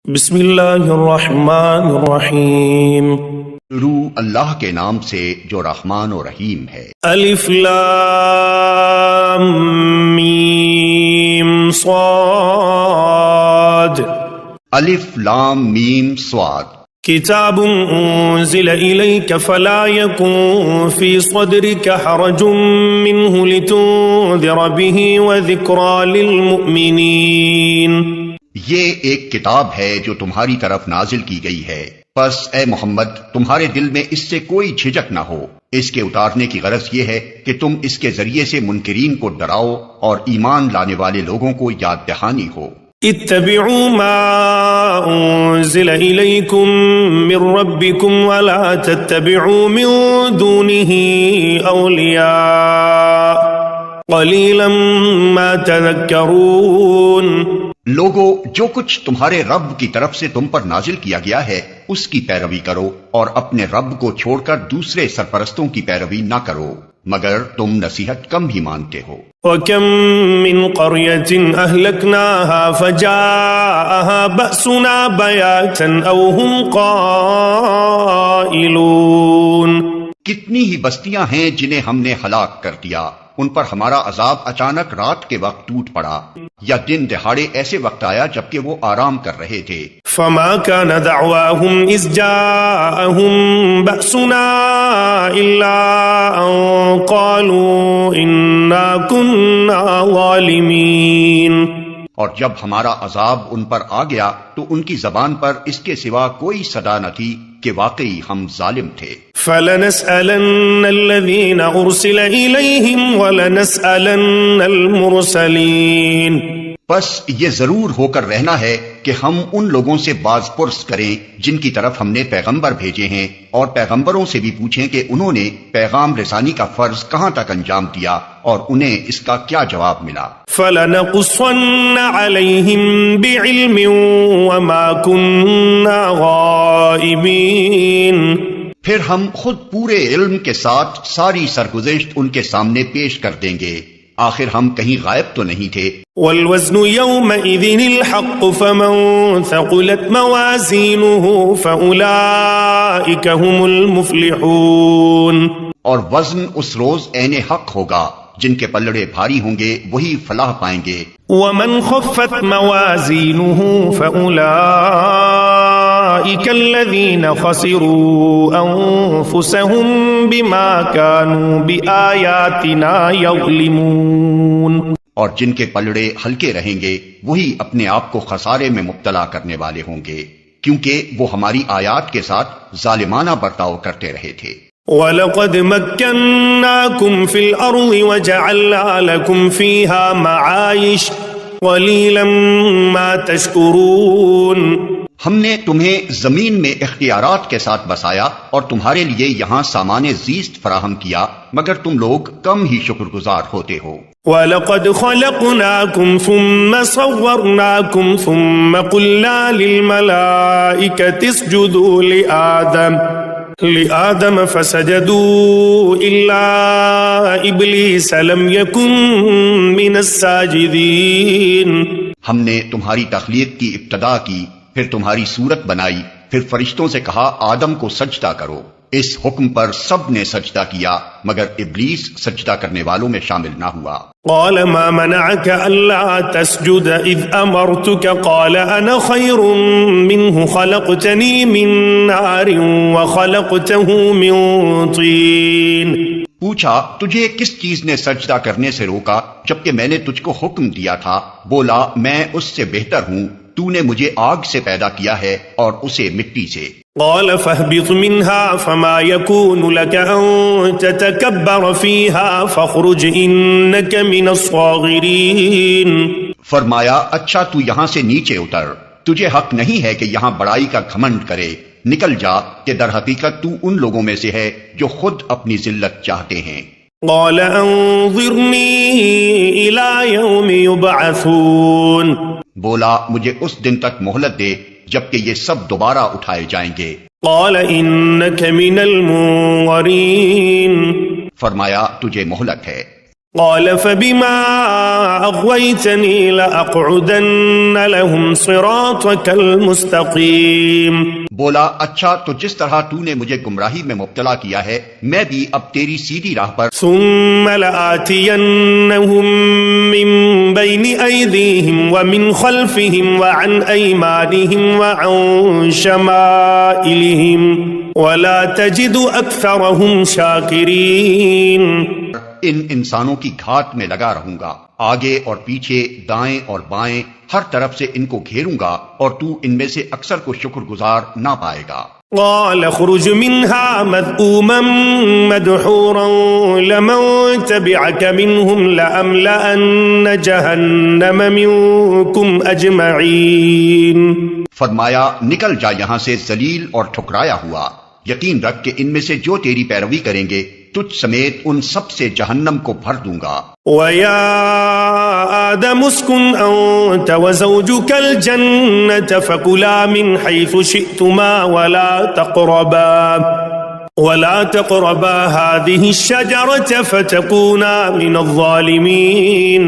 بسم اللہ الرحمن الرحیم۔ شروع اللہ کے نام سے جو رحمان و رحیم ہے۔ الف لام میم صاد۔ الف لام میم صاد۔ کتاب انزل الیک فلا یکن فی صدرک حرج منہ لتنذر به وذکری للمؤمنین۔ یہ ایک کتاب ہے جو تمہاری طرف نازل کی گئی ہے، پس اے محمد تمہارے دل میں اس سے کوئی جھجک نہ ہو۔ اس کے اتارنے کی غرض یہ ہے کہ تم اس کے ذریعے سے منکرین کو ڈراؤ اور ایمان لانے والے لوگوں کو یاد دہانی ہو۔ اتبعوا ما انزل الیکم من ربکم ولا تتبعوا من دونه اولیاء قلیلا ما تذکرون۔ لوگو، جو کچھ تمہارے رب کی طرف سے تم پر نازل کیا گیا ہے اس کی پیروی کرو اور اپنے رب کو چھوڑ کر دوسرے سرپرستوں کی پیروی نہ کرو، مگر تم نصیحت کم ہی مانتے ہو۔ وَكَم مِّن قَرْيَةٍ أَهْلَكْنَاهَا فَجَاءَهَا بَأْسُنَا بَيَاتًا أَوْ هُمْ قَائِلُونَ۔ کتنی ہی بستیاں ہیں جنہیں ہم نے ہلاک کر دیا، ان پر ہمارا عذاب اچانک رات کے وقت ٹوٹ پڑا یا دن دہاڑے ایسے وقت آیا جبکہ وہ آرام کر رہے تھے۔ فَمَا كَانَ دَعْوَاهُمْ إِذْ جَاءَهُمْ بَأْسُنَا إِلَّا أَن قَالُوا إِنَّا كُنَّا ظَالِمِينَ۔ اور جب ہمارا عذاب ان پر آ گیا تو ان کی زبان پر اس کے سوا کوئی صدا نہ تھی کہ واقعی ہم ظالم تھے۔ فَلَنَسْأَلَنَّ الَّذِينَ أُرْسِلَ إِلَيْهِمْ وَلَنَسْأَلَنَّ الْمُرْسَلِينَ۔ بس یہ ضرور ہو کر رہنا ہے کہ ہم ان لوگوں سے باز پرس کریں جن کی طرف ہم نے پیغمبر بھیجے ہیں، اور پیغمبروں سے بھی پوچھیں کہ انہوں نے پیغام رسانی کا فرض کہاں تک انجام دیا اور انہیں اس کا کیا جواب ملا۔ فَلَنَقُصَّنَّ عَلَيْهِمْ بِعِلْمٍ وَمَا كُنَّا غَائِبِينَ۔ پھر ہم خود پورے علم کے ساتھ ساری سرگزشت ان کے سامنے پیش کر دیں گے، آخر ہم کہیں غائب تو نہیں تھے۔ وَالْوَزْنُ يَوْمَئِذٍ الْحَقُّ فَمَنْ ثَقُلَتْ مَوَازِينُهُ فَأُولَئِكَ هُمُ الْمُفْلِحُونَ۔ اور وزن اس روز عین حق ہوگا، جن کے پلڑے بھاری ہوں گے وہی فلاح پائیں گے۔ وَمَنْ خَفَّتْ مَوَازِينُهُ فَأُولَئِكَ الَّذِينَ خَسِرُوا أَنفُسَهُمْ بِمَا كَانُوا بِآيَاتِنَا يَظْلِمُونَ۔ اور جن کے پلڑے ہلکے رہیں گے وہی اپنے آپ کو خسارے میں مبتلا کرنے والے ہوں گے، کیونکہ وہ ہماری آیات کے ساتھ ظالمانہ برتاؤ کرتے رہے تھے۔ وَلَقَدْ مَكَّنَّاكُمْ فِي الْأَرْضِ وَجَعَلْنَا لَكُمْ فِيهَا مَعَائِشَ قَلِيلًا مَا تَشْكُرُونَ۔ ہم نے تمہیں زمین میں اختیارات کے ساتھ بسایا اور تمہارے لیے یہاں سامان زیست فراہم کیا، مگر تم لوگ کم ہی شکر گزار ہوتے ہو۔ وَلَقَدْ خَلَقْنَاكُمْ ثُمَّ صَوَّرْنَاكُمْ ثُمَّ قُلْنَا لِلْمَلَائِكَةِ اسْجُدُوا لِآدَمَ فَسَجَدُوا إِلَّا إِبْلِيسَ لَمْ يَكُنْ مِنَ السَّاجِدِينَ۔ ہم نے تمہاری تخلیق کی ابتدا کی، پھر تمہاری صورت بنائی، پھر فرشتوں سے کہا آدم کو سجدہ کرو۔ اس حکم پر سب نے سجدہ کیا مگر ابلیس سجدہ کرنے والوں میں شامل نہ ہوا۔ قال ما منعك ألا تسجد إذ أمرتك قال أنا خير منه خلقتني من نار وخلقته من طين۔ پوچھا تجھے کس چیز نے سجدہ کرنے سے روکا جبکہ میں نے تجھ کو حکم دیا تھا؟ بولا میں اس سے بہتر ہوں، تو نے مجھے آگ سے پیدا کیا ہے اور اسے مٹی سے۔ قال فاهبط منها فما يكون لك أن تتكبر فيها فاخرج إنك من الصاغرين۔ فرمایا اچھا تو یہاں سے نیچے اتر، تجھے حق نہیں ہے کہ یہاں بڑائی کا گھمنڈ کرے، نکل جا کہ در حقیقت تو ان لوگوں میں سے ہے جو خود اپنی ذلت چاہتے ہیں۔ قال انظرني إلى يوم يبعثون۔ بولا مجھے اس دن تک مہلت دے جبکہ یہ سب دوبارہ اٹھائے جائیں گے۔ قال إنك من المنظرين۔ فرمایا تجھے مہلت ہے۔ قال فبما أغويتني لأقعدن لهم صراطك المستقيم. بولا اچھا تو جس طرح تو نے مجھے گمراہی میں مبتلا کیا ہے میں بھی اب تیری سیدھی راہ پر. ثم لآتينهم من بين أيديهم ومن خلفهم وعن أيمانهم وعن شمائلهم ولا تجد أكثرهم شاكرين. ان انسانوں کی گھات میں لگا رہوں گا، آگے اور پیچھے، دائیں اور بائیں، ہر طرف سے ان کو گھیروں گا اور تو ان میں سے اکثر کو شکر گزار نہ پائے گا. قال اخرج منها مذءوما مدحورا لمن تبعك منهم لأملأن جهنم منكم أجمعين. فرمایا نکل جا یہاں سے ذلیل اور ٹھکرایا ہوا، یقین رکھ کہ ان میں سے جو تیری پیروی کریں گے تجھ سمیت ان سب سے جہنم کو بھر دوں گا. وَيَا آدَمُ اسْكُنْ أَنْتَ وَزَوْجُكَ الْجَنَّةَ فَكُلَا مِنْ حَيْثُ شِئْتُمَا وَلَا تَقْرَبَا هَذِهِ الشَّجَرَةَ فَتَكُونَا مِنَ الظَّالِمِينَ.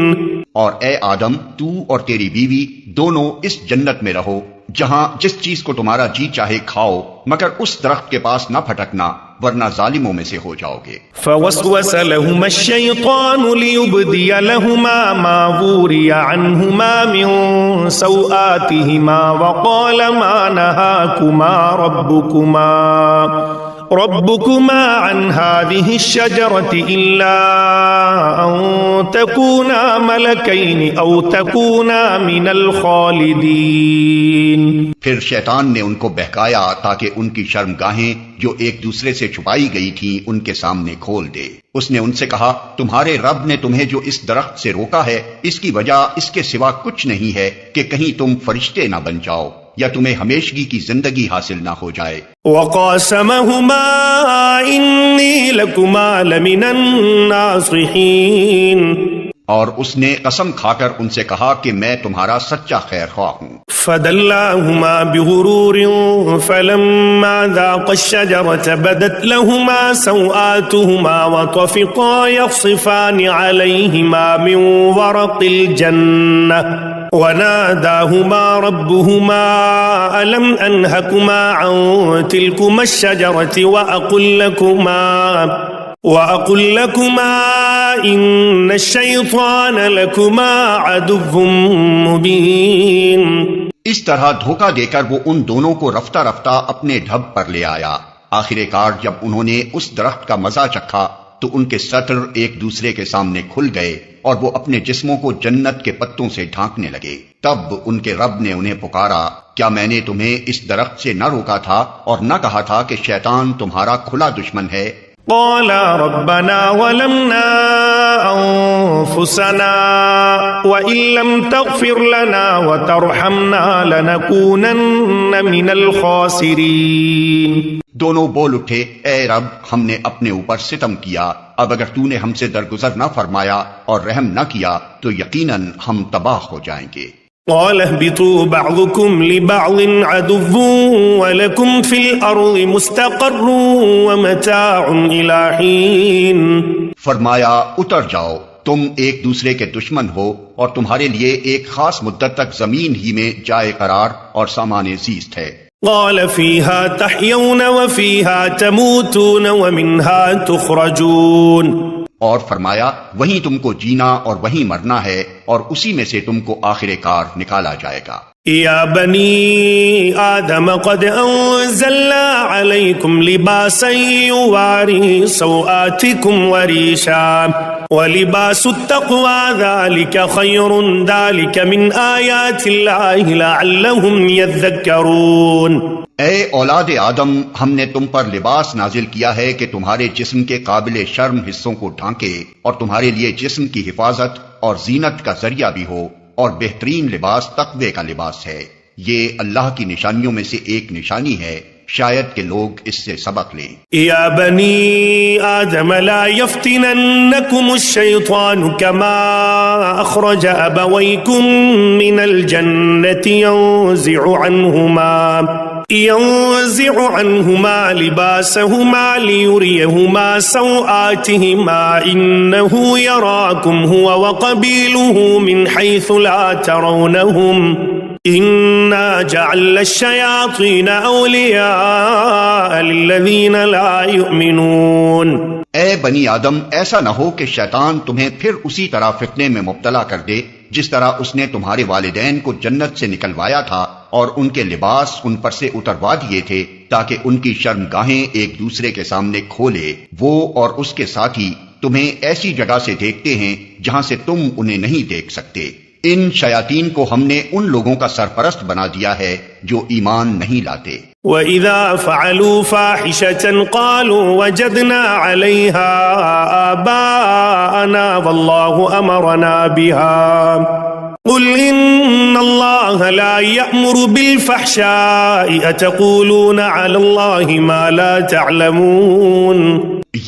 اور اے آدم تو اور تیری بیوی دونوں اس جنت میں رہو جہاں جس چیز کو تمہارا جی چاہے کھاؤ، مگر اس درخت کے پاس نہ پھٹکنا ورنہ ظالموں میں سے ہو جاؤ گے. فوسوس لهما الشيطان ليبدي لهما ما وري عنهما من سوآتهما وقال ما نهاكما ربكما عن هذه الشجرة إلا أن تكونا ملكين أو تكونا من الخالدين. پھر شیطان نے ان کو بہکایا تاکہ ان کی شرمگاہیں جو ایک دوسرے سے چھپائی گئی تھیں ان کے سامنے کھول دے. اس نے ان سے کہا تمہارے رب نے تمہیں جو اس درخت سے روکا ہے اس کی وجہ اس کے سوا کچھ نہیں ہے کہ کہیں تم فرشتے نہ بن جاؤ یا تمہیں ہمیشگی کی زندگی حاصل نہ ہو جائے. وقاسمهما إني لكما لمن الناصحين. اور اس نے قسم کھا کر ان سے کہا کہ میں تمہارا سچا خیر خواہ ہوں. فدلاهما بغرور فلما ذاقا الشجرة بدت لهما سوآتهما وطفقا يخصفان عليهما من ورق الجنة وناداهما ربهما ألم أنهكما عن تلكما الشجرة وأقل لكما إن الشيطان لكما عدو مبين. اس طرح دھوکہ دے کر وہ ان دونوں کو رفتہ رفتہ اپنے ڈھب پر لے آیا. آخر کار جب انہوں نے اس درخت کا مزہ چکھا تو ان کے سطر ایک دوسرے کے سامنے کھل گئے اور وہ اپنے جسموں کو جنت کے پتوں سے ڈھانکنے لگے. تب ان کے رب نے انہیں پکارا کیا میں نے تمہیں اس درخت سے نہ روکا تھا اور نہ کہا تھا کہ شیطان تمہارا کھلا دشمن ہے؟ قالا ربنا ظلمنا انفسنا وان لم تغفر لنا وترحمنا لنكونن من الخاسرین. دونوں بول اٹھے اے رب ہم نے اپنے اوپر ستم کیا، اب اگر تو نے ہم سے درگزر نہ فرمایا اور رحم نہ کیا تو یقیناً ہم تباہ ہو جائیں گے. قال اهبطوا بعضكم لبعض عدو ولكم في الأرض مستقر ومتاع إلى حين. فرمایا اتر جاؤ، تم ایک دوسرے کے دشمن ہو اور تمہارے لیے ایک خاص مدت تک زمین ہی میں جائے قرار اور سامان زیست ہے. قال فيها تحيون وفيها تموتون ومنها تخرجون. اور فرمایا وہیں تم کو جینا اور وہیں مرنا ہے اور اسی میں سے تم کو آخر کار نکالا جائے گا. یا بنی آدم قد انزلنا علیکم لباسا یواری سوآتکم وریشا ولباس التقوی ذالک خیر ذالک من آیات اللہ لعلہم یذکرون. اے اولاد آدم ہم نے تم پر لباس نازل کیا ہے کہ تمہارے جسم کے قابل شرم حصوں کو ڈھانکے اور تمہارے لیے جسم کی حفاظت اور زینت کا ذریعہ بھی ہو، اور بہترین لباس تقوی کا لباس ہے. یہ اللہ کی نشانیوں میں سے ایک نشانی ہے، شاید کہ لوگ اس سے سبق لیں. یا بنی آدم لا یفتننکم الشیطان کما اخرج ابویکم من الجنة ينزع عنهما لباسهما ليريهما سوآتهما إنه يراكم هو وقبيله من حيث لا ترونهم إنا جعلنا الشياطين أولياء للذين لا يؤمنون. اے بنی آدم، ایسا نہ ہو کہ شیطان تمہیں پھر اسی طرح فتنے میں مبتلا کر دے جس طرح اس نے تمہارے والدین کو جنت سے نکلوایا تھا اور ان کے لباس ان پر سے اتروا دیے تھے تاکہ ان کی شرمگاہیں ایک دوسرے کے سامنے کھولے. وہ اور اس کے ساتھی تمہیں ایسی جگہ سے دیکھتے ہیں جہاں سے تم انہیں نہیں دیکھ سکتے. ان شیاطین کو ہم نے ان لوگوں کا سرپرست بنا دیا ہے جو ایمان نہیں لاتے. وَإِذَا فَعَلُوا فَاحِشَةً قَالُوا وَجَدْنَا عَلَيْهَا آبَاءَنَا وَاللَّهُ أَمَرَنَا بِهَا قُلْ إِنَّ اللَّهَ لَا يَأْمُرُ بِالْفَحْشَاءِ أَتَقُولُونَ عَلَى اللَّهِ مَا لَا تَعْلَمُونَ.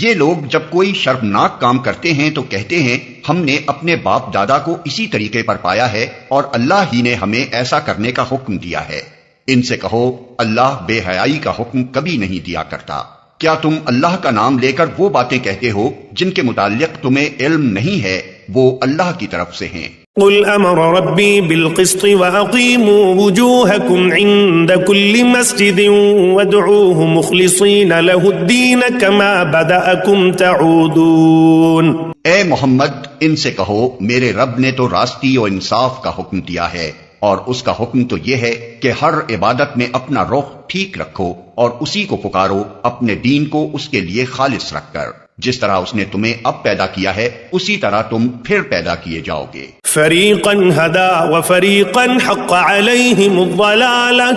یہ لوگ جب کوئی شرمناک کام کرتے ہیں تو کہتے ہیں ہم نے اپنے باپ دادا کو اسی طریقے پر پایا ہے اور اللہ ہی نے ہمیں ایسا کرنے کا حکم دیا ہے. ان سے کہو اللہ بے حیائی کا حکم کبھی نہیں دیا کرتا. کیا تم اللہ کا نام لے کر وہ باتیں کہتے ہو جن کے متعلق تمہیں علم نہیں ہے؟ وہ اللہ کی طرف سے ہیں. قل امر ربی بالقسط واقیموا وجوہکم عند کل مسجد وادعوه مخلصین له الدین کما بدأکم تعودون. اے محمد، ان سے کہو میرے رب نے تو راستی و انصاف کا حکم دیا ہے اور اس کا حکم تو یہ ہے کہ ہر عبادت میں اپنا رخ ٹھیک رکھو اور اسی کو پکارو اپنے دین کو اس کے لیے خالص رکھ کر. جس طرح اس نے تمہیں اب پیدا کیا ہے اسی طرح تم پھر پیدا کیے جاؤ گے. فریقا ہدا وفریقا حق علیہم الضلالہ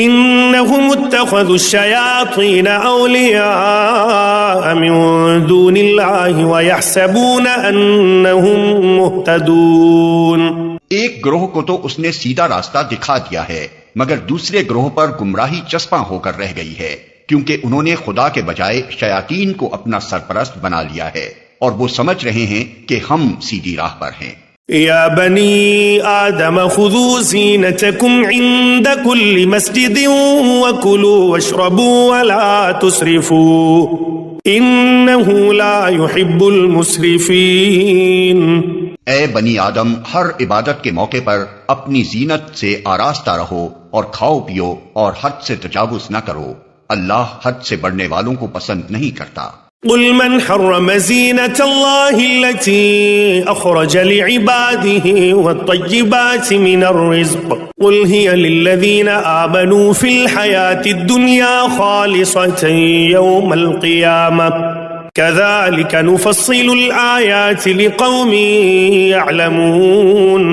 انہم اتخذوا الشیاطین اولیاء من دون اللہ ویحسبون انہم مہتدون. ایک گروہ کو تو اس نے سیدھا راستہ دکھا دیا ہے مگر دوسرے گروہ پر گمراہی چسپاں ہو کر رہ گئی ہے کیونکہ انہوں نے خدا کے بجائے شیاطین کو اپنا سرپرست بنا لیا ہے اور وہ سمجھ رہے ہیں کہ ہم سیدھی راہ پر ہیں. یا بنی آدم خذوا زینتکم عند کل مسجد وکلوا واشربوا ولا تسرفوا انہ لا يحب المسرفین. اے بنی آدم، ہر عبادت کے موقع پر اپنی زینت سے آراستہ رہو اور کھاؤ پیو اور حد سے تجاوز نہ کرو. اللہ حد سے بڑھنے والوں کو پسند نہیں کرتا. قل من حرم زینة اللہ التي اخرج لعباده والطیبات من الرزق قل هي للذین آمنوا في الحیاة الدنیا خالصة يوم القیامة كذلك نفصل الآیات لقوم يعلمون.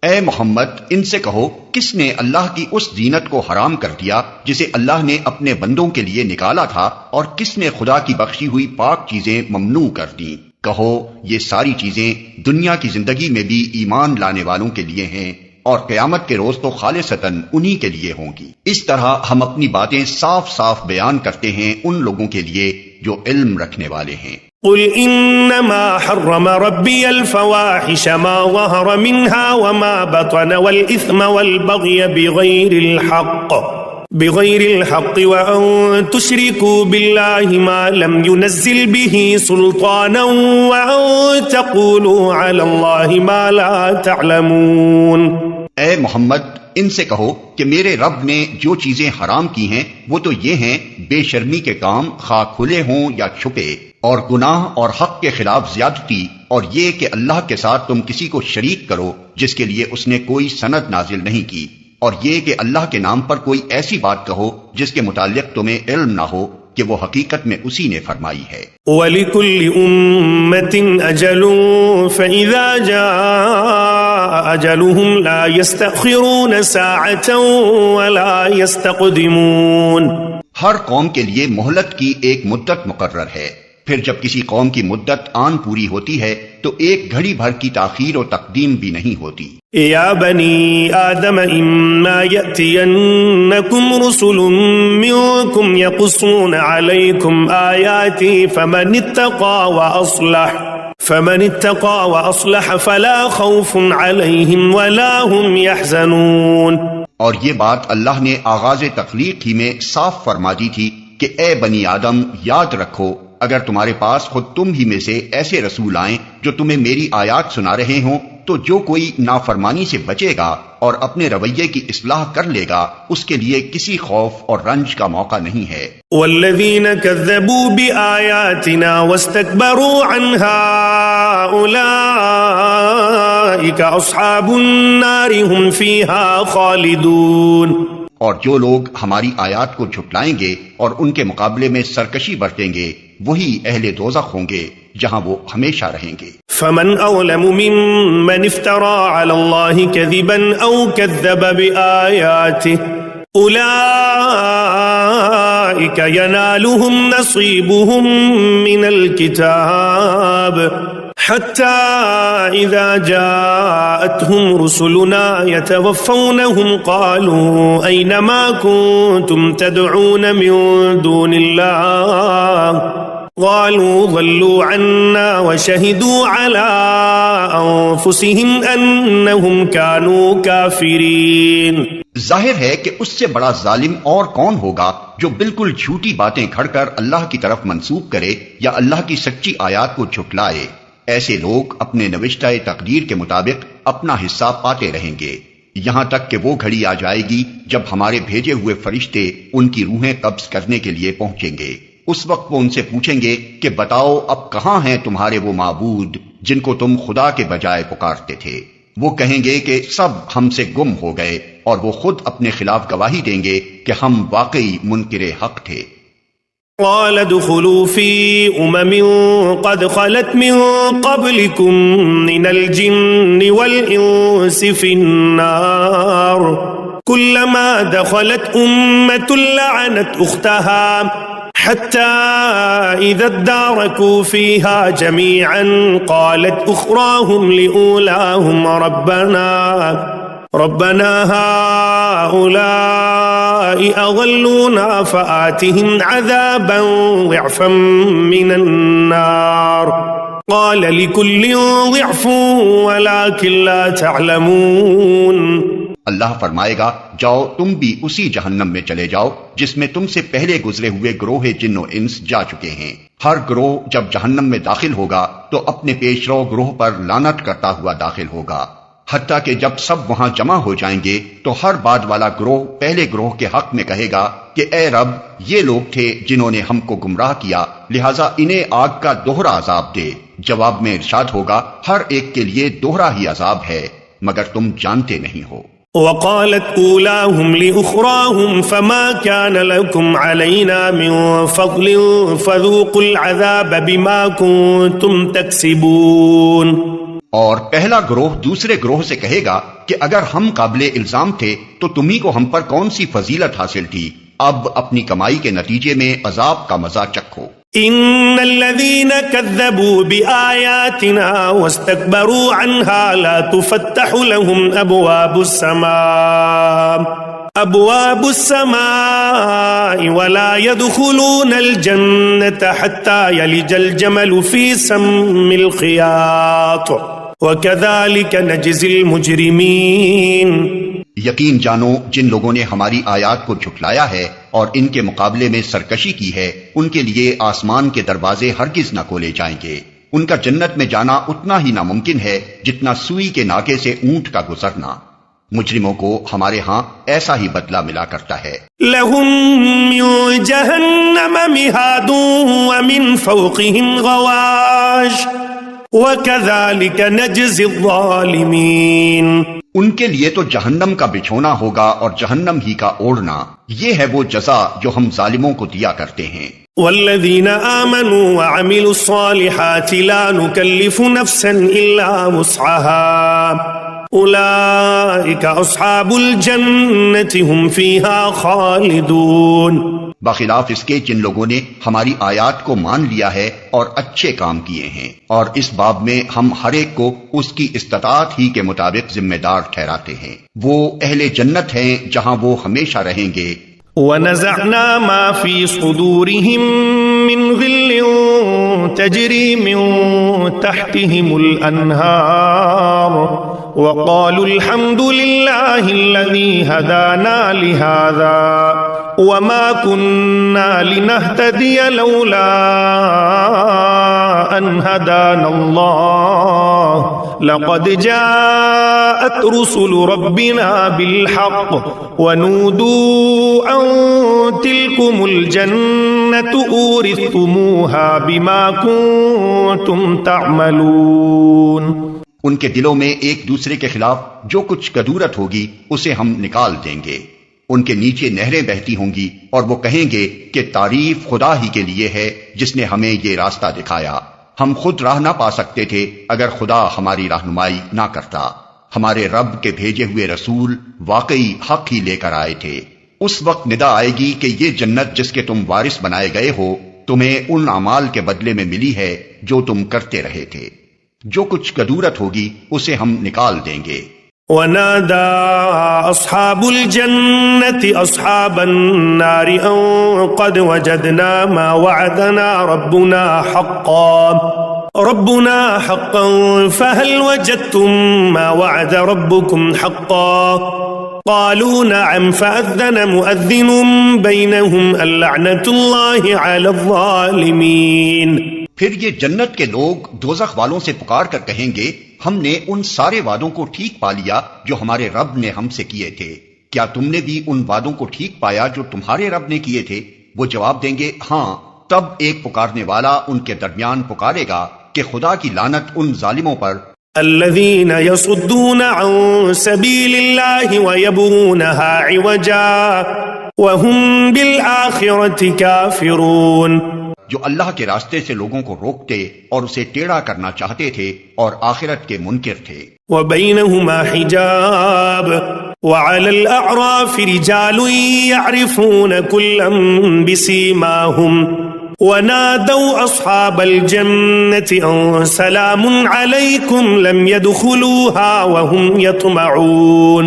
اے محمد، ان سے کہو کس نے اللہ کی اس زینت کو حرام کر دیا جسے اللہ نے اپنے بندوں کے لیے نکالا تھا اور کس نے خدا کی بخشی ہوئی پاک چیزیں ممنوع کر دیں؟ کہو یہ ساری چیزیں دنیا کی زندگی میں بھی ایمان لانے والوں کے لیے ہیں اور قیامت کے روز تو خالصتاً انہی کے لیے ہوں گی. اس طرح ہم اپنی باتیں صاف صاف بیان کرتے ہیں ان لوگوں کے لیے جو علم رکھنے والے ہیں. قل انما حرم ربی الفواحش ما ظهر منها وما بطن والاثم والبغي بغير الحق وان تشركوا بالله ما لم ينزل به سلطانا وان تقولوا على الله ما لا تعلمون. اے محمد، ان سے کہو کہ میرے رب نے جو چیزیں حرام کی ہیں وہ تو یہ ہیں بے شرمی کے کام خواہ کھلے ہوں یا چھپے، اور گناہ اور حق کے خلاف زیادتی، اور یہ کہ اللہ کے ساتھ تم کسی کو شریک کرو جس کے لیے اس نے کوئی سند نازل نہیں کی، اور یہ کہ اللہ کے نام پر کوئی ایسی بات کہو جس کے متعلق تمہیں علم نہ ہو کہ وہ حقیقت میں اسی نے فرمائی ہے. وَلِكُلِّ أُمَّةٍ أَجَلٌ فَإِذَا جَاءَ أَجَلُهُمْ لَا يَسْتَأْخِرُونَ سَاعَةً وَلَا يَسْتَقْدِمُونَ. ہر قوم کے لیے مہلت کی ایک مدت مقرر ہے، پھر جب کسی قوم کی مدت آن پوری ہوتی ہے تو ایک گھڑی بھر کی تاخیر و تقدیم بھی نہیں ہوتی. یا بنی آدم اما یأتینکم رسل منکم یقصون علیکم آیاتی فمن اتقى وأصلح فلا خوف عليهم ولا هم يحزنون. اور یہ بات اللہ نے آغاز تخلیق ہی میں صاف فرما دی تھی کہ اے بنی آدم، یاد رکھو اگر تمہارے پاس خود تم ہی میں سے ایسے رسول آئیں جو تمہیں میری آیات سنا رہے ہوں، تو جو کوئی نافرمانی سے بچے گا اور اپنے رویے کی اصلاح کر لے گا اس کے لیے کسی خوف اور رنج کا موقع نہیں ہے۔ والذین کذبوا بآیاتنا واستکبروا عنها اولئک اصحاب النار هم فیہا خالدون، اور جو لوگ ہماری آیات کو جھٹلائیں گے اور ان کے مقابلے میں سرکشی برتیں گے وہی اہل دوزخ ہوں گے جہاں وہ ہمیشہ رہیں گے۔ فمن اولم ممن افترى على الله كذبا او كذب بآیاته اولئک ینالهم نصیبهم من الكتاب حتى إذا جاءتهم رسلنا يتوفونهم قالوا أين ما كنتم تدعون من دون الله قالوا ضلوا عنا وشهدوا على أنفسهم أنهم كانوا كافرين۔ ظاہر ہے کہ اس سے بڑا ظالم اور کون ہوگا جو بالکل جھوٹی باتیں گھڑ کر اللہ کی طرف منسوب کرے یا اللہ کی سچی آیات کو جھٹلائے۔ ایسے لوگ اپنے نوشتہ تقدیر کے مطابق اپنا حصہ پاتے رہیں گے یہاں تک کہ وہ گھڑی آ جائے گی جب ہمارے بھیجے ہوئے فرشتے ان کی روحیں قبض کرنے کے لیے پہنچیں گے۔ اس وقت وہ ان سے پوچھیں گے کہ بتاؤ اب کہاں ہیں تمہارے وہ معبود جن کو تم خدا کے بجائے پکارتے تھے؟ وہ کہیں گے کہ سب ہم سے گم ہو گئے، اور وہ خود اپنے خلاف گواہی دیں گے کہ ہم واقعی منکر حق تھے۔ قال ادخلوا في قد خلت من قبلكم من الجن والإنس في النار كلما دخلت لعنت أختها حتى إذا اداركوا فيها جميعا قالت أخراهم لأولاهم ربنا هؤلاء أضلونا فآتهم عذابا ضعفا من النار قال لكل ضعف ولكن لا تعلمون۔ اللہ فرمائے گا جاؤ تم بھی اسی جہنم میں چلے جاؤ جس میں تم سے پہلے گزرے ہوئے گروہ جن و انس جا چکے ہیں۔ ہر گروہ جب جہنم میں داخل ہوگا تو اپنے پیشرو گروہ پر لعنت کرتا ہوا داخل ہوگا، حتیٰ کہ جب سب وہاں جمع ہو جائیں گے تو ہر بعد والا گروہ پہلے گروہ کے حق میں کہے گا کہ اے رب یہ لوگ تھے جنہوں نے ہم کو گمراہ کیا، لہٰذا انہیں آگ کا دوہرا عذاب دے۔ جواب میں ارشاد ہوگا ہر ایک کے لیے دوہرا ہی عذاب ہے مگر تم جانتے نہیں ہو۔ وقالت اولاهم لأخراهم فما كان لكم علينا من فضل فذوقوا العذاب بما كنتم تكسبون۔ اور پہلا گروہ دوسرے گروہ سے کہے گا کہ اگر ہم قابل الزام تھے تو تمہیں کو ہم پر کون سی فضیلت حاصل تھی، اب اپنی کمائی کے نتیجے میں عذاب کا مزہ چکھو۔ ان الذين كذبوا بآياتنا واستكبروا عنها لا تفتح لهم ابواب السماء ولا يدخلون الجنة حتى يلج الجمل في سم الخياط وكذلك نجزي المجرمين۔ یقین جانو جن لوگوں نے ہماری آیات کو جھٹلایا ہے اور ان کے مقابلے میں سرکشی کی ہے ان کے لیے آسمان کے دروازے ہرگز نہ کھولے جائیں گے، ان کا جنت میں جانا اتنا ہی ناممکن ہے جتنا سوئی کے ناکے سے اونٹ کا گزرنا۔ مجرموں کو ہمارے ہاں ایسا ہی بدلہ ملا کرتا ہے۔ لهم من جہنم مہاد ومن فوقهم غواش وَكَذَلِكَ نَجْزِي الظَّالِمِينَ۔ ان کے لیے تو جہنم کا بچھونا ہوگا اور جہنم ہی کا اوڑھنا، یہ ہے وہ جزا جو ہم ظالموں کو دیا کرتے ہیں۔ وَالَّذِينَ آمَنُوا وَعَمِلُوا الصَّالِحَاتِ لَا نُكَلِّفُ نَفْسًا إِلَّا وُسْعَهَا أُولَئِكَ أَصْحَابُ الْجَنَّةِ هُمْ فِيهَا خَالِدُونَ۔ بخلاف اس کے جن لوگوں نے ہماری آیات کو مان لیا ہے اور اچھے کام کیے ہیں، اور اس باب میں ہم ہر ایک کو اس کی استطاعت ہی کے مطابق ذمہ دار ٹھہراتے ہیں، وہ اہل جنت ہیں جہاں وہ ہمیشہ رہیں گے۔ وَنَزَعْنَا مَا فِي صُدُورِهِم مِّن غِلٍّ تَجْرِي مِن تَحْتِهِمُ الْأَنْهَارُ وقالوا الحمد لله الذي هدانا لهذا وما كنا لنهتدي لولا أن هدانا الله لقد جاءت رسل ربنا بالحق ونودوا أن تلكم الجنة أورثتموها بما كنتم تعملون. ان کے دلوں میں ایک دوسرے کے خلاف جو کچھ کدورت ہوگی اسے ہم نکال دیں گے. ان کے نیچے نہریں بہتی ہوں گی اور وہ کہیں گے کہ تعریف خدا ہی کے لیے ہے جس نے ہمیں یہ راستہ دکھایا. ہم خود راہ نہ پا سکتے تھے اگر خدا ہماری رہنمائی نہ کرتا. ہمارے رب کے بھیجے ہوئے رسول واقعی حق ہی لے کر آئے تھے. اس وقت ندا آئے گی کہ یہ جنت جس کے تم وارث بنائے گئے ہو تمہیں ان اعمال کے بدلے میں ملی ہے جو تم کرتے رہے تھے. جو کچھ کدورت ہوگی اسے ہم نکال دیں گے. ونادى أصحاب الجنة أصحاب النار أن قد وجدنا ما وعدنا ربنا حقا فهل وجدتم ما وعد ربكم حقا قالوا نعم فأذن مؤذن بينهم اللعنة الله على الظالمين. پھر یہ جنت کے لوگ دوزخ والوں سے پکار کر کہیں گے ہم نے ان سارے وعدوں کو ٹھیک پا لیا جو ہمارے رب نے ہم سے کیے تھے. کیا تم نے بھی ان وعدوں کو ٹھیک پایا جو تمہارے رب نے کیے تھے؟ وہ جواب دیں گے ہاں. تب ایک پکارنے والا ان کے درمیان پکارے گا کہ خدا کی لعنت ان ظالموں پر الذين يصدون عن سبيل الله ويبغونها عوجا وهم بالآخرة كافرون. جو اللہ کے راستے سے لوگوں کو روکتے اور اسے ٹیڑھا کرنا چاہتے تھے اور آخرت کے منکر تھے. وبينهما حجاب وعلى الأعراف رجال يعرفون كلا بسيماهم ونادوا أصحاب الجنة أن سلام عليكم لم يدخلوها وهم يطمعون.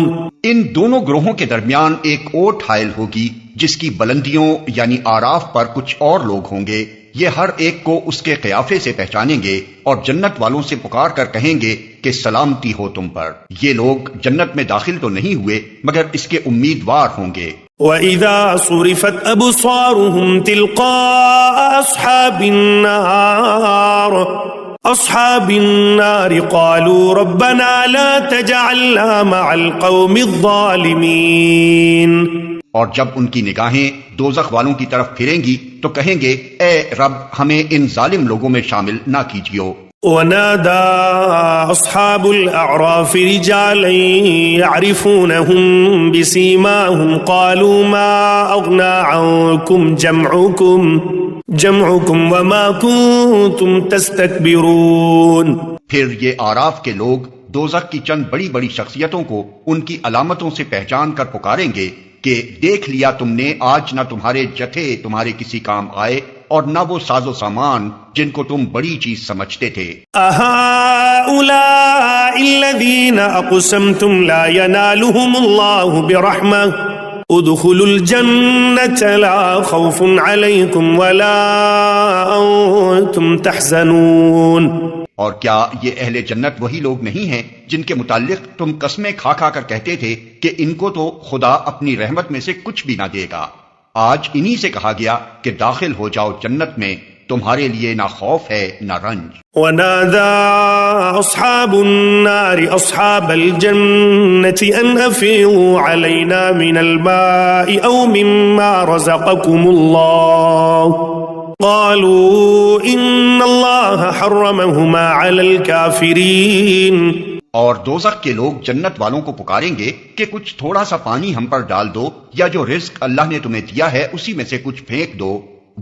ان دونوں گروہوں کے درمیان ایک اوٹ حائل ہوگی جس کی بلندیوں یعنی آراف پر کچھ اور لوگ ہوں گے. یہ ہر ایک کو اس کے قیافے سے پہچانیں گے اور جنت والوں سے پکار کر کہیں گے کہ سلامتی ہو تم پر. یہ لوگ جنت میں داخل تو نہیں ہوئے مگر اس کے امیدوار ہوں گے. وَإِذَا صُرِفَتْ أَبْصَارُهُمْ تِلْقَاءَ أَصْحَابِ النَّارِ قَالُوا رَبَّنَا لَا تَجْعَلْنَا مَعَ الْقَوْمِ الظَّالِمِينَ. اور جب ان کی نگاہیں دوزخ والوں کی طرف پھریں گی تو کہیں گے اے رب ہمیں ان ظالم لوگوں میں شامل نہ کیجیو. ونادى أصحاب الأعراف رجالا يعرفونهم بسيماهم قالوا ما أغنى عنكم جمعكم وما كنتم تستكبرون. پھر یہ آراف کے لوگ دوزخ کی چند بڑی بڑی شخصیتوں کو ان کی علامتوں سے پہچان کر پکاریں گے کہ دیکھ لیا تم نے آج نہ تمہارے جتھے تمہارے کسی کام آئے اور نہ وہ ساز و سامان جن کو تم بڑی چیز سمجھتے تھے. أهؤلاء الذين أقسمتم لا ينالهم الله برحمة ادخلوا الجنة لا خوف عليكم ولا أنتم تحزنون. اور کیا یہ اہل جنت وہی لوگ نہیں ہیں جن کے متعلق تم قسمیں کھا کھا کر کہتے تھے کہ ان کو تو خدا اپنی رحمت میں سے کچھ بھی نہ دے گا؟ آج انہی سے کہا گیا کہ داخل ہو جاؤ جنت میں، تمہارے لیے نہ خوف ہے نہ رنج. ونادى أصحاب النار أصحاب الجنة أن أفيضوا علينا من الماء أو مما رزقكم الله قالوا إن الله حرمهما على الكافرين. اور دوزخ کے لوگ جنت والوں کو پکاریں گے کہ کچھ تھوڑا سا پانی ہم پر ڈال دو یا جو رزق اللہ نے تمہیں دیا ہے اسی میں سے کچھ پھینک دو.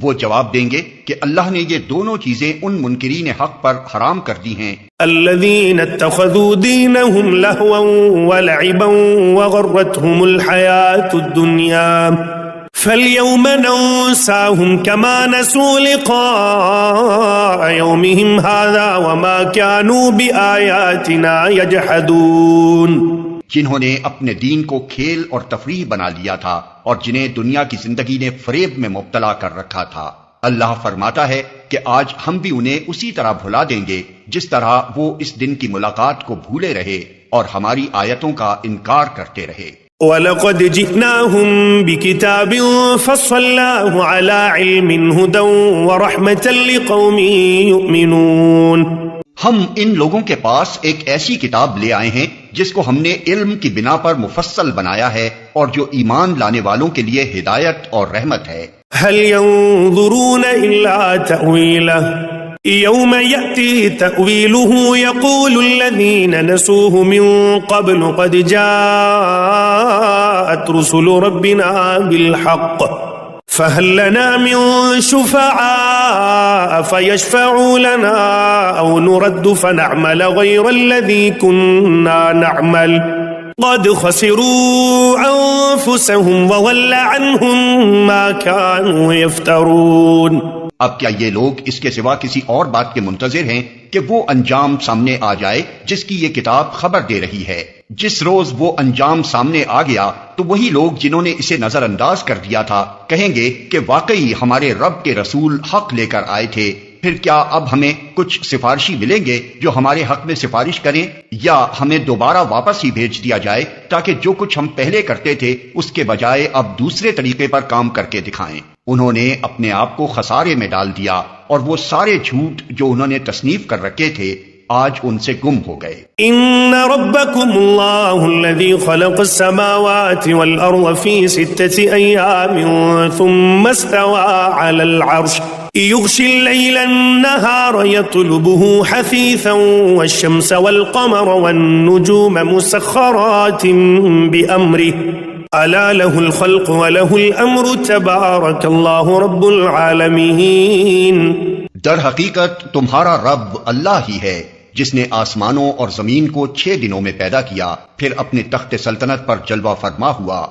وہ جواب دیں گے کہ اللہ نے یہ دونوں چیزیں ان منکرین حق پر حرام کر دی ہیں الذين اتخذوا دينهم لهوا ولعبا وغرتهم الحياة الدنيا فاليوم ننساهم كما نسوا لقاء يومهم هذا وما كانوا بآياتنا يجحدون. جنہوں نے اپنے دین کو کھیل اور تفریح بنا لیا تھا اور جنہیں دنیا کی زندگی نے فریب میں مبتلا کر رکھا تھا. اللہ فرماتا ہے کہ آج ہم بھی انہیں اسی طرح بھلا دیں گے جس طرح وہ اس دن کی ملاقات کو بھولے رہے اور ہماری آیتوں کا انکار کرتے رہے۔ وَلَقَدْ جِئْنَاهُمْ بِكِتَابٍ فَصَّلْنَاهُ عَلَى عِلْمٍ هُدًى وَرَحْمَةً لِقَوْمٍ يُؤْمِنُونَ ہم ان لوگوں کے پاس ایک ایسی کتاب لے آئے ہیں جس کو ہم نے علم کی بنا پر مفصل بنایا ہے اور جو ایمان لانے والوں کے لیے ہدایت اور رحمت ہے۔ هل ينظرون إلا تأويله يوم يأتي تأويله يقول الذين نسوه من قبل قد جاءت رسل ربنا بالحق فهل لنا من شفعاء فيشفعوا لنا أو نرد فنعمل غير الذي كنا نعمل قد خسروا أنفسهم وضل عنهم ما كانوا يفترون۔ اب کیا یہ لوگ اس کے سوا کسی اور بات کے منتظر ہیں کہ وہ انجام سامنے آ جائے جس کی یہ کتاب خبر دے رہی ہے؟ جس روز وہ انجام سامنے آ گیا تو وہی لوگ جنہوں نے اسے نظر انداز کر دیا تھا کہیں گے کہ واقعی ہمارے رب کے رسول حق لے کر آئے تھے، پھر کیا اب ہمیں کچھ سفارشی ملیں گے جو ہمارے حق میں سفارش کریں، یا ہمیں دوبارہ واپس ہی بھیج دیا جائے تاکہ جو کچھ ہم پہلے کرتے تھے اس کے بجائے اب دوسرے طریقے پر کام کر کے دکھائیں۔ انہوں نے اپنے آپ کو خسارے میں ڈال دیا اور وہ سارے جھوٹ جو انہوں نے تصنیف کر رکھے تھے آج ان سے گم ہو گئے۔ ان ربکم اللہ الذی خلق السماوات والارض فی 6 ایام ثم استوى على العرش يغشي الليل النهار يطلبه حثيثا والشمس والقمر والنجوم مسخرات بأمره ألا له الخلق وله الأمر تبارك الله رب العالمين۔ در حقیقت تمہارا رب اللہ ہی ہے جس نے آسمانوں اور زمین کو 6 دنوں میں پیدا کیا، پھر اپنے تخت سلطنت پر جلوہ فرما ہوا،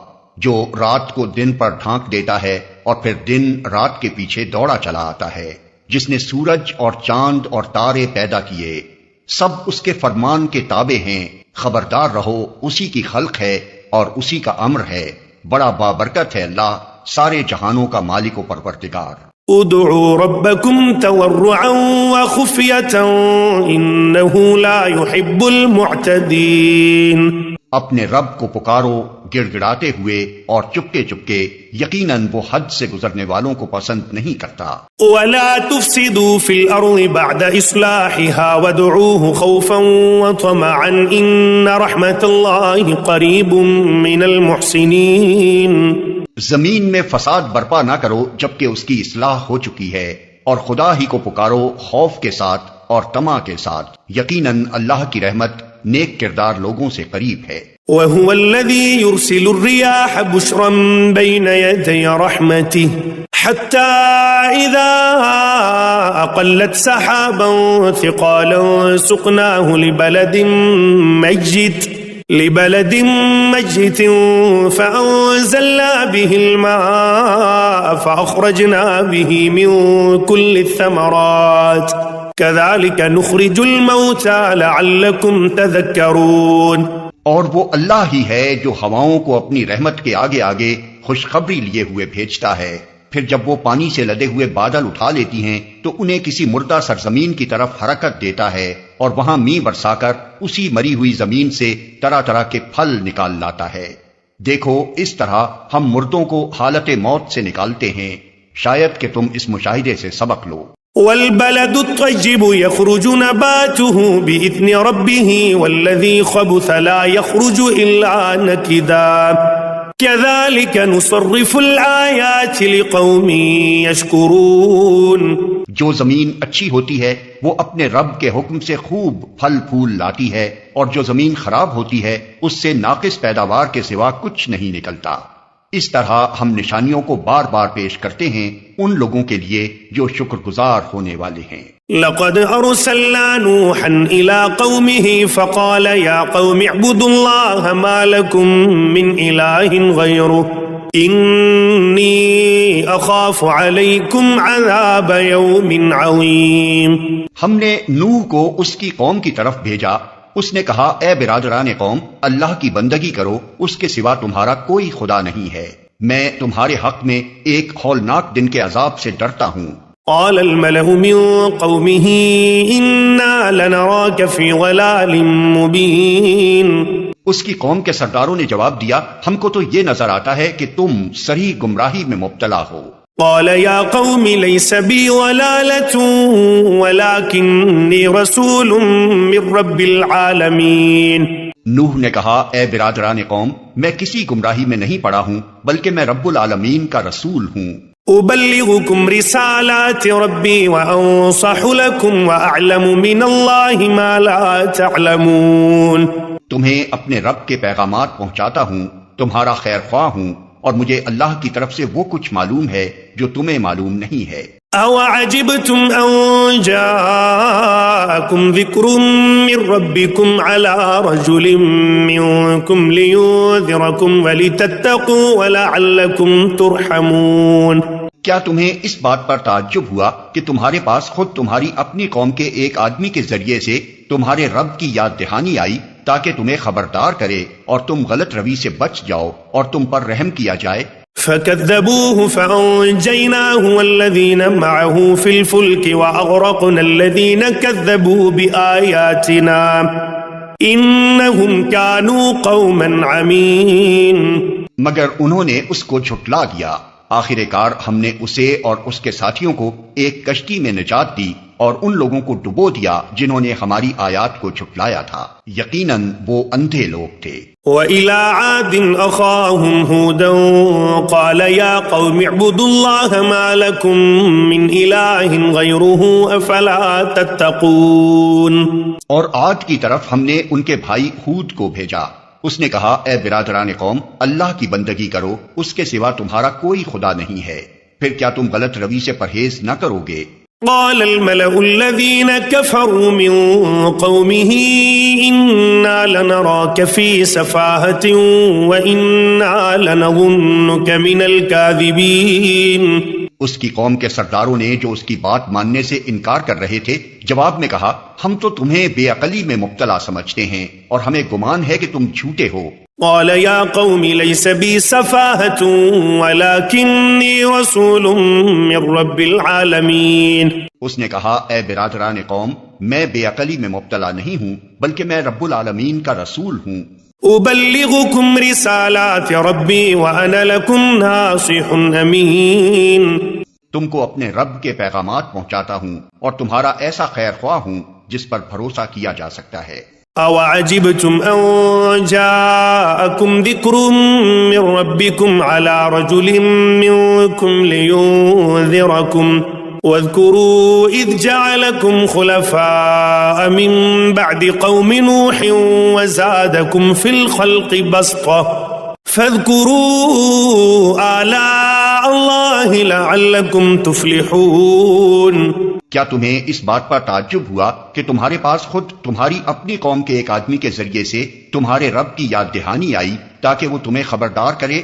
جو رات کو دن پر ڈھانک دیتا ہے اور پھر دن رات کے پیچھے دوڑا چلا آتا ہے، جس نے سورج اور چاند اور تارے پیدا کیے، سب اس کے فرمان کے تابع ہیں، خبردار رہو اسی کی خلق ہے اور اسی کا امر ہے، بڑا بابرکت ہے اللہ، سارے جہانوں کا مالک و پروردگار۔ ادعوا ربكم تضرعا وخفية إنه لا يحب المعتدين۔ اپنے رب کو پکارو گڑ گڑاتے ہوئے اور چپکے چپکے، یقیناً وہ حد سے گزرنے والوں کو پسند نہیں کرتا۔ ولا تفسدوا في الأرض بعد إصلاحها وادعوه خوفا وطمعا إن رحمة الله قريب من المحسنين۔ زمین میں فساد برپا نہ کرو جبکہ اس کی اصلاح ہو چکی ہے، اور خدا ہی کو پکارو خوف کے ساتھ اور طمع کے ساتھ، یقیناً اللہ کی رحمت نیک کردار لوگوں سے قریب ہے۔ وهو الذي يرسل الرياح بشرا بين يدي رحمته حتى إذا أقلت سحابا ثقالا سقناه لبلد ميت فأنزلنا به الماء فأخرجنا به من كل الثمرات كذلك نخرج الموتى لعلكم تذكرون۔ اور وہ اللہ ہی ہے جو ہواؤں کو اپنی رحمت کے آگے آگے خوشخبری لیے ہوئے بھیجتا ہے، پھر جب وہ پانی سے لدے ہوئے بادل اٹھا لیتی ہیں تو انہیں کسی مردہ سرزمین کی طرف حرکت دیتا ہے، اور وہاں می برسا کر اسی مری ہوئی زمین سے طرح طرح کے پھل نکال لاتا ہے۔ دیکھو اس طرح ہم مردوں کو حالت موت سے نکالتے ہیں، شاید کہ تم اس مشاہدے سے سبق لو۔ والبلد الطيب يخرج نباته بإذن ربه والذي خبث لا يخرج إلا نكدا كذلك نصرف الآيات لقوم يشكرون۔ جو زمین اچھی ہوتی ہے وہ اپنے رب کے حکم سے خوب پھل پھول لاتی ہے، اور جو زمین خراب ہوتی ہے اس سے ناقص پیداوار کے سوا کچھ نہیں نکلتا۔ اس طرح ہم نشانیوں کو بار بار پیش کرتے ہیں ان لوگوں کے لیے جو شکر گزار ہونے والے ہیں۔ لقد ارسلنا نوحا الى قومه فقال يا قوم اعبدوا الله ما لكم من اله غيره انی اخاف علیکم عذاب یوم عظیم۔ ہم نے نوح کو اس کی قوم کی طرف بھیجا، اس نے کہا اے برادران قوم، اللہ کی بندگی کرو، اس کے سوا تمہارا کوئی خدا نہیں ہے، میں تمہارے حق میں ایک ہولناک دن کے عذاب سے ڈرتا ہوں۔ قال الملأ من قومه إنا لنراك في ضلال مبين اس کی قوم کے سرداروں نے جواب دیا، ہم کو تو یہ نظر آتا ہے کہ تم صریح گمراہی میں مبتلا ہو۔ قال يا قوم ليس بي ضلالة ولكني رسول من رب العالمين نوح نے کہا، اے برادران قوم، میں کسی گمراہی میں نہیں پڑا ہوں، بلکہ میں رب العالمین کا رسول ہوں۔ أبلغكم رسالات ربي وأنصح لكم وأعلم من الله ما لا تعلمون تمہیں اپنے رب کے پیغامات پہنچاتا ہوں، تمہارا خیر خواہ ہوں، اور مجھے اللہ کی طرف سے وہ کچھ معلوم ہے جو تمہیں معلوم نہیں ہے۔ أَوَعَجِبْتُمْ أَن جَاءَكُمْ ذِكْرٌ مِّن رَّبِّكُمْ عَلَىٰ رَجُلٍ مِّنكُمْ لِيُنذِرَكُمْ وَلِتَتَّقُوا وَلَعَلَّكُمْ تُرْحَمُونَ کیا تمہیں اس بات پر تعجب ہوا کہ تمہارے پاس خود تمہاری اپنی قوم کے ایک آدمی کے ذریعے سے تمہارے رب کی یاد دہانی آئی تاکہ تمہیں خبردار کرے اور تم غلط روی سے بچ جاؤ اور تم پر رحم کیا جائے؟ فَكَذَّبُوهُ فَأَنجَيْنَاهُ وَالَّذِينَ مَعَهُ فِي الْفُلْكِ وَأَغْرَقْنَا الَّذِينَ كَذَّبُوا بِآيَاتِنَا إِنَّهُمْ كَانُوا قَوْمًا عَمِينَ مگر انہوں نے اس کو جھٹلا دیا، آخر کار ہم نے اسے اور اس کے ساتھیوں کو ایک کشتی میں نجات دی اور ان لوگوں کو ڈبو دیا جنہوں نے ہماری آیات کو جھٹلایا تھا، یقیناً وہ اندھے لوگ تھے۔ وَإِلَىٰ عَادٍ أَخَاهُمْ هُودًا قَالَ يَا قَوْمِ اعْبُدُوا اللَّهَ مَا لَكُم مِّنْ إِلَٰهٍ غَيْرُهُ أَفَلَا تَتَّقُونَ اور عاد کی طرف ہم نے ان کے بھائی ہود کو بھیجا، اس نے کہا، اے برادران قوم، اللہ کی بندگی کرو، اس کے سوا تمہارا کوئی خدا نہیں ہے، پھر کیا تم غلط روی سے پرہیز نہ کرو گے؟ قال الملأ الذين كفروا من قومه إنا لنراك في سفاهة وإنا لنظنك من الكاذبين اس کی قوم کے سرداروں نے جو اس کی بات ماننے سے انکار کر رہے تھے جواب میں کہا، ہم تو تمہیں بے عقلی میں مبتلا سمجھتے ہیں اور ہمیں گمان ہے کہ تم جھوٹے ہو۔ قال يا قوم ليس بي سفاهة ولكني رسول من رب العالمين اس نے کہا، اے برادران قوم، میں بے عقلی میں مبتلا نہیں ہوں، بلکہ میں رب العالمین کا رسول ہوں۔ أبلغكم رسالات ربي وأنا لكم ناصح أمين تم کو اپنے رب کے پیغامات پہنچاتا ہوں اور تمہارا ایسا خیر خواہ ہوں جس پر بھروسہ کیا جا سکتا ہے۔ أَوَعَجِبْتُمْ أَن جَاءَكُمْ ذِكْرٌ مِّن رَّبِّكُمْ عَلَىٰ رَجُلٍ مِّنكُمْ لِيُنذِرَكُمْ واذكروا إذ جعلكم خلفاء من بعد قوم نوح وزادكم في الخلق بسطة فاذكروا آلاء الله لعلكم تفلحون کیا تمہیں اس بات پر تعجب ہوا کہ تمہارے پاس خود تمہاری اپنی قوم کے ایک آدمی کے ذریعے سے تمہارے رب کی یاد دہانی آئی تاکہ وہ تمہیں خبردار کرے؟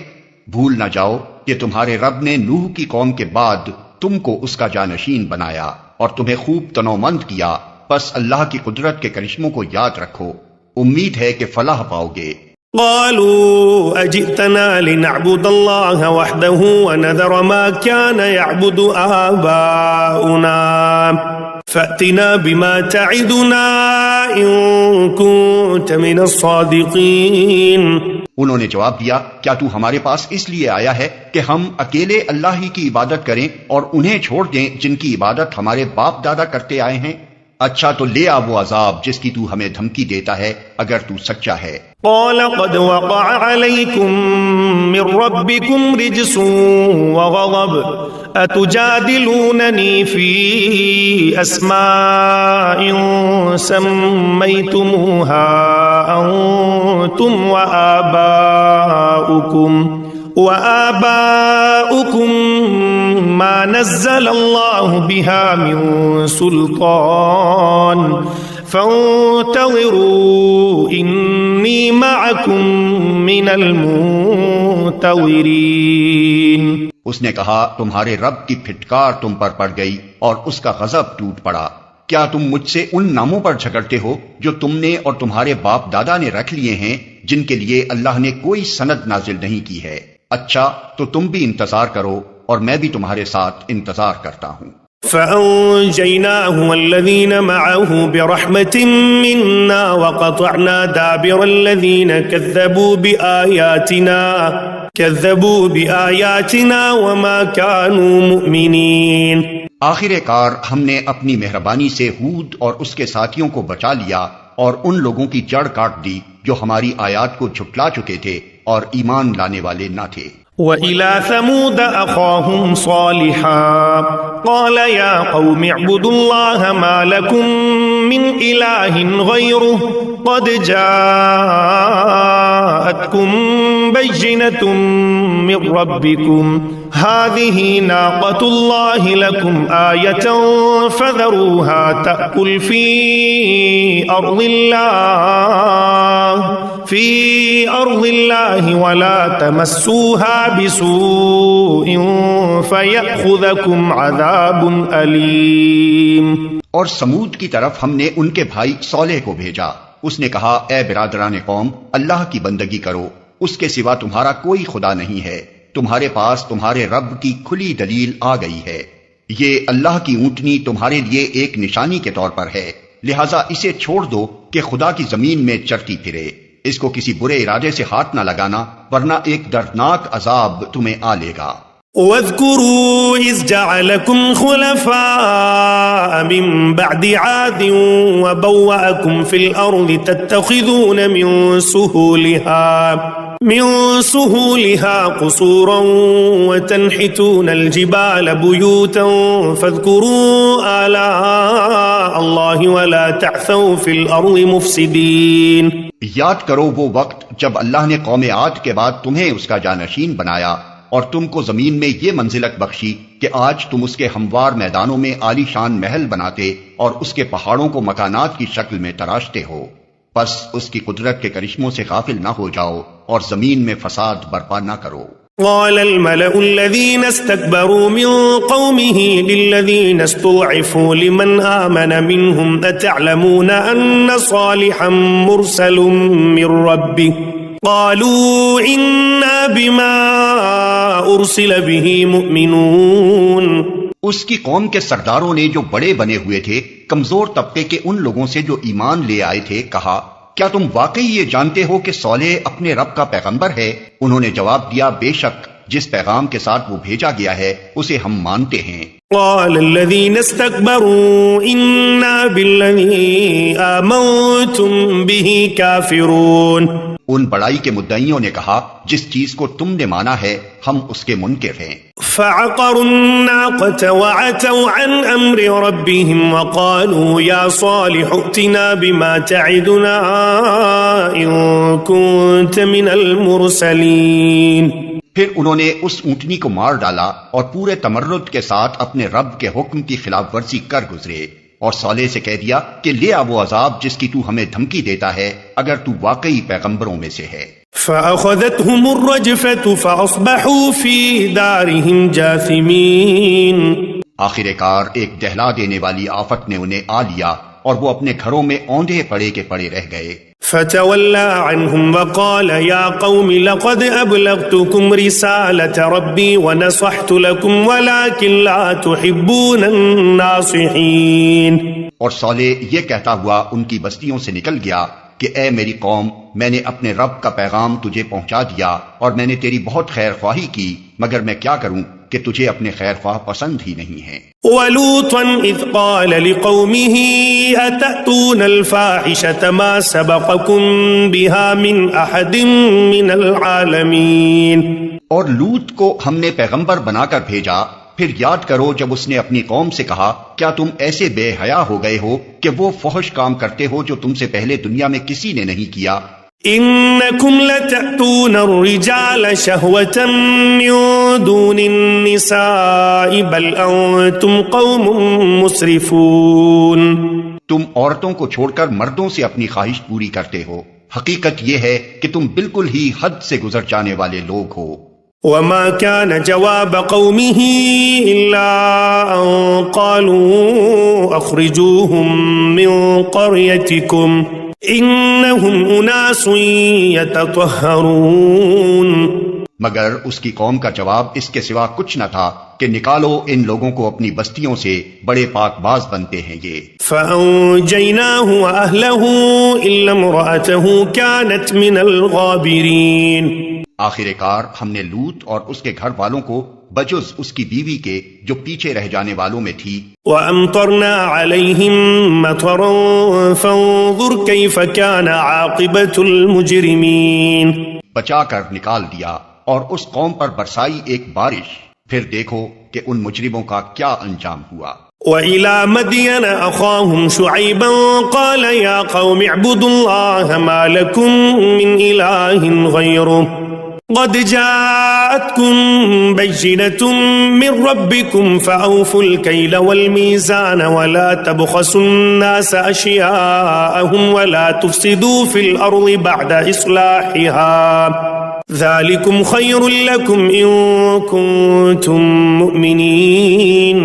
بھول نہ جاؤ کہ تمہارے رب نے نوح کی قوم کے بعد تم کو اس کا جانشین بنایا اور تمہیں خوب تنومند کیا، پس اللہ کی قدرت کے کرشموں کو یاد رکھو، امید ہے کہ فلاح پاؤ گے۔ قالوا أجئتنا لنعبد الله وحده ونذر ما كان يعبد آباؤنا فأتنا بما تعدنا إن كنت من الصادقين انہوں نے جواب دیا، کیا تو ہمارے پاس اس لیے آیا ہے کہ ہم اکیلے اللہ ہی کی عبادت کریں اور انہیں چھوڑ دیں جن کی عبادت ہمارے باپ دادا کرتے آئے ہیں؟ اچھا تو لے آ وہ عذاب جس کی تو ہمیں دھمکی دیتا ہے اگر تو سچا ہے۔ قال قد وقع عليكم من ربكم رجس وغضب أتجادلونني في أسماء سميتموها أنتم وآباؤكم ما نزل الله بها من سلطان فانتظروا إني معكم من المنتظرين اس نے کہا، تمہارے رب کی پھٹکار تم پر پڑ گئی اور اس کا غضب ٹوٹ پڑا، کیا تم مجھ سے ان ناموں پر جھگڑتے ہو جو تم نے اور تمہارے باپ دادا نے رکھ لیے ہیں جن کے لیے اللہ نے کوئی سند نازل نہیں کی ہے؟ اچھا تو تم بھی انتظار کرو اور میں بھی تمہارے ساتھ انتظار کرتا ہوں۔ فأنجيناه والذين معه برحمة منا وقطعنا دابر الذين كذبوا بآياتنا وما كانوا مؤمنين. آخر کار ہم نے اپنی مہربانی سے ہود اور اس کے ساتھیوں کو بچا لیا اور ان لوگوں کی جڑ کاٹ دی جو ہماری آیات کو جھٹلا چکے تھے اور ایمان لانے والے نہ تھے. وَإِلَى ثَمُودَ أَخَاهُمْ صَالِحًا قَالَ يَا قَوْمِ اعْبُدُوا اللَّهَ مَا لَكُمْ مِنْ إِلَٰهٍ غَيْرُهُ قَدْ جَاءَتْكُمْ بَيِّنَةٌ مِّن رَّبِّكُمْ هَٰذِهِ نَاقَةُ اللَّهِ لَكُمْ آيَةً فَذَرُوهَا تَأْكُلْ فِي أَرْضِ اللَّهِ وَلَا تَمَسُّوهَا بِسُوءٍ فَيَأْخُذَكُمْ عَذَابٌ أَلِيمٌ. اور سمود کی طرف ہم نے ان کے بھائی صالح کو بھیجا. اس نے کہا اے برادران قوم، اللہ کی بندگی کرو، اس کے سوا تمہارا کوئی خدا نہیں ہے. تمہارے پاس تمہارے رب کی کھلی دلیل آ گئی ہے. یہ اللہ کی اونٹنی تمہارے لیے ایک نشانی کے طور پر ہے، لہذا اسے چھوڑ دو کہ خدا کی زمین میں چرتی پھرے. اس کو کسی برے ارادے سے ہاتھ نہ لگانا ورنہ ایک دردناک عذاب تمہیں آ لے گا. واذكروا إذ جعلكم خلفاء من بعد عاد وبوأكم في الأرض تتخذون من سهولها قصورا وتنحتون الجبال بيوتا فاذكروا آلاء الله ولا تعثوا في الأرض مفسدين. یاد کرو وہ وقت جب اللہ نے قوم عاد کے بعد تمہیں اس کا جانشین بنایا اور تم کو زمین میں یہ منزلت بخشی کہ آج تم اس کے ہموار میدانوں میں عالی شان محل بناتے اور اس کے پہاڑوں کو مکانات کی شکل میں تراشتے ہو. پس اس کی قدرت کے کرشموں سے غافل نہ ہو جاؤ اور زمین میں فساد برپا نہ کرو. قال الملأ الذين استكبروا من قومه للذين استضعفوا لمن آمن منهم أتعلمون أن صالحا مرسل من ربه قالوا إنا بما أرسل به مؤمنون. اس کی قوم کے سرداروں نے جو بڑے بنے ہوئے تھے کمزور طبقے کے ان لوگوں سے جو ایمان لے آئے تھے کہا کیا تم واقعی یہ جانتے ہو کہ صالح اپنے رب کا پیغمبر ہے؟ انہوں نے جواب دیا بے شک جس پیغام کے ساتھ وہ بھیجا گیا ہے اسے ہم مانتے ہیں. قال الذين استكبروا إنا بالذي آمنتم به كافرون. ان بڑائی کے مدعیوں نے کہا جس چیز کو تم نے مانا ہے ہم اس کے منکر ہیں. فعقروا الناقة وعتوا عن أمر ربهم وقالوا يا صالح ائتنا بما تعدنا إن كنت من المرسلين. پھر انہوں نے اس اونٹنی کو مار ڈالا اور پورے تمرد کے ساتھ اپنے رب کے حکم کی خلاف ورزی کر گزرے اور صالح سے کہہ دیا کہ لے آ وہ عذاب جس کی تو ہمیں دھمکی دیتا ہے اگر تو واقعی پیغمبروں میں سے ہے. فأخذتهم الرجفة فأصبحوا في دارهم جاثمين. آخر کار ایک دہلا دینے والی آفت نے انہیں آ لیا اور وہ اپنے گھروں میں اوندھے پڑے کے پڑے رہ گئے. فتولى عنهم وقال يا قوم لقد أبلغتكم رسالة ربي ونصحت لكم ولكن لا تحبون الناصحين. اور صالح یہ کہتا ہوا ان کی بستیوں سے نکل گیا کہ اے میری قوم میں نے اپنے رب کا پیغام تجھے پہنچا دیا اور میں نے تیری بہت خیر خواہی کی مگر میں کیا کروں کہ تجھے اپنے خیر خواہ پسند ہی نہیں ہیں. وَلُوطًا إِذْ قَالَ لِقَوْمِهِ أَتَأْتُونَ الْفَاحِشَةَ مَا سَبَقَكُمْ بِهَا مِنْ أَحَدٍ مِنَ الْعَالَمِينَ. اور لوط کو ہم نے پیغمبر بنا کر بھیجا. پھر یاد کرو جب اس نے اپنی قوم سے کہا کیا تم ایسے بے حیا ہو گئے ہو کہ وہ فحش کام کرتے ہو جو تم سے پہلے دنیا میں کسی نے نہیں کیا. إنكم لتأتون الرجال شهوة من دون النساء بل أنتم قوم مسرفون. تم عورتوں کو چھوڑ کر مردوں سے اپنی خواہش پوری کرتے ہو. حقیقت یہ ہے کہ تم بالکل ہی حد سے گزر جانے والے لوگ ہو. وما كان جواب قومه إلا أن قالوا أخرجوهم من قريتكم إنهم أناس يتطهرون. مگر اس کی قوم کا جواب اس کے سوا کچھ نہ تھا کہ نکالو ان لوگوں کو اپنی بستیوں سے، بڑے پاک باز بنتے ہیں یہ۔ فَأَنْجَيْنَاهُ وَأَهْلَهُ إِلَّا امْرَأَتَهُ كَانَتْ مِنَ الْغَابِرِينَ۔ آخر کار ہم نے لوط اور اس کے گھر والوں کو بجز اس کی بیوی کے جو پیچھے رہ جانے والوں میں تھی۔ وَأَمْطَرْنَا عَلَيْهِمْ مَطَرًا فَانظُرْ كَيْفَ كَانَ عَاقِبَةُ الْمُجْرِمِينَ۔ بچا کر نکال دیا اور اس قوم پر برسائی ایک بارش، پھر دیکھو کہ ان مجرموں کا کیا انجام ہوا۔ وَإِلَى مَدْيَنَ أَخَاهُمْ شُعَيْبًا قَالَ يَا قَوْمِ اعْبُدُوا اللَّهَ مَا لَكُمْ مِنْ إِلَٰهٍ غَيْرُهُ قَدْ جَاءَتْكُمْ بَيِّنَةٌ مِّن رَّبِّكُمْ فَأَوْفُوا الْكَيْلَ وَالْمِيزَانَ وَلَا تَبْخَسُوا النَّاسَ أَشْيَاءَهُمْ وَلَا تُفْسِدُوا فِي الْأَرْضِ بَعْدَ إِصْلَاحِهَا ذَلِكُمْ خَيْرٌ لَكُمْ إِن كُنتُم مُّؤْمِنِينَ۔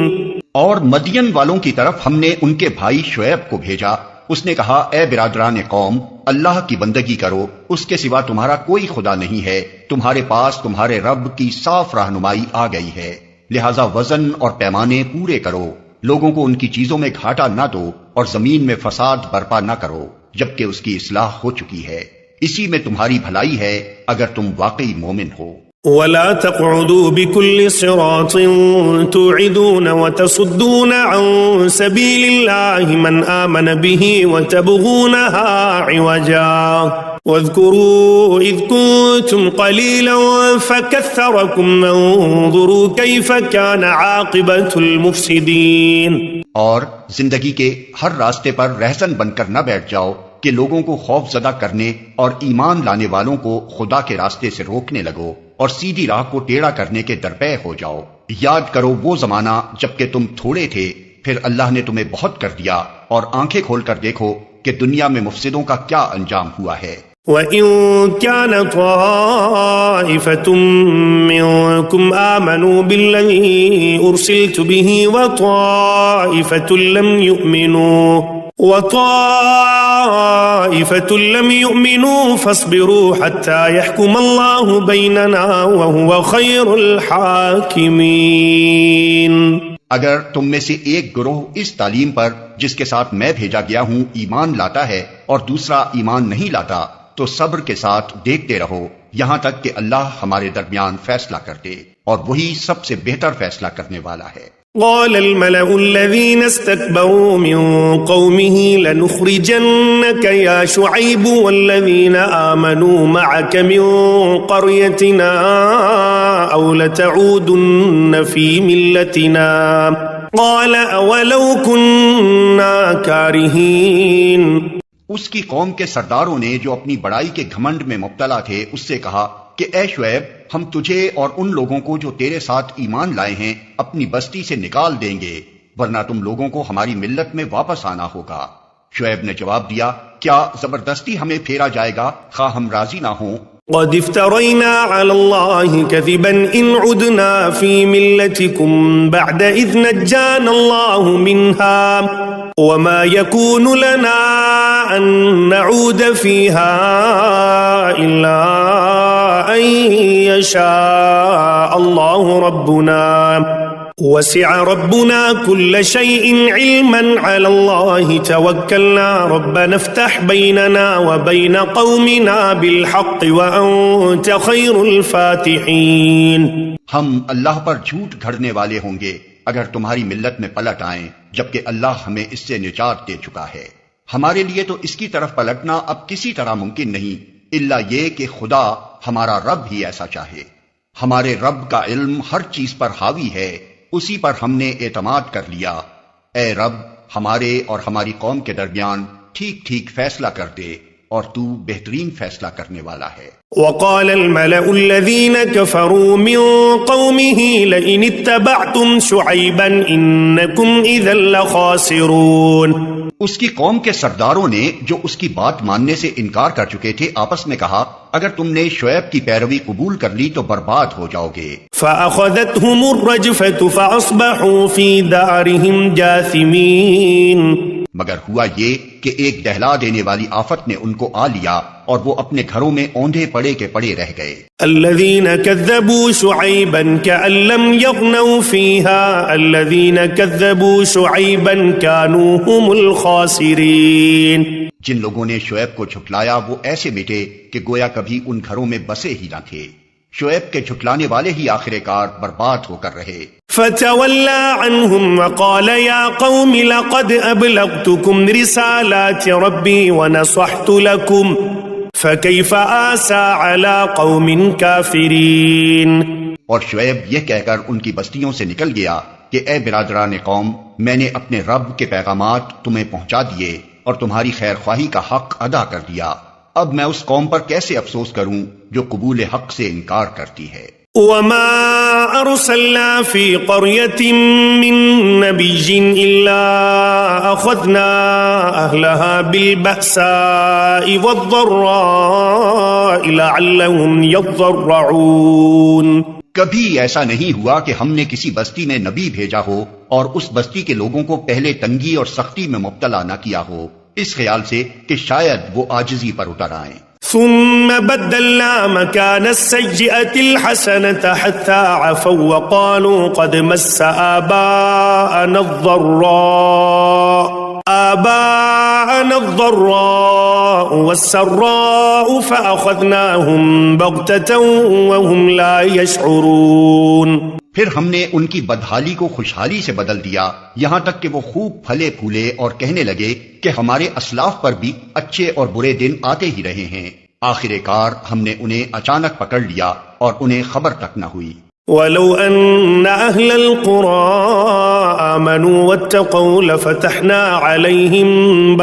اور مدین والوں کی طرف ہم نے ان کے بھائی شعیب کو بھیجا۔ اس نے کہا، اے برادران قوم، اللہ کی بندگی کرو، اس کے سوا تمہارا کوئی خدا نہیں ہے، تمہارے پاس تمہارے رب کی صاف رہنمائی آ گئی ہے، لہذا وزن اور پیمانے پورے کرو، لوگوں کو ان کی چیزوں میں گھاٹا نہ دو اور زمین میں فساد برپا نہ کرو جبکہ اس کی اصلاح ہو چکی ہے، اسی میں تمہاری بھلائی ہے اگر تم واقعی مومن ہو۔ وَلَا تَقْعُدُوا بِكُلِّ صِرَاطٍ تُوعِدُونَ وَتَصُدُّونَ عَن سَبِيلِ اللَّهِ مَنْ آمَنَ بِهِ وَتَبْغُونَهَا عِوَجًا وَاذْكُرُوا إِذْ كُنتُمْ قَلِيلًا فَكَثَّرَكُمْ وَانظُرُوا كَيْفَ كَانَ عَاقِبَةُ الْمُفْسِدِينَ۔ اور زندگی کے ہر راستے پر رہزن بن کر نہ بیٹھ جاؤ کہ لوگوں کو خوف زدہ کرنے اور ایمان لانے والوں کو خدا کے راستے سے روکنے لگو اور سیدھی راہ کو ٹیڑھا کرنے کے درپے ہو جاؤ۔ یاد کرو وہ زمانہ جب کہ تم تھوڑے تھے، پھر اللہ نے تمہیں بہت کر دیا، اور آنکھیں کھول کر دیکھو کہ دنیا میں مفسدوں کا کیا انجام ہوا ہے۔ وَإِن كَانَ طَائِفَةٌ مِّنكُمْ آمَنُوا بِالَّذِي أُرْسِلْتُ بِهِ وَطَائِفَةٌ لَّمْ يُؤْمِنُوا فَاصْبِرُوا حَتَّى يَحْكُمَ اللَّهُ بَيْنَنَا وَهُوَ خَيْرُ الْحَاكِمِينَ۔ اگر تم میں سے ایک گروہ اس تعلیم پر جس کے ساتھ میں بھیجا گیا ہوں ایمان لاتا ہے اور دوسرا ایمان نہیں لاتا، تو صبر کے ساتھ دیکھتے رہو یہاں تک کہ اللہ ہمارے درمیان فیصلہ کر دے، اور وہی سب سے بہتر فیصلہ کرنے والا ہے۔ قال الملأ الذين استكبروا من قومه لنخرجنك يا شعيب والذين آمنوا معك من قريتنا أو لتعودن في ملتنا قال أولو كنا كارهين۔ اس کی قوم کے سرداروں نے جو اپنی بڑائی کے گھمنڈ میں مبتلا تھے اس سے کہا کہ اے شعیب، ہم تجھے اور ان لوگوں کو جو تیرے ساتھ ایمان لائے ہیں اپنی بستی سے نکال دیں گے، ورنہ تم لوگوں کو ہماری ملت میں واپس آنا ہوگا۔ شعیب نے جواب دیا، کیا زبردستی ہمیں پھیرا جائے گا خواہ ہم راضی نہ ہوں؟ قد افترينا على الله كذبا إن عدنا في ملتكم بعد إذ نجانا الله منها وما يكون لنا أن نعود فيها إلا أن يشاء الله ربنا وسع ربنا كل شيء علما على الله توكلنا ربنا افتح بيننا وبين قومنا بالحق وأنت خير الفاتحين۔ ہم اللہ پر جھوٹ گھڑنے والے ہوں گے اگر تمہاری ملت میں پلٹ آئیں، جبکہ اللہ ہمیں اس سے نجات دے چکا ہے۔ ہمارے لیے تو اس کی طرف پلٹنا اب کسی طرح ممکن نہیں الا یہ کہ خدا ہمارا رب ہی ایسا چاہے۔ ہمارے رب کا علم ہر چیز پر حاوی ہے، اسی پر ہم نے اعتماد کر لیا۔ اے رب، ہمارے اور ہماری قوم کے درمیان ٹھیک ٹھیک فیصلہ کر دے، اور تو بہترین فیصلہ کرنے والا ہے۔ وقال الملأ الذين كفروا من قومه لئن اتبعتم شعيبا إنكم إذا لخاسرون۔ اس کی قوم کے سرداروں نے جو اس کی بات ماننے سے انکار کر چکے تھے آپس میں کہا، اگر تم نے شعیب کی پیروی قبول کر لی تو برباد ہو جاؤ گے۔ فأخذتهم الرجفة فأصبحوا في دارهم جاثمين۔ مگر ہوا یہ کہ ایک دہلا دینے والی آفت نے ان کو آ لیا اور وہ اپنے گھروں میں اوندھے پڑے کے پڑے رہ گئے۔ الذين كذبوا شعيبا كأن لم يغنوا فيها الذين كذبوا شعيبا كانوا هم الخاسرين۔ جن لوگوں نے شعیب کو جھٹلایا وہ ایسے مٹے کہ گویا کبھی ان گھروں میں بسے ہی نہ تھے۔ شعیب کے جھٹلانے والے ہی آخر کار برباد ہو کر رہے۔ فتولى عنهم وقال يا قوم لقد أبلغتكم رسالات ربي ونصحت لكم فكيف آسى على قوم كافرين۔ اور شعیب یہ کہہ کر ان کی بستیوں سے نکل گیا کہ اے برادران قوم، میں نے اپنے رب کے پیغامات تمہیں پہنچا دیے اور تمہاری خیر خواہی کا حق ادا کر دیا، اب میں اس قوم پر کیسے افسوس کروں جو قبول حق سے انکار کرتی ہے۔ وما أرسلنا في قرية من نبي إلا أخذنا أهلها بالبأساء والضراء لعلهم يضرعون۔ کبھی ایسا نہیں ہوا کہ ہم نے کسی بستی میں نبی بھیجا ہو اور اس بستی کے لوگوں کو پہلے تنگی اور سختی میں مبتلا نہ کیا ہو، اس خیال سے کہ شاید وہ عاجزی پر اتر آئیں۔ ثم بدلنا مكان السيئة الحسنة حتى عفوا وقالوا قد مس آباءنا الضراء والسراء فأخذناهم بغتة وهم لا يشعرون۔ پھر ہم نے ان کی بدحالی کو خوشحالی سے بدل دیا، یہاں تک کہ وہ خوب پھلے پھولے اور کہنے لگے کہ ہمارے اسلاف پر بھی اچھے اور برے دن آتے ہی رہے ہیں۔ آخر کار ہم نے انہیں اچانک پکڑ لیا اور انہیں خبر تک نہ ہوئی۔ ولو أن أهل القرى آمنوا واتقوا لفتحنا عليهم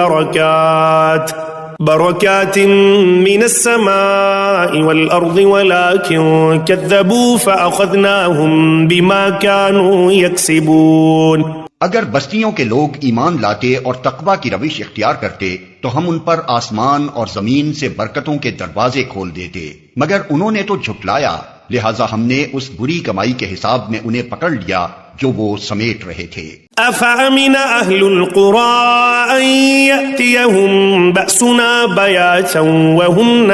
بركات من السماء والأرض ولكن كذبوا فأخذناهم بما كانوا يكسبون۔ اگر بستیوں کے لوگ ایمان لاتے اور تقوی کی روش اختیار کرتے تو ہم ان پر آسمان اور زمین سے برکتوں کے دروازے کھول دیتے، مگر انہوں نے تو جھٹلایا، لہذا ہم نے اس بری کمائی کے حساب میں انہیں پکڑ لیا جو وہ سمیٹ رہے تھے۔ أفأمن أهل القرى أن يأتيهم بأسنا بياتا وهم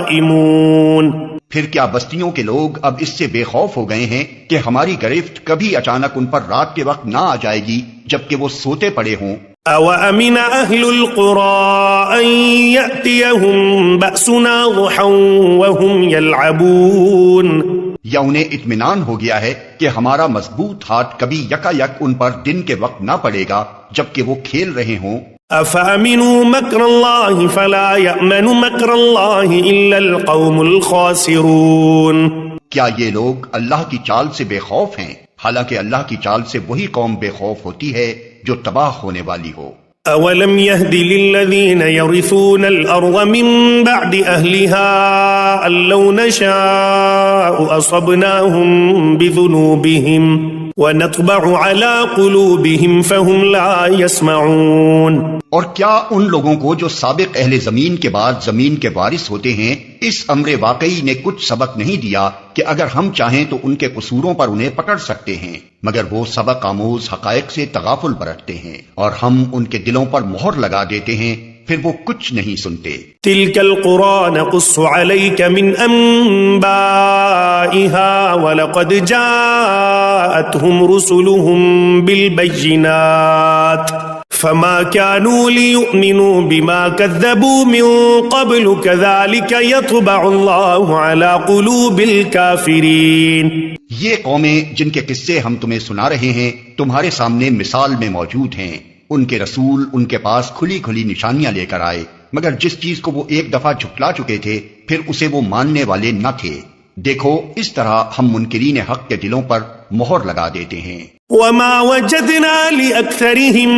نائمون۔ پھر کیا بستیوں کے لوگ اب اس سے بے خوف ہو گئے ہیں کہ ہماری گرفت کبھی اچانک ان پر رات کے وقت نہ آ جائے گی جبکہ وہ سوتے پڑے ہوں؟ أَوَأَمِنَ أَهْلُ الْقُرَىٰ أَن يَأْتِيَهُم بَأْسُنَا ضُحًى وَهُمْ يَلْعَبُونَ۔ یا انہیں اطمینان ہو گیا ہے کہ ہمارا مضبوط ہاتھ کبھی یکا یک ان پر دن کے وقت نہ پڑے گا جبکہ وہ کھیل رہے ہوں۔ أَفَأَمِنُوا مَكْرَ اللَّهِ فَلَا يَأْمَنُ مَكْرَ اللَّهِ إِلَّا الْقَوْمُ الْخَاسِرُونَ۔ کیا یہ لوگ اللہ کی چال سے بے خوف ہیں؟ حالانکہ اللہ کی چال سے وہی قوم بے خوف ہوتی ہے جو تباہ ہونے والی ہو۔ أَوَلَمْ يَهْدِ لِلَّذِينَ يَرِثُونَ الْأَرْضَ مِن بَعْدِ أَهْلِهَا أَن لَّوْ نَشَاءُ أَصَبْنَاهُم بِذُنُوبِهِمْ وَنَطْبَعُ عَلَىٰ قُلُوبِهِمْ فَهُمْ لَا يَسْمَعُونَ۔ اور کیا ان لوگوں کو جو سابق اہل زمین کے بعد زمین کے وارث ہوتے ہیں اس امر واقعی نے کچھ سبق نہیں دیا کہ اگر ہم چاہیں تو ان کے قصوروں پر انہیں پکڑ سکتے ہیں، مگر وہ سبق آموز حقائق سے تغافل برتتے ہیں اور ہم ان کے دلوں پر مہر لگا دیتے ہیں، پھر وہ کچھ نہیں سنتے۔ تلك القرى نقص عليك من أنبائها ولقد جاءتهم رسلهم بالبينات فما كانوا ليؤمنوا بما كذبوا من قبل كذلك يطبع الله على قلوب الكافرين۔ یہ قومیں جن کے قصے ہم تمہیں سنا رہے ہیں تمہارے سامنے مثال میں موجود ہیں، ان کے رسول ان کے پاس کھلی کھلی نشانیاں لے کر آئے، مگر جس چیز کو وہ ایک دفعہ جھٹلا چکے تھے پھر اسے وہ ماننے والے نہ تھے۔ دیکھو اس طرح ہم منکرین حق کے دلوں پر مہر لگا دیتے ہیں۔ وما وجدنا لأكثرهم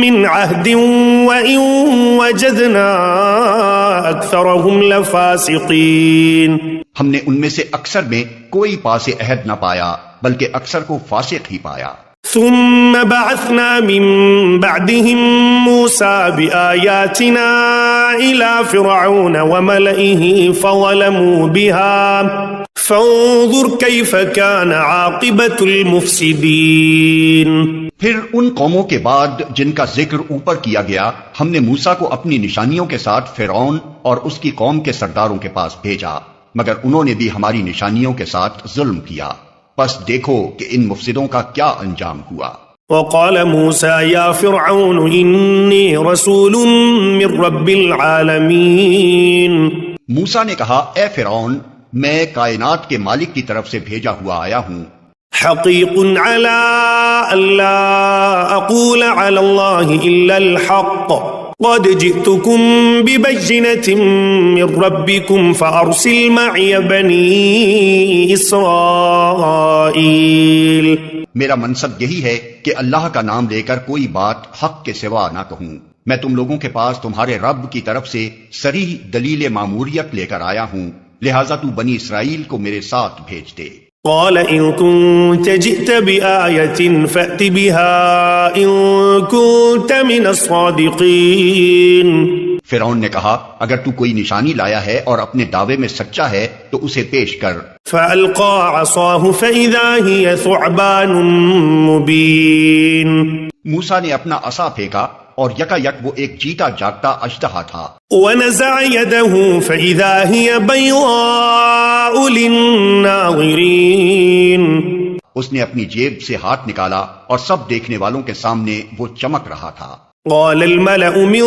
من عهد وإن وجدنا أكثرهم لفاسقين۔ ہم نے ان میں سے اکثر میں کوئی پاس عہد نہ پایا بلکہ اکثر کو فاسق ہی پایا۔ ثم بعثنا من بعدهم موسى بآياتنا إلى فرعون وملئه فظلموا بها فانظر كيف كان عاقبة المفسدين۔ پھر ان قوموں کے بعد جن کا ذکر اوپر کیا گیا، ہم نے موسیٰ کو اپنی نشانیوں کے ساتھ فرعون اور اس کی قوم کے سرداروں کے پاس بھیجا، مگر انہوں نے بھی ہماری نشانیوں کے ساتھ ظلم کیا۔ پس دیکھو کہ ان مفسدوں کا کیا انجام ہوا۔ وقال موسى يا فرعون إني رسول من رب العالمين۔ موسیٰ نے کہا، اے فرعون، میں کائنات کے مالک کی طرف سے بھیجا ہوا آیا ہوں، حقيق على ألا أقول على الله إلا الحق قد جئتكم ببينة من ربكم فأرسل معي بني إسرائيل۔ میرا منصب یہی ہے کہ اللہ کا نام لے کر کوئی بات حق کے سوا نہ کہوں۔ میں تم لوگوں کے پاس تمہارے رب کی طرف سے صریح دلیل ماموریت لے کر آیا ہوں، لہٰذا تو بنی اسرائیل کو میرے ساتھ بھیج دے۔ قال إن كنت جئت بآية فأت بها إن كنت من الصادقين۔ فرعون نے کہا، اگر تو کوئی نشانی لایا ہے اور اپنے دعوے میں سچا ہے تو اسے پیش کر۔ فألقى عصاه فإذا هي ثعبان مبين۔ موسیٰ نے اپنا عصا پھینکا اور یکا یک وہ ایک جیتا جاگتا اژدہا تھا۔ ونزع يده فإذا هي بيضاء للناظرين۔ اس نے اپنی جیب سے ہاتھ نکالا اور سب دیکھنے والوں کے سامنے وہ چمک رہا تھا۔ قال الملأ من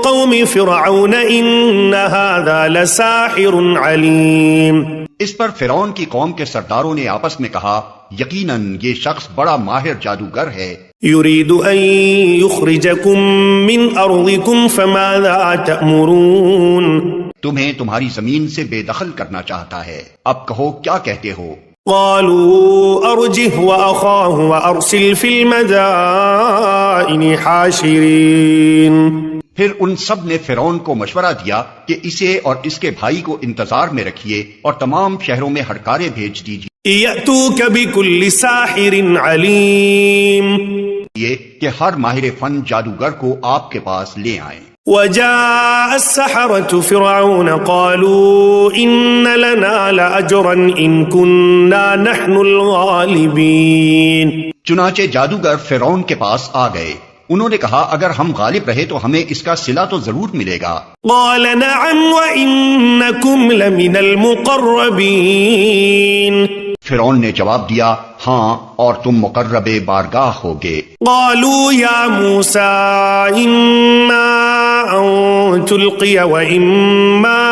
قوم فرعون إن هذا لساحر عليم۔ اس پر فرعون کی قوم کے سرداروں نے آپس میں کہا، یقیناً یہ شخص بڑا ماہر جادوگر ہے، يريد أن يخرجكم من أرضكم فماذا تأمرون۔ تمہیں تمہاری زمین سے بے دخل کرنا چاہتا ہے، اب کہو کیا کہتے ہو؟ قالوا أرجه وأخاه وأرسل في المدائن حاشرين۔ پھر ان سب نے فرعون کو مشورہ دیا کہ اسے اور اس کے بھائی کو انتظار میں رکھیے اور تمام شہروں میں ہڑکاریں بھیج دیجیے يأتوك بكل ساحر عليم۔ یہ کہ ہر ماہر فن جادوگر کو آپ کے پاس لے آئیں۔ وجاء السحرة فرعون قالوا إن لنا لأجرا إن كنا نحن الغالبين۔ چنانچہ جادوگر فرعون کے پاس آ گئے، انہوں نے کہا اگر ہم غالب رہے تو ہمیں اس کا صلہ تو ضرور ملے گا۔ قال نعم وإنكم لمن المقربين۔ فرعون نے جواب دیا، ہاں اور تم مقرب بارگاہ ہوگے۔ قالوا يا موسى إما أن تلقي وإما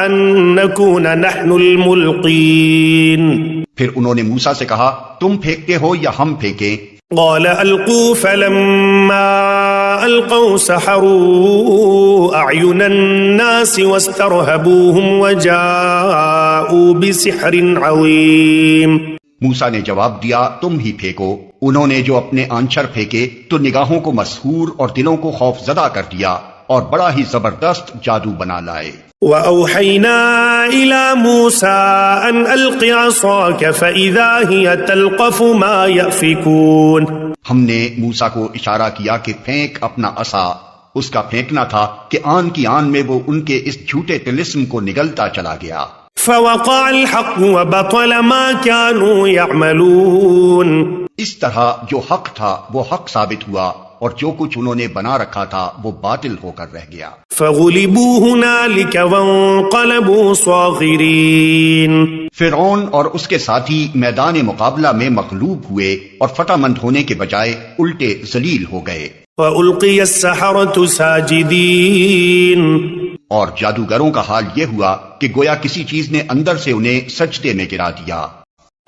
أن نكون نحن الملقين۔ پھر انہوں نے موسیٰ سے کہا، تم پھینکتے ہو یا ہم پھینکیں؟ قال ألقوا فلما ألقوا سحروا أعين الناس واسترهبوهم وجاءوا بسحر عظيم۔ موسیٰ نے جواب دیا، تم ہی پھینکو۔ انہوں نے جو اپنے آنچر پھینکے تو نگاہوں کو مسحور اور دلوں کو خوف زدہ کر دیا اور بڑا ہی زبردست جادو بنا لائے۔ وأوحينا إلى موسى أن ألق عصاك فإذا هي تلقف ما يأفكون۔ ہم نے موسیٰ کو اشارہ کیا کہ پھینک اپنا عصا۔ اس کا پھینکنا تھا کہ آن کی آن میں وہ ان کے اس جھوٹے طلسم کو نگلتا چلا گیا۔ فوقع الحق وبطل ما كانوا يعملون۔ اس طرح جو حق تھا وہ حق ثابت ہوا اور جو کچھ انہوں نے بنا رکھا تھا وہ باطل ہو کر رہ گیا۔ فغلبوا هنالك وانقلبوا صاغرين۔ فرعون اور اس کے ساتھی میدان مقابلہ میں مغلوب ہوئے اور فتح مند ہونے کے بجائے الٹے ذلیل ہو گئے۔ وألقي السحرة ساجدين۔ اور جادوگروں کا حال یہ ہوا کہ گویا کسی چیز نے اندر سے انہیں سجدے میں گرا دیا۔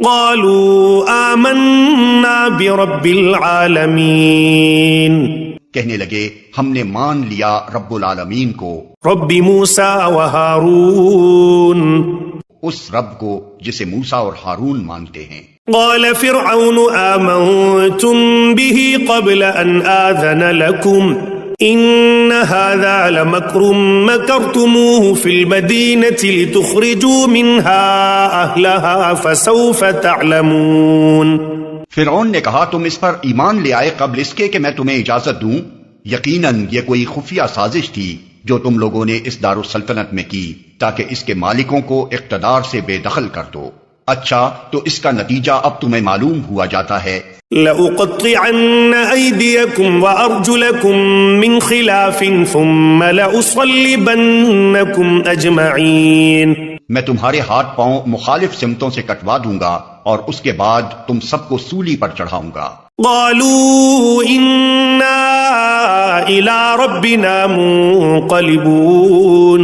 قالوا آمنا برب العالمین۔ کہنے لگے ہم نے مان لیا رب العالمین کو، رب موسیٰ و ہارون، اس رب کو جسے موسیٰ اور ہارون مانتے ہیں۔ قال فرعون آمنتم به قبل ان آذن لكم ان هذا لمكر مكرتموه في المدينة لتخرجوا منها اهلها فسوف تعلمون۔ فرعون نے کہا تم اس پر ایمان لے آئے قبل اس کے کہ میں تمہیں اجازت دوں؟ یقیناً یہ کوئی خفیہ سازش تھی جو تم لوگوں نے اس دارالسلطنت میں کی تاکہ اس کے مالکوں کو اقتدار سے بے دخل کر دو۔ اچھا تو اس کا نتیجہ اب تمہیں معلوم ہوا جاتا ہے۔ لأقطعن أيديكم وأرجلكم من خلاف ثم لأصلبنكم أجمعين۔ میں تمہارے ہاتھ پاؤں مخالف سمتوں سے کٹوا دوں گا اور اس کے بعد تم سب کو سولی پر چڑھاؤں گا۔ قالوا إنا إلى ربنا منقلبون۔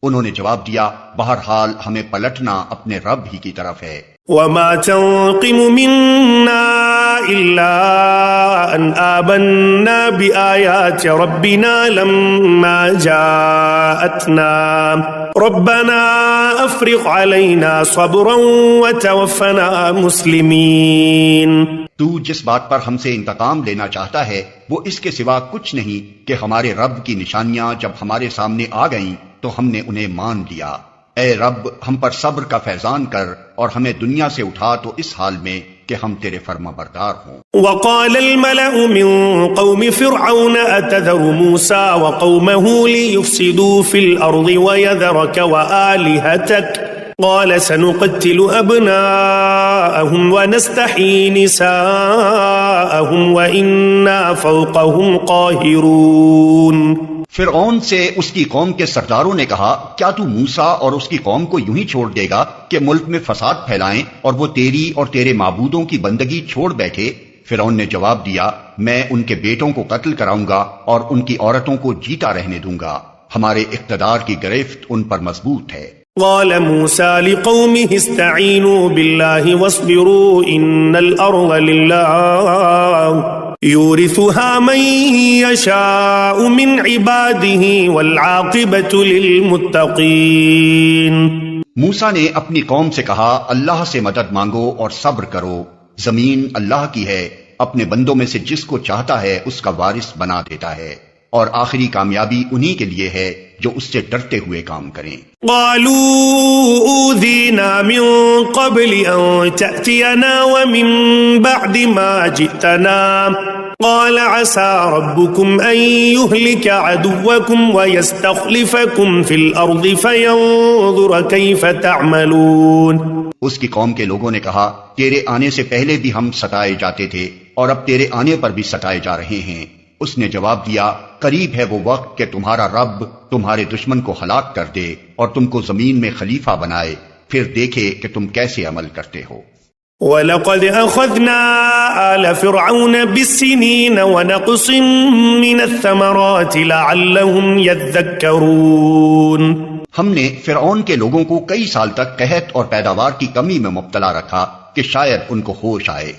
انہوں نے جواب دیا بہرحال ہمیں پلٹنا اپنے رب ہی کی طرف ہے۔ وما تنقم منا إلا أن آمنا بآيات ربنا لما جاءتنا ربنا أفرغ علينا صبرا وتوفنا مسلمين۔ تو جس بات پر ہم سے انتقام لینا چاہتا ہے وہ اس کے سوا کچھ نہیں کہ ہمارے رب کی نشانیاں جب ہمارے سامنے آ گئیں تو ہم نے انہیں مان لیا۔ اے رب ہم پر صبر کا فیضان کر اور ہمیں دنیا سے اٹھا تو اس حال میں کہ ہم تیرے فرما بردار ہوں۔ وقال الملأ من قوم فرعون أتذر موسى وقومه ليفسدوا في الأرض ويذرك وآلهتك قال سنقتل أبناءهم ونستحيي نساءهم وإنا فوقهم قاهرون۔ فرعون سے اس کی قوم کے سرداروں نے کہا کیا تو موسیٰ اور اس کی قوم کو یوں ہی چھوڑ دے گا کہ ملک میں فساد پھیلائیں اور وہ تیری اور تیرے معبودوں کی بندگی چھوڑ بیٹھے؟ فرعون نے جواب دیا میں ان کے بیٹوں کو قتل کراؤں گا اور ان کی عورتوں کو جیتا رہنے دوں گا، ہمارے اقتدار کی گرفت ان پر مضبوط ہے۔ قال موسى لقومه استعينوا بالله واصبروا إن الأرض لله يورثها من يشاء من عباده والعاقبة للمتقين۔ موسیٰ نے اپنی قوم سے کہا اللہ سے مدد مانگو اور صبر کرو، زمین اللہ کی ہے، اپنے بندوں میں سے جس کو چاہتا ہے اس کا وارث بنا دیتا ہے، اور آخری کامیابی انہی کے لیے ہے جو اس سے ڈرتے ہوئے کام کریں۔ قالوا اوذینا من قبل ان تأتینا ومن بعد ما جئتنا قال عسى ربكم ان يهلك عدوكم ويستخلفكم في الارض فينظر كيف تعملون۔ اس کی قوم کے لوگوں نے کہا تیرے آنے سے پہلے بھی ہم ستائے جاتے تھے اور اب تیرے آنے پر بھی ستائے جا رہے ہیں۔ اس نے جواب دیا قریب ہے وہ وقت کہ تمہارا رب تمہارے دشمن کو ہلاک کر دے اور تم کو زمین میں خلیفہ بنائے، پھر دیکھے کہ تم کیسے عمل کرتے ہو۔ وَلَقَدْ أَخَذْنَا آلَ فِرْعَوْنَ بِالسِّنِينَ وَنَقْصٍ مِّنَ الثَّمَرَاتِ لَعَلَّهُمْ يَذَّكَّرُونَ۔ ہم نے فرعون کے لوگوں کو کئی سال تک قحط اور پیداوار کی کمی میں مبتلا رکھا کہ شاید ان کو ہوش آئے۔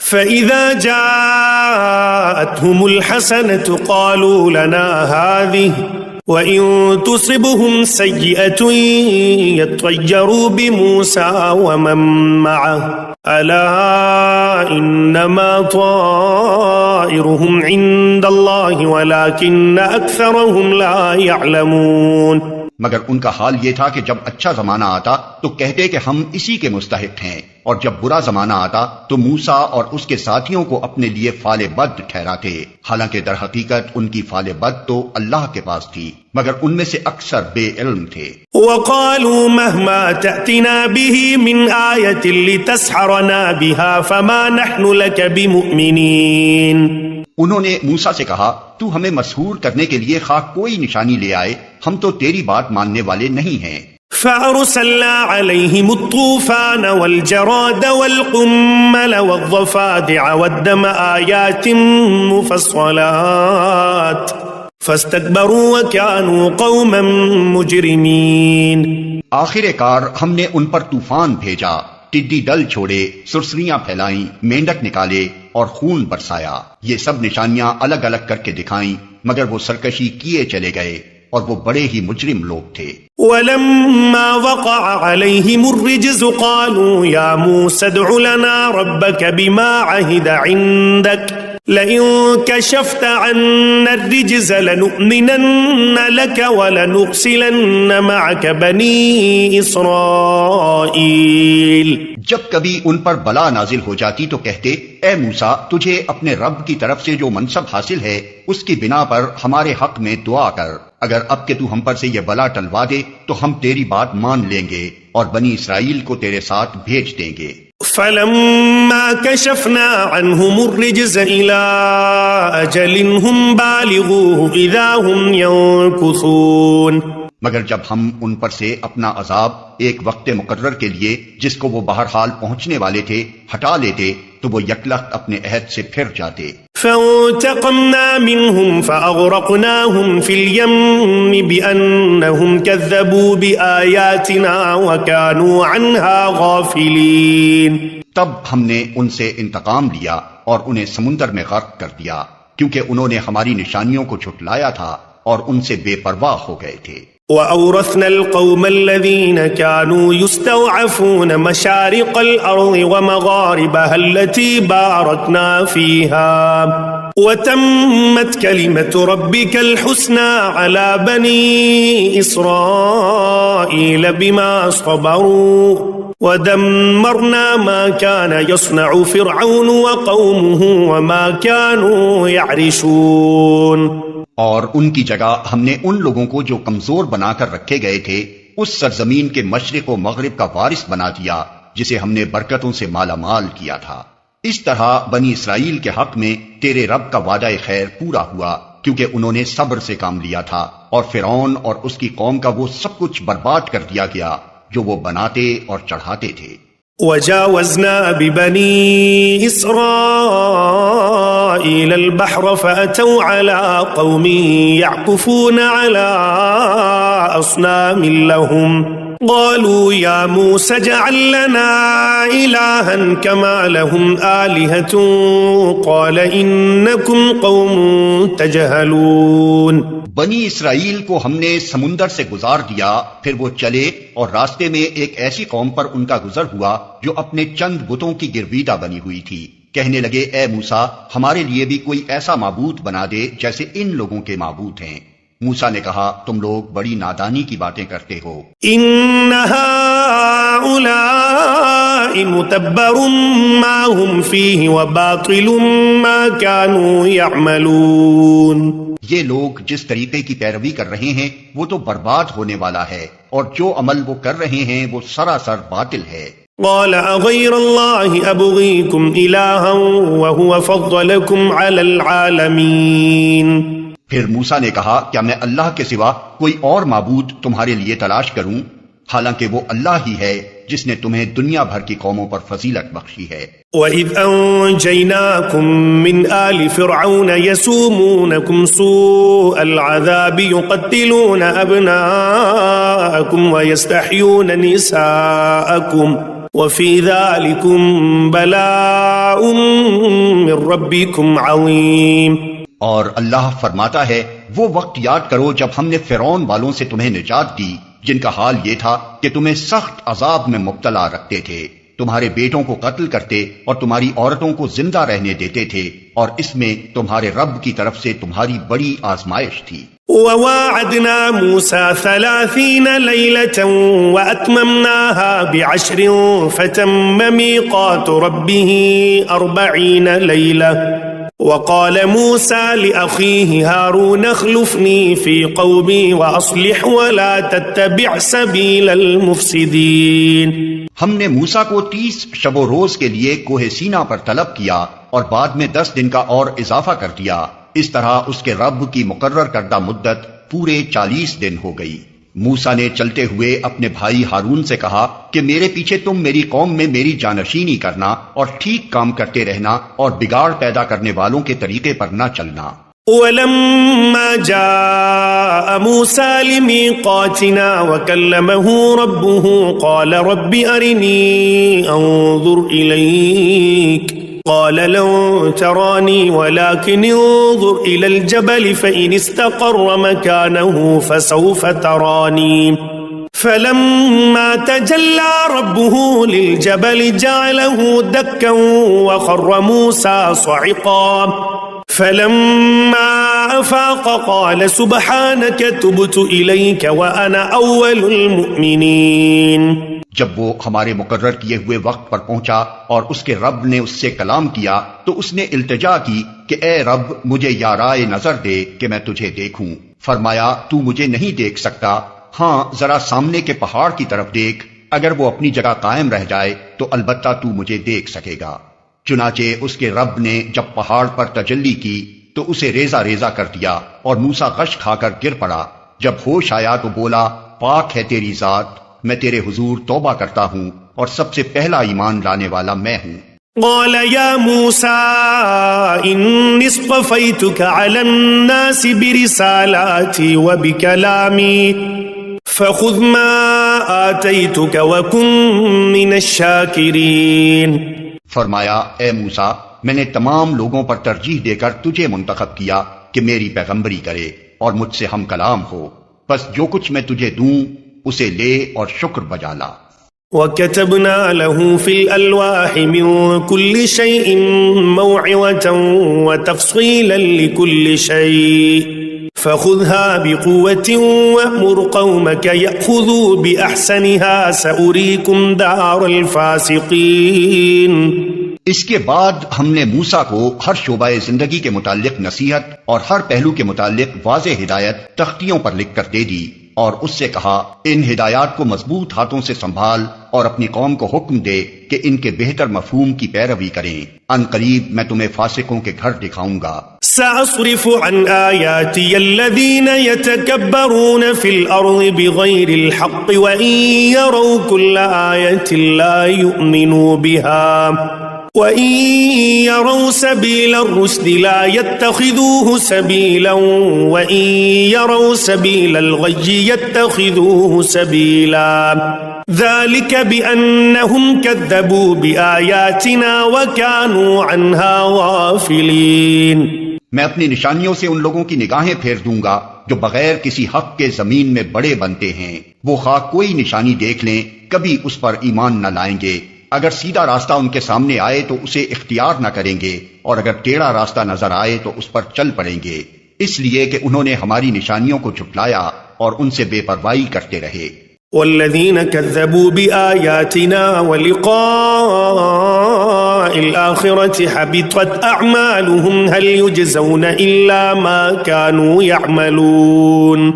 فَإِذَا جَاءَتْهُمُ الْحَسَنَةُ قَالُوا لَنَا هَذِهِ وَإِن تُصِبْهُمْ سَيِّئَةٌ يَطَّيَّرُوا بِمُوسَى وَمَن مَّعَهُ أَلَا إِنَّمَا طَائِرُهُمْ عِندَ اللَّهِ وَلَكِنَّ أَكْثَرَهُمْ لَا يَعْلَمُونَ۔ مگر ان کا حال یہ تھا کہ جب اچھا زمانہ آتا تو کہتے کہ ہم اسی کے مستحق ہیں، اور جب برا زمانہ آتا تو موسیٰ اور اس کے ساتھیوں کو اپنے لیے فال بد ٹھہراتے، حالانکہ در حقیقت ان کی فال بد تو اللہ کے پاس تھی، مگر ان میں سے اکثر بے علم تھے۔ وَقَالُوا مَهْمَا تَأْتِنَا بِهِ مِنْ آيَةٍ لِتَسْحَرَنَا بِهَا فَمَا نَحْنُ لَكَ بِمُؤْمِنِينَ۔ انہوں نے موسیٰ سے کہا تو ہمیں مسحور کرنے کے لیے خواہ کوئی نشانی لے آئے، ہم تو تیری بات ماننے والے نہیں ہیں۔ فَأَرْسَلْنَا عَلَيْهِمُ الطُّوفَانَ وَالْجَرَادَ وَالْقُمَّلَ وَالضَّفَادِعَ وَالدَّمَ آيَاتٍ مُفَصَّلَاتٍ فَاسْتَكْبَرُوا وَكَانُوا قَوْمًا مُجْرِمِينَ۔ آخر کار ہم نے ان پر طوفان بھیجا، ٹڈی دل چھوڑے، سرسریاں پھیلائیں، مینڈک نکالے اور خون برسایا، یہ سب نشانیاں الگ الگ کر کے دکھائیں، مگر وہ سرکشی کیے چلے گئے اور وہ بڑے ہی مجرم لوگ تھے۔ وَلَمَّا وَقَعَ عَلَيْهِمُ الرِّجْزُ قَالُوا يَا مُوسَى ادْعُ لَنَا رَبَّكَ بِمَا عَهِدَ عِندَكَ لَئِن كَشَفْتَ عَنَّا الرِّجْزَ لَنُؤْمِنَنَّ لَكَ وَلَنُرْسِلَنَّ مَعَكَ بَنِي إِسْرَائِيلَ۔ جب کبھی ان پر بلا نازل ہو جاتی تو کہتے اے موسیٰ تجھے اپنے رب کی طرف سے جو منصب حاصل ہے اس کی بنا پر ہمارے حق میں دعا کر، اگر اب کہ تو ہم پر سے یہ بلا ٹلوا دے تو ہم تیری بات مان لیں گے اور بنی اسرائیل کو تیرے ساتھ بھیج دیں گے۔ فلما كشفنا عنهم الرجز إلى أجل هم بالغوه إذا هم ينكثون، مگر جب ہم ان پر سے اپنا عذاب ایک وقت مقرر کے لیے جس کو وہ بہرحال پہنچنے والے تھے ہٹا لیتے تو وہ یکلخت اپنے عہد سے پھر جاتے۔ فانتقمنا منهم فأغرقناهم في اليم بأنهم كذبوا بآياتنا وكانوا عنها غافلين، تب ہم نے ان سے انتقام لیا اور انہیں سمندر میں غرق کر دیا کیونکہ انہوں نے ہماری نشانیوں کو جھٹلایا تھا اور ان سے بے پرواہ ہو گئے تھے۔ وأورثنا القوم الذين كانوا يستضعفون مشارق الأرض ومغاربها التي باركنا فيها وتمت كلمة ربك الحسنى على بني إسرائيل بما صبروا ودمرنا ما كان يصنع فرعون وقومه وما كانوا يعرشون، اور ان کی جگہ ہم نے ان لوگوں کو جو کمزور بنا کر رکھے گئے تھے اس سرزمین کے مشرق و مغرب کا وارث بنا دیا جسے ہم نے برکتوں سے مالا مال کیا تھا۔ اس طرح بنی اسرائیل کے حق میں تیرے رب کا وعدہ خیر پورا ہوا کیونکہ انہوں نے صبر سے کام لیا تھا، اور فرعون اور اس کی قوم کا وہ سب کچھ برباد کر دیا گیا جو وہ بناتے اور چڑھاتے تھے۔ وجاوزنا ببني إسرائيل البحر فأتوا على قوم يعكفون على أصنام لهم قالوا يا موسى اجعل لنا إلها كما لهم آلهة قال إنكم قوم تجهلون۔ بنی اسرائیل کو ہم نے سمندر سے گزار دیا، پھر وہ چلے اور راستے میں ایک ایسی قوم پر ان کا گزر ہوا جو اپنے چند بتوں کی گرویدہ بنی ہوئی تھی۔ کہنے لگے اے موسیٰ ہمارے لیے بھی کوئی ایسا معبود بنا دے جیسے ان لوگوں کے معبود ہیں۔ موسیٰ نے کہا تم لوگ بڑی نادانی کی باتیں کرتے ہو۔ ان هؤلاء متبر ما هم فيه وباطل ما كانوا يعملون، یہ لوگ جس طریقے کی پیروی کر رہے ہیں وہ تو برباد ہونے والا ہے اور جو عمل وہ کر رہے ہیں وہ سراسر باطل ہے۔ قال اغير الله ابغيكم الها وهو فضلكم على العالمين، پھر موسیٰ نے کہا کیا میں اللہ کے سوا کوئی اور معبود تمہارے لیے تلاش کروں، حالانکہ وہ اللہ ہی ہے جس نے تمہیں دنیا بھر کی قوموں پر فضیلت بخشی ہے۔ وَإِذْ أَنْجَيْنَاكُمْ مِنْ آلِ فِرْعَوْنَ يَسُومُونَكُمْ سُوءَ الْعَذَابِ يُقَتِّلُونَ أَبْنَاءَكُمْ وَيَسْتَحْيُونَ نِسَاءَكُمْ وَفِي ذَلِكُمْ بَلَاءٌ مِّن رَبِّكُمْ عَظِيمٌ۔ اور اللہ فرماتا ہے وہ وقت یاد کرو جب ہم نے فرعون والوں سے تمہیں نجات دی جن کا حال یہ تھا کہ تمہیں سخت عذاب میں مبتلا رکھتے تھے، تمہارے بیٹوں کو قتل کرتے اور تمہاری عورتوں کو زندہ رہنے دیتے تھے، اور اس میں تمہارے رب کی طرف سے تمہاری بڑی آزمائش تھی۔ وواعدنا موسى 30 ليلة وأتممناها ب10 فتم ميقات ربه 40 ليلة وقال موسى لأخيه هارون اخلفني في قومي وأصلح ولا تتبع سبيل المفسدين۔ ہم نے موسیٰ کو 30 شب و روز کے لیے کوہ سینا پر طلب کیا اور بعد میں 10 دن کا اور اضافہ کر دیا، اس طرح اس کے رب کی مقرر کردہ مدت پورے 40 دن ہو گئی۔ موسیٰ نے چلتے ہوئے اپنے بھائی ہارون سے کہا کہ میرے پیچھے تم میری قوم میں میری جانشینی کرنا اور ٹھیک کام کرتے رہنا اور بگاڑ پیدا کرنے والوں کے طریقے پر نہ چلنا۔ ولما جاء موسى لميقاتنا وكلمه ربه قال رب أرني أنظر إليك قال لن تراني ولكن انظر إلى الجبل فإن استقر مكانه فسوف تراني فلما تجلى ربه للجبل جعله دكا وخر موسى صعقا فلما أفاق قال سبحانك تبت إليك وأنا أول المؤمنين۔ جب وہ ہمارے مقرر کیے ہوئے وقت پر پہنچا اور اس کے رب نے اس سے کلام کیا تو اس نے التجا کی کہ اے رب مجھے یارائے نظر دے کہ میں تجھے دیکھوں۔ فرمایا تو مجھے نہیں دیکھ سکتا، ہاں ذرا سامنے کے پہاڑ کی طرف دیکھ، اگر وہ اپنی جگہ قائم رہ جائے تو البتہ تو مجھے دیکھ سکے گا۔ چنانچہ اس کے رب نے جب پہاڑ پر تجلی کی تو اسے ریزہ ریزہ کر دیا اور موسیٰ غش کھا کر گر پڑا۔ جب ہوش آیا تو بولا پاک ہے تیری ذات، میں تیرے حضور توبہ کرتا ہوں اور سب سے پہلا ایمان لانے والا میں ہوں۔ قال يا موسى إني اصطفيتك على الناس برسالاتي وبكلامي فخذ ما آتيتك وكن من الشاكرين۔ فرمایا اے موسیٰ میں نے تمام لوگوں پر ترجیح دے کر تجھے منتخب کیا کہ میری پیغمبری کرے اور مجھ سے ہم کلام ہو، بس جو کچھ میں تجھے دوں اسے لے اور شکر بجا لا۔ وَكَتَبْنَا لَهُ فِي الْأَلْوَاحِ مِنْ كُلِّ شَيْءٍ مَوْعِظَةً وَتَفْصِيلًا لِكُلِّ شَيْءٍ فَخُذْهَا بِقُوَّةٍ وَأْمُرْ قَوْمَكَ يَأْخُذُوا بِأَحْسَنِهَا سَأُرِيكُمْ دَارَ الْفَاسِقِينَ۔ اس کے بعد ہم نے موسیٰ کو ہر شعبہ زندگی کے متعلق نصیحت اور ہر پہلو کے متعلق واضح ہدایت تختیوں پر لکھ کر دے دی، اور اس سے کہا ان ہدایات کو مضبوط ہاتھوں سے سنبھال اور اپنی قوم کو حکم دے کہ ان کے بہتر مفہوم کی پیروی کریں، ان قریب میں تمہیں فاسقوں کے گھر دکھاؤں گا۔ سأصرف عن آياتي الذين يتكبرون في الأرض بغير الحق وإن يروا كل آية لا يؤمنوا بها وَإِن يَرَوْا سَبِيلَ الرُّشْدِ لَا يَتَّخِذُوهُ سَبِيلًا وَإِن يَرَوْا سَبِيلَ الْغَيِّ يَتَّخِذُوهُ سَبِيلًا ذَلِكَ بِأَنَّهُمْ كَذَّبُوا بِآيَاتِنَا وَكَانُوا عَنْهَا غَافِلِينَ۔ میں اپنی نشانیوں سے ان لوگوں کی نگاہیں پھیر دوں گا جو بغیر کسی حق کے زمین میں بڑے بنتے ہیں، وہ خواہ کوئی نشانی دیکھ لیں کبھی اس پر ایمان نہ لائیں گے۔ اگر سیدھا راستہ ان کے سامنے آئے تو اسے اختیار نہ کریں گے، اور اگر ٹیڑھا راستہ نظر آئے تو اس پر چل پڑیں گے، اس لیے کہ انہوں نے ہماری نشانیوں کو جھٹلایا اور ان سے بے پرواہی کرتے رہے۔ والذین کذبوا بآیاتنا ولقاء الآخرة حبطت اعمالهم هل يجزون الا ما كانوا يعملون۔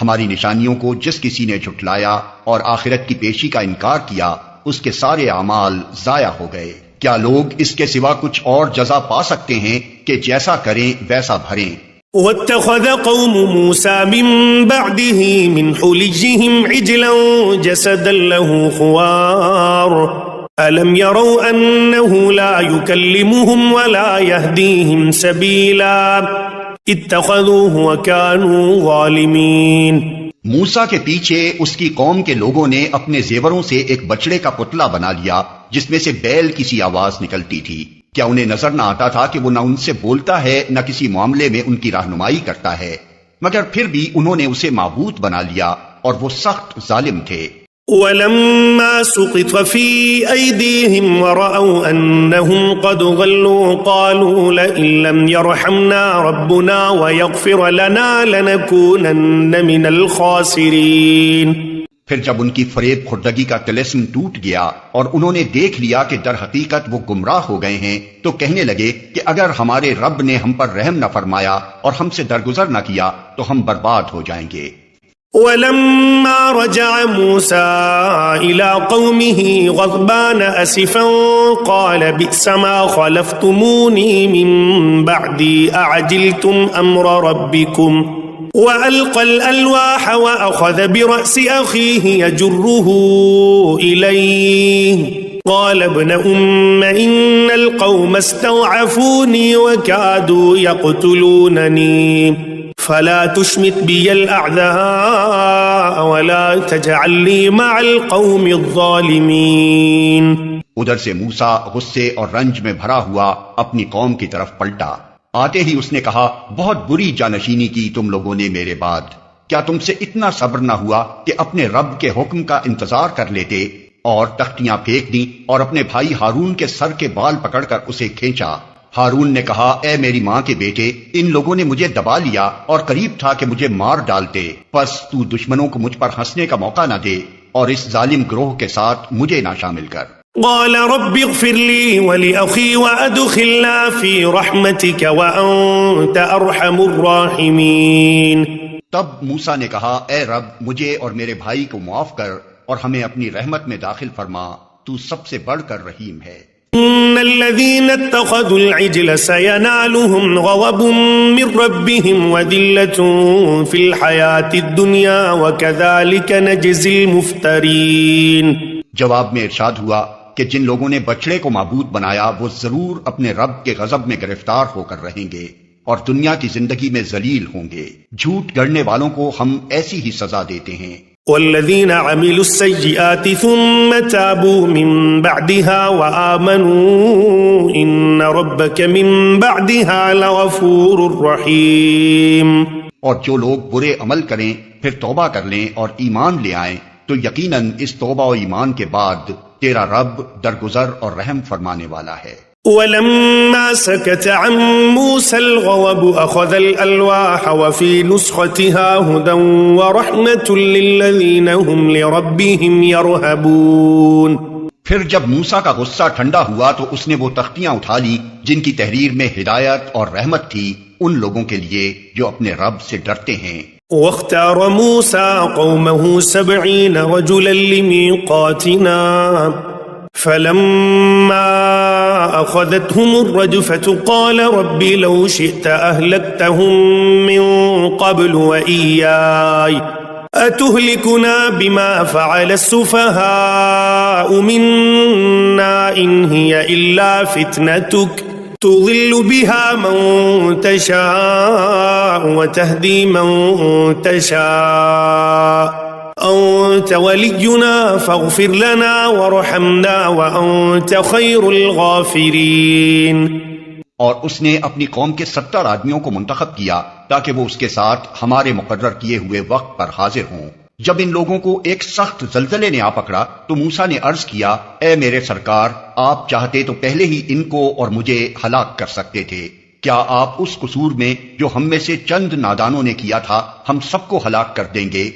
ہماری نشانیوں کو جس کسی نے جھٹلایا اور آخرت کی پیشی کا انکار کیا اس کے سارے اعمال ضائع ہو گئے۔ کیا لوگ اس کے سوا کچھ اور جزا پا سکتے ہیں کہ جیسا کریں ویسا بھریں؟ واتخذ قوم موسى من بعده من حليهم عجلا جسدا له خوار ألم يروا أنه لا يكلمهم ولا يهديهم سبيلا اتخذوه وكانوا ظالمين۔ موسیٰ کے پیچھے اس کی قوم کے لوگوں نے اپنے زیوروں سے ایک بچڑے کا پتلا بنا لیا جس میں سے بیل کی سی آواز نکلتی تھی۔ کیا انہیں نظر نہ آتا تھا کہ وہ نہ ان سے بولتا ہے نہ کسی معاملے میں ان کی رہنمائی کرتا ہے؟ مگر پھر بھی انہوں نے اسے معبود بنا لیا اور وہ سخت ظالم تھے۔ وَلَمَّا سُقِطَ فِي أَيْدِيهِمْ وَرَأَوْا أَنَّهُمْ قَدْ ضَلُّوا قَالُوا لَئِن لَّمْ يَرْحَمْنَا رَبُّنَا وَيَغْفِرْ لَنَا لَنَكُونَنَّ مِنَ الْخَاسِرِينَ۔ پھر جب ان کی فریب خوردگی کا طلسم ٹوٹ گیا اور انہوں نے دیکھ لیا کہ در حقیقت وہ گمراہ ہو گئے ہیں تو کہنے لگے کہ اگر ہمارے رب نے ہم پر رحم نہ فرمایا اور ہم سے درگزر نہ کیا تو ہم برباد ہو جائیں گے۔ ولما رجع موسى إلى قومه غضبان أسفا قال بئس ما خلفتموني من بعدي أعجلتم أمر ربكم وألقى الألواح وأخذ برأس أخيه يجره إليه قال ابن إن القوم استضعفوني وكادوا يقتلونني فلا تشمت بي الأعداء ولا تجعلني مع القوم الظالمين۔ ادھر سے موسیٰ غصے اور رنج میں بھرا ہوا اپنی قوم کی طرف پلٹا۔ آتے ہی اس نے کہا بہت بری جانشینی کی تم لوگوں نے میرے بعد، کیا تم سے اتنا صبر نہ ہوا کہ اپنے رب کے حکم کا انتظار کر لیتے؟ اور تختیاں پھینک دیں اور اپنے بھائی ہارون کے سر کے بال پکڑ کر اسے کھینچا۔ ہارون نے کہا اے میری ماں کے بیٹے، ان لوگوں نے مجھے دبا لیا اور قریب تھا کہ مجھے مار ڈالتے، پس تو دشمنوں کو مجھ پر ہنسنے کا موقع نہ دے۔ اور اس ظالم گروہ کے ساتھ مجھے نہ شامل کر۔ قال رب اغفر لي ولأخي وأدخلنا في رحمتك وأنت أرحم الراحمين۔ تب موسیٰ نے کہا، اے رب مجھے اور میرے بھائی کو معاف کر اور ہمیں اپنی رحمت میں داخل فرما، تو سب سے بڑھ کر رحیم ہے۔ إن الذين اتخذوا العجل سينالهم غضب من ربهم وذلة في الحياة الدنيا وكذلك نجزي المفترين۔ جواب میں ارشاد ہوا کہ جن لوگوں نے بچڑے کو معبود بنایا وہ ضرور اپنے رب کے غضب میں گرفتار ہو کر رہیں گے اور دنیا کی زندگی میں ذلیل ہوں گے۔ جھوٹ گڑنے والوں کو ہم ایسی ہی سزا دیتے ہیں۔ والذين عملوا السيئات ثم تابوا من بعدها وآمنوا إن ربك من بعدها لغفور رحيم۔ اور جو لوگ برے عمل کریں پھر توبہ کر لیں اور ایمان لے آئیں تو یقیناً اس توبہ و ایمان کے بعد تیرا رب درگزر اور رحم فرمانے والا ہے۔ ولما سكت عن موسى الغضب أخذ الألواح وفي نسختها هدى ورحمة للذين هم لربهم يرهبون۔ پھر جب موسیٰ کا غصہ ٹھنڈا ہوا تو اس نے وہ تختیاں اٹھا لی جن کی تحریر میں ہدایت اور رحمت تھی ان لوگوں کے لیے جو اپنے رب سے ڈرتے ہیں۔ واختار موسى قومه 70 رجلا لميقاتنا فلما أخذتهم الرجفة قال رب لو شئت أهلكتهم من قبل وإياي أتهلكنا بما فعل السفهاء منا إن هي إلا فتنتك تضل بها من تشاء وتهدي من تشاء أنت ولينا فاغفر لنا وارحمنا وأنت خير الغافرين۔ اور اس نے اپنی قوم کے 70 آدمیوں کو منتخب کیا تاکہ وہ اس کے ساتھ ہمارے مقرر کیے ہوئے وقت پر حاضر ہوں۔ جب ان لوگوں کو ایک سخت زلزلے نے آ پکڑا تو موسیٰ نے عرض کیا، اے میرے سرکار، آپ چاہتے تو پہلے ہی ان کو اور مجھے ہلاک کر سکتے تھے۔ کیا آپ اس قصور میں جو ہم میں سے چند نادانوں نے کیا تھا ہم سب کو ہلاک کر دیں گے؟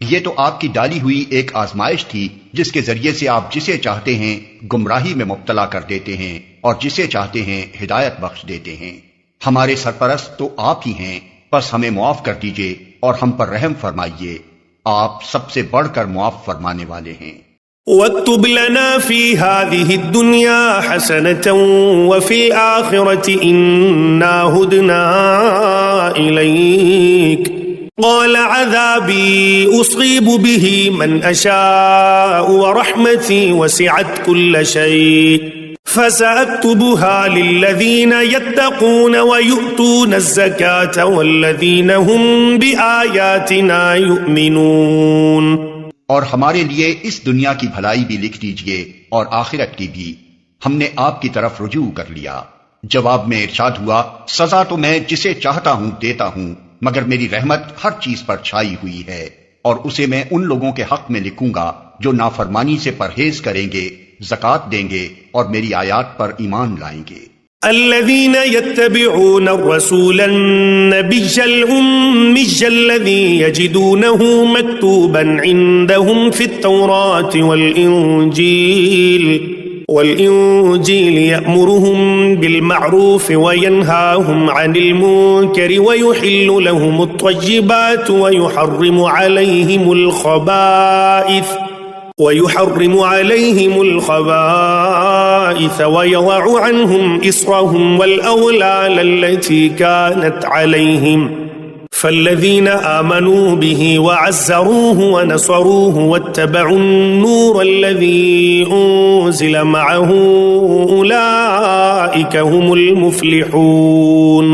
یہ تو آپ کی ڈالی ہوئی ایک آزمائش تھی جس کے ذریعے سے آپ جسے چاہتے ہیں گمراہی میں مبتلا کر دیتے ہیں اور جسے چاہتے ہیں ہدایت بخش دیتے ہیں۔ ہمارے سرپرست تو آپ ہی ہیں، بس ہمیں معاف کر دیجئے اور ہم پر رحم فرمائیے، آپ سب سے بڑھ کر معاف فرمانے والے ہیں۔ واكتب لنا في هذه الدنيا حسنة وفي الآخرة إنا هدنا إليك قال عذابي أصيب به من أشاء ورحمتي وسعت كل شيء فسأكتبها للذين يتقون ويؤتون الزكاة والذين هم بآياتنا يؤمنون۔ اور ہمارے لیے اس دنیا کی بھلائی بھی لکھ دیجئے اور آخرت کی بھی، ہم نے آپ کی طرف رجوع کر لیا۔ جواب میں ارشاد ہوا، سزا تو میں جسے چاہتا ہوں دیتا ہوں، مگر میری رحمت ہر چیز پر چھائی ہوئی ہے، اور اسے میں ان لوگوں کے حق میں لکھوں گا جو نافرمانی سے پرہیز کریں گے، زکوٰۃ دیں گے اور میری آیات پر ایمان لائیں گے۔ الذين يتبعون الرسول النبي الأمي الذي يجدونه مكتوبا عندهم في التوراة والإنجيل يأمرهم بالمعروف وينهاهم عن المنكر ويحل لهم الطيبات ويحرم عليهم الخبائث ويضع عنهم إصرهم والأغلال التي كانت عليهم فالذين آمنوا به وعزروه ونصروه واتبعوا النور الذي أنزل معه أولئك هم المفلحون۔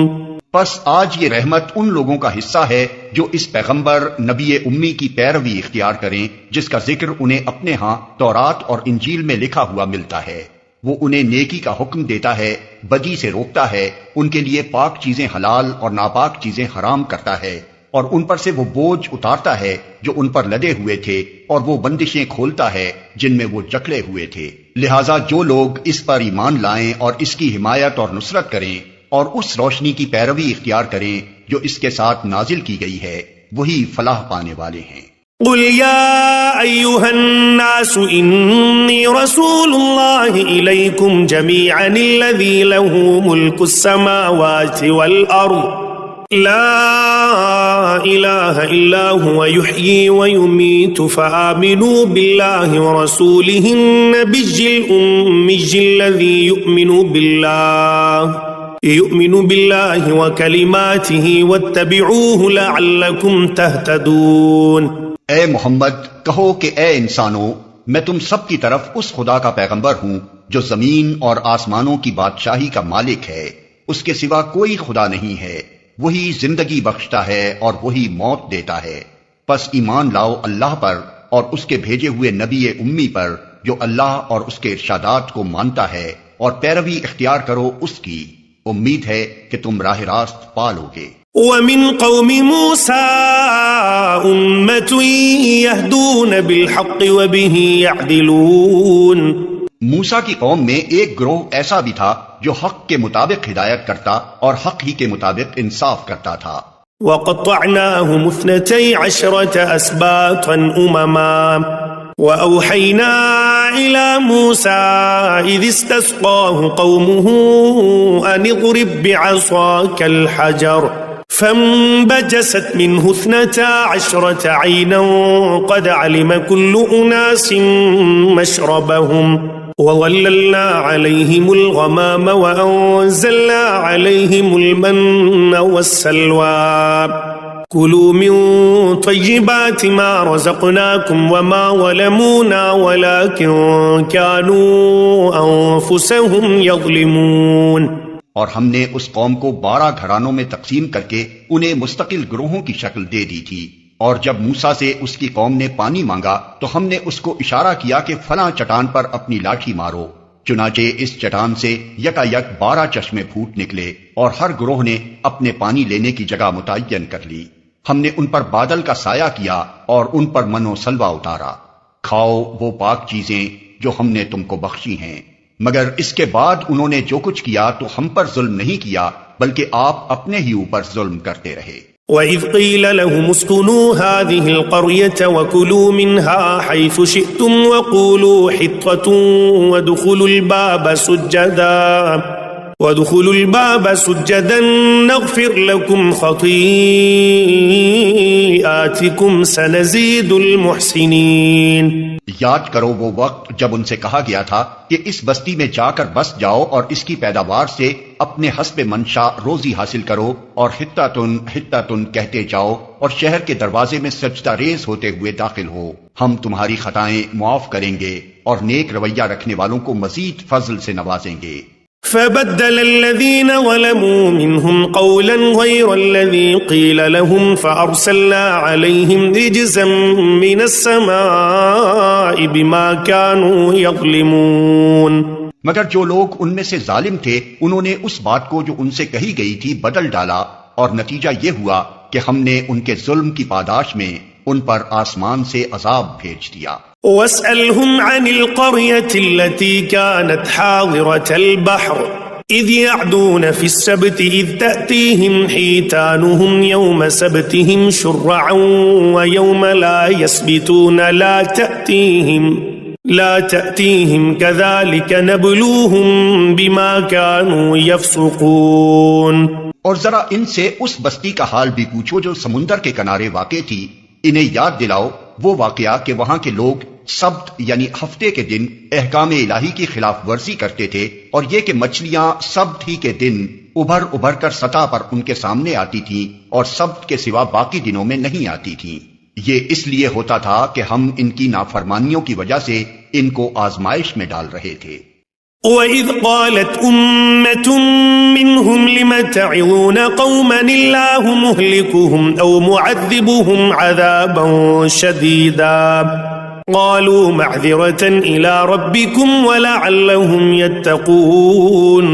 پس آج یہ رحمت ان لوگوں کا حصہ ہے جو اس پیغمبر نبی امی کی پیروی اختیار کریں جس کا ذکر انہیں اپنے ہاں تورات اور انجیل میں لکھا ہوا ملتا ہے۔ وہ انہیں نیکی کا حکم دیتا ہے، بدی سے روکتا ہے، ان کے لیے پاک چیزیں حلال اور ناپاک چیزیں حرام کرتا ہے، اور ان پر سے وہ بوجھ اتارتا ہے جو ان پر لدے ہوئے تھے، اور وہ بندشیں کھولتا ہے جن میں وہ جکڑے ہوئے تھے۔ لہٰذا جو لوگ اس پر ایمان لائیں اور اس کی حمایت اور نصرت کریں اور اس روشنی کی پیروی اختیار کریں جو اس کے ساتھ نازل کی گئی ہے، وہی فلاح پانے والے ہیں۔ قل يا أيها الناس إني رسول الله إليكم جميعا الذي له ملك السماوات والأرض لا إله إلا هو يحيي ويميت فآمنوا بالله ورسوله النبي الأمي الذي يؤمن بالله وكلماته واتبعوه لعلكم تهتدون۔ اے محمد کہو کہ اے انسانوں، میں تم سب کی طرف اس خدا کا پیغمبر ہوں جو زمین اور آسمانوں کی بادشاہی کا مالک ہے، اس کے سوا کوئی خدا نہیں ہے، وہی زندگی بخشتا ہے اور وہی موت دیتا ہے، پس ایمان لاؤ اللہ پر اور اس کے بھیجے ہوئے نبی امی پر جو اللہ اور اس کے ارشادات کو مانتا ہے، اور پیروی اختیار کرو اس کی، امید ہے کہ تم راہ راست پالو گے۔ وَمِن قَوْمِ مُوسَىٰ أُمَّةٌ يَهْدُونَ بِالْحَقِّ وَبِهِ يَعْدِلُونَ۔ موسیٰ کی قوم میں ایک گروہ ایسا بھی تھا جو حق کے مطابق ہدایت کرتا اور حق ہی کے مطابق انصاف کرتا تھا۔ وَقَطَّعْنَاهُمُ 12 أَسْبَاطًا أُمَمًا وَأَوْحَيْنَا إِلَى مُوسَىٰ إِذِ اسْتَسْقَاهُ قَوْمُهُ أَنِ اضْرِب بِّعَصَاكَ الْحَجَرَ فانبجست منه 12 عينا قد علم كل أناس مشربهم وظللنا عليهم الغمام وأنزلنا عليهم المن والسلوى كلوا من طيبات ما رزقناكم وما ظلمونا ولكن كانوا أنفسهم يظلمون۔ اور ہم نے اس قوم کو 12 گھرانوں میں تقسیم کر کے انہیں مستقل گروہوں کی شکل دے دی تھی، اور جب موسیٰ سے اس کی قوم نے پانی مانگا تو ہم نے اس کو اشارہ کیا کہ فلاں چٹان پر اپنی لاٹھی مارو، چنانچہ اس چٹان سے یکا یک 12 چشمے پھوٹ نکلے، اور ہر گروہ نے اپنے پانی لینے کی جگہ متعین کر لی۔ ہم نے ان پر بادل کا سایہ کیا اور ان پر من و سلوہ اتارا، کھاؤ وہ پاک چیزیں جو ہم نے تم کو بخشی ہیں، مگر اس کے بعد انہوں نے جو کچھ کیا تو ہم پر ظلم نہیں کیا بلکہ آپ اپنے ہی اوپر ظلم کرتے رہے۔ وَإِذْ قِيلَ لَهُمُ اسْكُنُوا هَٰذِهِ الْقَرْيَةَ وَكُلُوا مِنْهَا حَيْثُ شِئْتُمْ وَقُولُوا حِطَّةٌ وَادْخُلُوا الْبَابَ سُجَّدًا نَغْفِرْ لَكُمْ خَطِيئَاتِكُمْ سَنَزِيدُ الْمُحْسِنِينَ۔ یاد کرو وہ وقت جب ان سے کہا گیا تھا کہ اس بستی میں جا کر بس جاؤ اور اس کی پیداوار سے اپنے حسب منشا روزی حاصل کرو، اور حتتن حتتن کہتے جاؤ اور شہر کے دروازے میں سجدہ ریز ہوتے ہوئے داخل ہو، ہم تمہاری خطائیں معاف کریں گے اور نیک رویہ رکھنے والوں کو مزید فضل سے نوازیں گے۔ فبدل الذين ظلموا منهم قولا غير الذي قيل لهم فأرسلنا عليهم رجزا من السماء بما كانوا يظلمون۔ مگر جو لوگ ان میں سے ظالم تھے انہوں نے اس بات کو جو ان سے کہی گئی تھی بدل ڈالا، اور نتیجہ یہ ہوا کہ ہم نے ان کے ظلم کی پاداش میں ان پر آسمان سے عذاب بھیج دیا۔ وَاسْأَلْهُمْ عَنِ الْقَرْيَةِ الَّتِي كَانَتْ حَاضِرَةَ الْبَحْرِ إِذْ يَعْدُونَ فِي السَّبْتِ إِذْ تَأْتِيهِمْ حِيتَانُهُمْ يَوْمَ سَبْتِهِمْ شُرَّعًا وَيَوْمَ لَا يَسْبِتُونَ لَا تَأْتِيهِمْ كَذَلِكَ نَبْلُوهُمْ بِمَا كَانُوا يَفْسُقُونَ۔ اور ذرا ان سے اس بستی کا حال بھی پوچھو جو سمندر کے کنارے واقع تھی، انہیں یاد دلاؤ وہ واقعہ کہ وہاں کے لوگ سبت یعنی ہفتے کے دن احکام الہی کی خلاف ورزی کرتے تھے، اور یہ کہ مچھلیاں سبت ہی کے دن ابھر ابھر کر سطح پر ان کے سامنے آتی تھیں اور سبت کے سوا باقی دنوں میں نہیں آتی تھیں۔ یہ اس لیے ہوتا تھا کہ ہم ان کی نافرمانیوں کی وجہ سے ان کو آزمائش میں ڈال رہے تھے۔ وَإِذْ قَالَتْ أُمَّةٌ مِّنْهُمْ لِمَ تَعِظُونَ قَوْمًا اللَّهُ مُهْلِكُهُمْ أَوْ مُعَذِّبُهُمْ عَذَابًا شَدِيدًا قَالُوا مَعْذِرَةً إِلَىٰ رَبِّكُمْ وَلَعَلَّهُمْ يَتَّقُونَ۔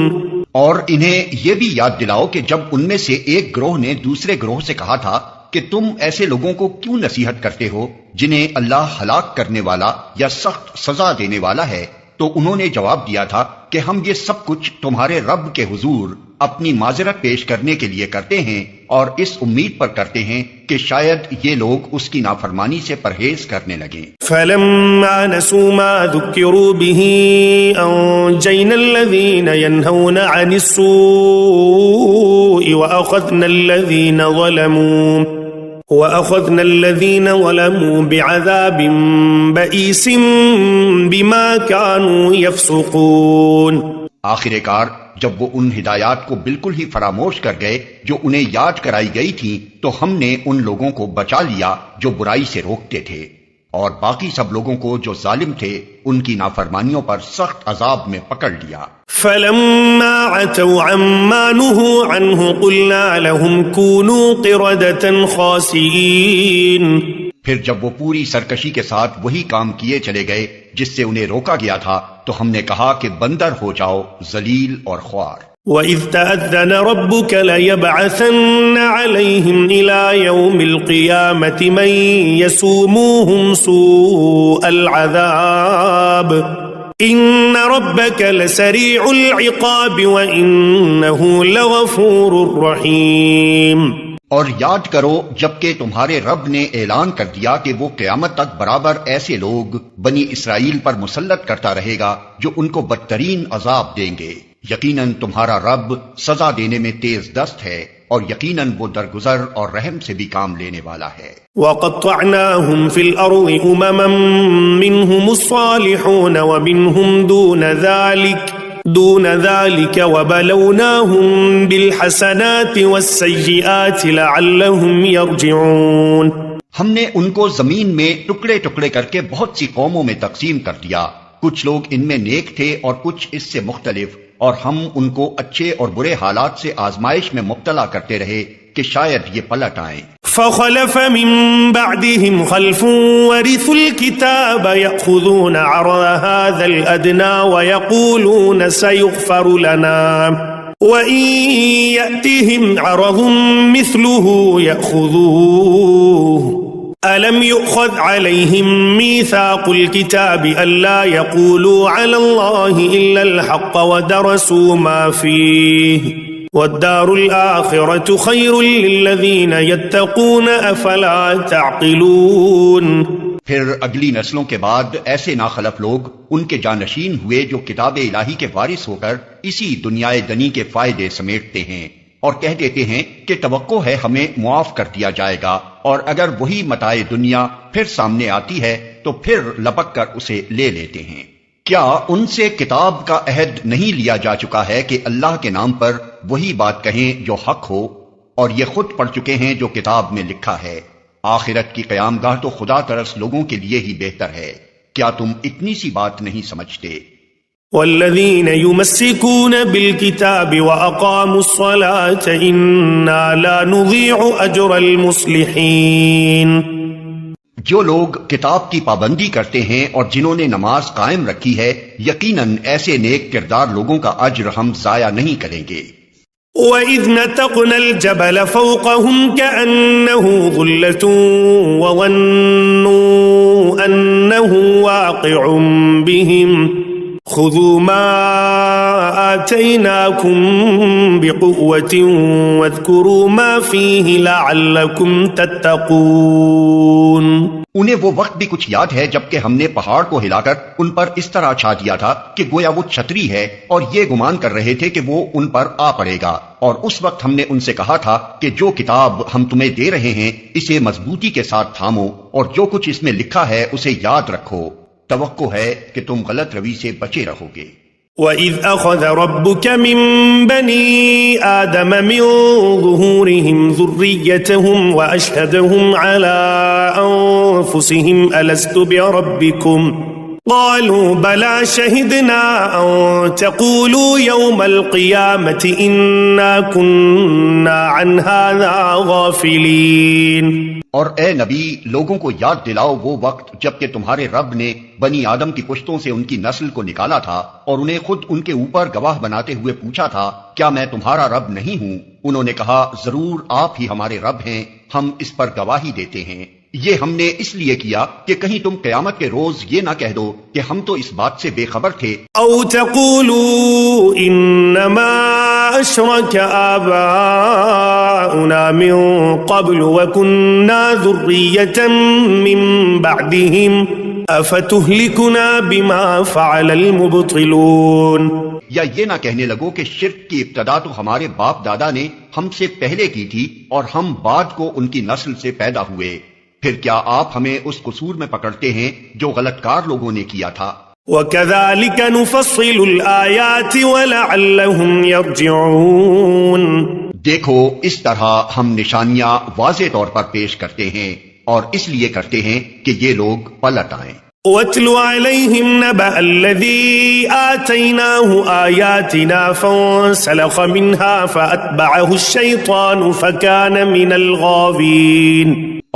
اور انہیں یہ بھی یاد دلاؤ کہ جب ان میں سے ایک گروہ نے دوسرے گروہ سے کہا تھا کہ تم ایسے لوگوں کو کیوں نصیحت کرتے ہو جنہیں اللہ ہلاک کرنے والا یا سخت سزا دینے والا ہے، تو انہوں نے جواب دیا تھا کہ ہم یہ سب کچھ تمہارے رب کے حضور اپنی معذرت پیش کرنے کے لیے کرتے ہیں اور اس امید پر کرتے ہیں کہ شاید یہ لوگ اس کی نافرمانی سے پرہیز کرنے لگیں۔ فلما نسوا ما ذكروا به أنجينا الذين ينهون عن السوء وأخذنا الذين ظلموا بعذاب بئيس بما كانوا يفسقون۔ آخر کار جب وہ ان ہدایات کو بالکل ہی فراموش کر گئے جو انہیں یاد کرائی گئی تھی تو ہم نے ان لوگوں کو بچا لیا جو برائی سے روکتے تھے، اور باقی سب لوگوں کو جو ظالم تھے ان کی نافرمانیوں پر سخت عذاب میں پکڑ لیا۔ فلما عتوا عما نهوا عنه قلنا لهم كونوا قردة خاسئين۔ پھر جب وہ پوری سرکشی کے ساتھ وہی کام کیے چلے گئے جس سے انہیں روکا گیا تھا تو ہم نے کہا کہ بندر ہو جاؤ، ذلیل اور خوار۔ وَإِذْ تَأَذَّنَ رَبُّكَ لَيَبْعَثَنَّ عَلَيْهِمْ إِلَى يَوْمِ الْقِيَامَةِ مَن يَسُومُوهُمْ سُوءَ الْعَذَابِ إِنَّ رَبَّكَ لَسَرِيعُ الْعِقَابِ وَإِنَّهُ لَغَفُورٌ رَّحِيمٌ۔ اور یاد کرو جبکہ تمہارے رب نے اعلان کر دیا کہ وہ قیامت تک برابر ایسے لوگ بنی اسرائیل پر مسلط کرتا رہے گا جو ان کو بدترین عذاب دیں گے۔ یقیناً تمہارا رب سزا دینے میں تیز دست ہے اور یقیناً وہ درگزر اور رحم سے بھی کام لینے والا ہے۔ وَقَطَّعْنَاهُمْ فِي الْأَرْضِ أُمَمًا مِّنْهُمُ الصَّالِحُونَ وَمِنْهُمْ دُونَ ذَلِكَ وَبَلَوْنَاهُمْ بِالْحَسَنَاتِ وَالسَّيِّئَاتِ لَعَلَّهُمْ يَرْجِعُونَ۔ ہم نے ان کو زمین میں ٹکڑے ٹکڑے کر کے بہت سی قوموں میں تقسیم کر دیا، کچھ لوگ ان میں نیک تھے اور کچھ اس سے مختلف، اور ہم ان کو اچھے اور برے حالات سے آزمائش میں مبتلا کرتے رہے کہ شاید یہ پلٹ آئیں۔ فخلف من بعدهم خلف ورثوا الكتاب يأخذون عرض هذا الأدنى ويقولون سيغفر لنا وإن يأتهم عرض مثله يأخذوه ألم يؤخذ عليهم ميثاق الكتاب ألا يقولوا على الله إلا الحق ودرسوا ما فيه والدار الآخرة خير للذين يتقون أفلا تعقلون۔ پھر اگلی نسلوں کے بعد ایسے ناخلف لوگ ان کے جانشین ہوئے جو کتاب الہی کے وارث ہو کر اسی دنیا دنی کے فائدے سمیٹتے ہیں اور کہہ دیتے ہیں کہ توقع ہے ہمیں معاف کر دیا جائے گا، اور اگر وہی متاع دنیا پھر سامنے آتی ہے تو پھر لپک کر اسے لے لیتے ہیں۔ کیا ان سے کتاب کا عہد نہیں لیا جا چکا ہے کہ اللہ کے نام پر وہی بات کہیں جو حق ہو، اور یہ خود پڑھ چکے ہیں جو کتاب میں لکھا ہے۔ آخرت کی قیام گاہ تو خدا ترس لوگوں کے لیے ہی بہتر ہے، کیا تم اتنی سی بات نہیں سمجھتے؟ والذین یمسکون بالکتاب واقاموا الصلاة انا لا نضیع اجر المصلحین۔ جو لوگ کتاب کی پابندی کرتے ہیں اور جنہوں نے نماز قائم رکھی ہے، یقیناً ایسے نیک کردار لوگوں کا اجر ہم ضائع نہیں کریں گے۔ وَإِذْ نَتَقْنَا الْجَبَلَ فَوْقَهُمْ كَأَنَّهُ ظُلَّةٌ وَظَنُّوا أَنَّهُ وَاقِعٌ بِهِمْ خُذُوا مَا آتَيْنَاكُمْ بِقُوَّةٍ وَاذْكُرُوا مَا فِيهِ لَعَلَّكُمْ تَتَّقُونَ۔ انہیں وہ وقت بھی کچھ یاد ہے جبکہ ہم نے پہاڑ کو ہلا کر ان پر اس طرح چھا دیا تھا کہ گویا وہ چھتری ہے، اور یہ گمان کر رہے تھے کہ وہ ان پر آ پڑے گا، اور اس وقت ہم نے ان سے کہا تھا کہ جو کتاب ہم تمہیں دے رہے ہیں اسے مضبوطی کے ساتھ تھامو، اور جو کچھ اس میں لکھا ہے اسے یاد رکھو، توقع ہے کہ تم غلط روی سے بچے رہو گے۔ وَإِذْ أَخَذَ رَبُّكَ مِن بَنِي آدَمَ مِن ظُهُورِهِمْ ذُرِّيَّتَهُمْ وَأَشْهَدَهُمْ عَلَىٰ أَنفُسِهِمْ أَلَسْتُ بِرَبِّكُمْ قَالُوا بَلَىٰ شَهِدْنَا أَن تَقُولُوا يَوْمَ الْقِيَامَةِ إِنَّا كُنَّا عَنْ هَٰذَا غَافِلِينَ۔ اور اے نبی، لوگوں کو یاد دلاؤ وہ وقت جبکہ تمہارے رب نے بنی آدم کی پشتوں سے ان کی نسل کو نکالا تھا اور انہیں خود ان کے اوپر گواہ بناتے ہوئے پوچھا تھا، کیا میں تمہارا رب نہیں ہوں؟ انہوں نے کہا، ضرور آپ ہی ہمارے رب ہیں، ہم اس پر گواہی دیتے ہیں، یہ ہم نے اس لیے کیا کہ کہیں تم قیامت کے روز یہ نہ کہہ دو کہ ہم تو اس بات سے بے خبر تھے، او تقولوا انما اشرك آباؤنا من قبل وكنا ذرية من بعدهم افتهلكنا بما فعل المبطلون، یا یہ نہ کہنے لگو کہ شرک کی ابتدا تو ہمارے باپ دادا نے ہم سے پہلے کی تھی اور ہم بعد کو ان کی نسل سے پیدا ہوئے، پھر کیا آپ ہمیں اس قصور میں پکڑتے ہیں جو غلط کار لوگوں نے کیا تھا؟ وَكَذَلِكَ نُفَصِّلُ الْآيَاتِ وَلَعَلَّهُمْ يَرْجِعُونَ، دیکھو اس طرح ہم نشانیاں واضح طور پر پیش کرتے ہیں اور اس لیے کرتے ہیں کہ یہ لوگ پلٹ آئیں۔ وَاتْلُ عَلَيْهِمْ نَبَأَ الَّذِي آتَيْنَاهُ آيَاتِنَا فَانسَلَخَ مِنْهَا فَأَتْبَعَهُ الشَّيْطَانُ فَكَانَ مِنَ الْغَاوِينَ،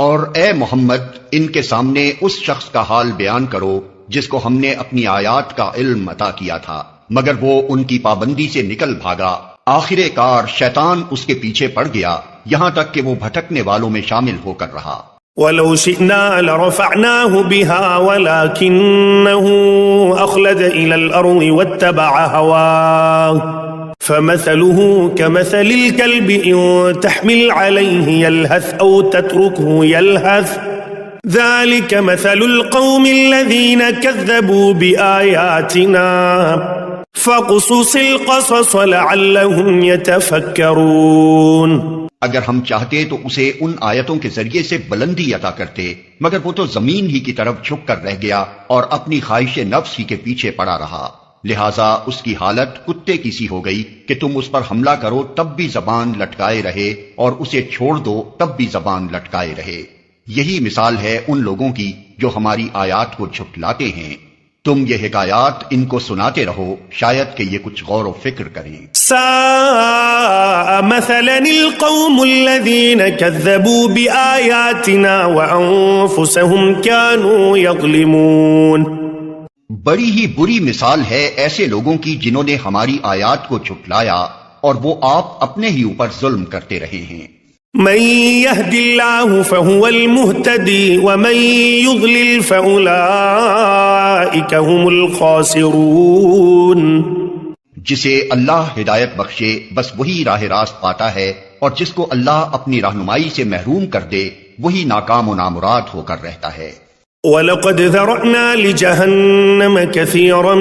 اور اے محمد ان کے سامنے اس شخص کا حال بیان کرو جس کو ہم نے اپنی آیات کا علم عطا کیا تھا، مگر وہ ان کی پابندی سے نکل بھاگا، آخر کار شیطان اس کے پیچھے پڑ گیا یہاں تک کہ وہ بھٹکنے والوں میں شامل ہو کر رہا۔ وَلَوْ شِئْنَا لَرَفَعْنَاهُ بِهَا وَلَكِنَّهُ أَخْلَدَ إِلَى الْأَرْضِ وَاتَّبَعَ هَوَاهُ فَمَثَلُهُ كَمَثَلِ الْكَلْبِ إِن تَحْمِلْ عَلَيْهِ يَلْهَثْ أَوْ تَتْرُكْهُ يَلْهَثْ ذَلِكَ مَثَلُ الْقَوْمِ الَّذِينَ كَذَّبُوا بِآيَاتِنَا فَاقْصُصِ الْقَصَصَ لَعَلَّهُمْ يَتَفَكَّرُونَ، اگر ہم چاہتے تو اسے ان آیتوں کے ذریعے سے بلندی عطا کرتے، مگر وہ تو زمین ہی کی طرف جھک کر رہ گیا اور اپنی خواہش نفس ہی کے پیچھے پڑا رہا، لہٰذا اس کی حالت کتے کی سی ہو گئی کہ تم اس پر حملہ کرو تب بھی زبان لٹکائے رہے اور اسے چھوڑ دو تب بھی زبان لٹکائے رہے۔ یہی مثال ہے ان لوگوں کی جو ہماری آیات کو جھٹلاتے ہیں۔ تم یہ حکایات ان کو سناتے رہو شاید کہ یہ کچھ غور و فکر کریں۔ ساء مثلا القوم الذين كذبوا بآياتنا وأنفسهم كانوا يظلمون، بڑی ہی بری مثال ہے ایسے لوگوں کی جنہوں نے ہماری آیات کو جھٹلایا اور وہ آپ اپنے ہی اوپر ظلم کرتے رہے ہیں۔ من يهد الله فهو المهتدي ومن يضلل فأولئك هم الخاسرون، جسے اللہ ہدایت بخشے بس وہی راہ راست پاتا ہے اور جس کو اللہ اپنی رہنمائی سے محروم کر دے وہی ناکام و نامراد ہو کر رہتا ہے۔ وَلَقَدْ ذَرَأْنَا لِجَهَنَّمَ كَثِيرًا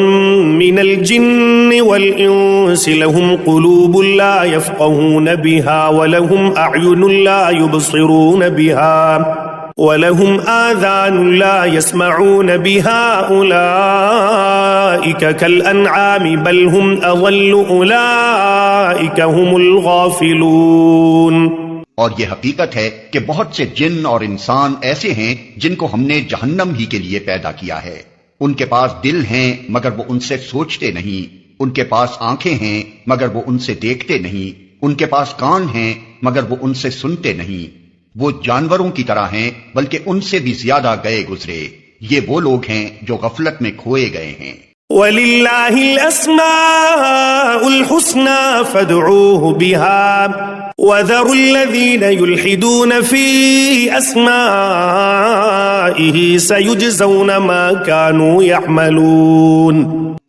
مِنَ الْجِنِّ وَالْإِنسِ لَهُمْ قُلُوبٌ لَا يَفْقَهُونَ بِهَا وَلَهُمْ أَعْيُنٌ لَا يُبْصِرُونَ بِهَا وَلَهُمْ آذَانٌ لَا يَسْمَعُونَ بِهَا أُولَئِكَ كَالْأَنْعَامِ بَلْ هُمْ أَضَلُّ أُولَئِكَ هُمُ الْغَافِلُونَ، اور یہ حقیقت ہے کہ بہت سے جن اور انسان ایسے ہیں جن کو ہم نے جہنم ہی کے لیے پیدا کیا ہے، ان کے پاس دل ہیں مگر وہ ان سے سوچتے نہیں، ان کے پاس آنکھیں ہیں مگر وہ ان سے دیکھتے نہیں، ان کے پاس کان ہیں مگر وہ ان سے سنتے نہیں، وہ جانوروں کی طرح ہیں بلکہ ان سے بھی زیادہ گئے گزرے، یہ وہ لوگ ہیں جو غفلت میں کھوئے گئے ہیں۔ وَلِلَّهِ الْأَسْمَاءُ الْحُسْنَى فَادْعُوهُ بِهَا وَذَرُوا الَّذِينَ يُلْحِدُونَ فِي أَسْمَائِهِ سَيُجْزَوْنَ مَا كَانُوا يَعْمَلُونَ،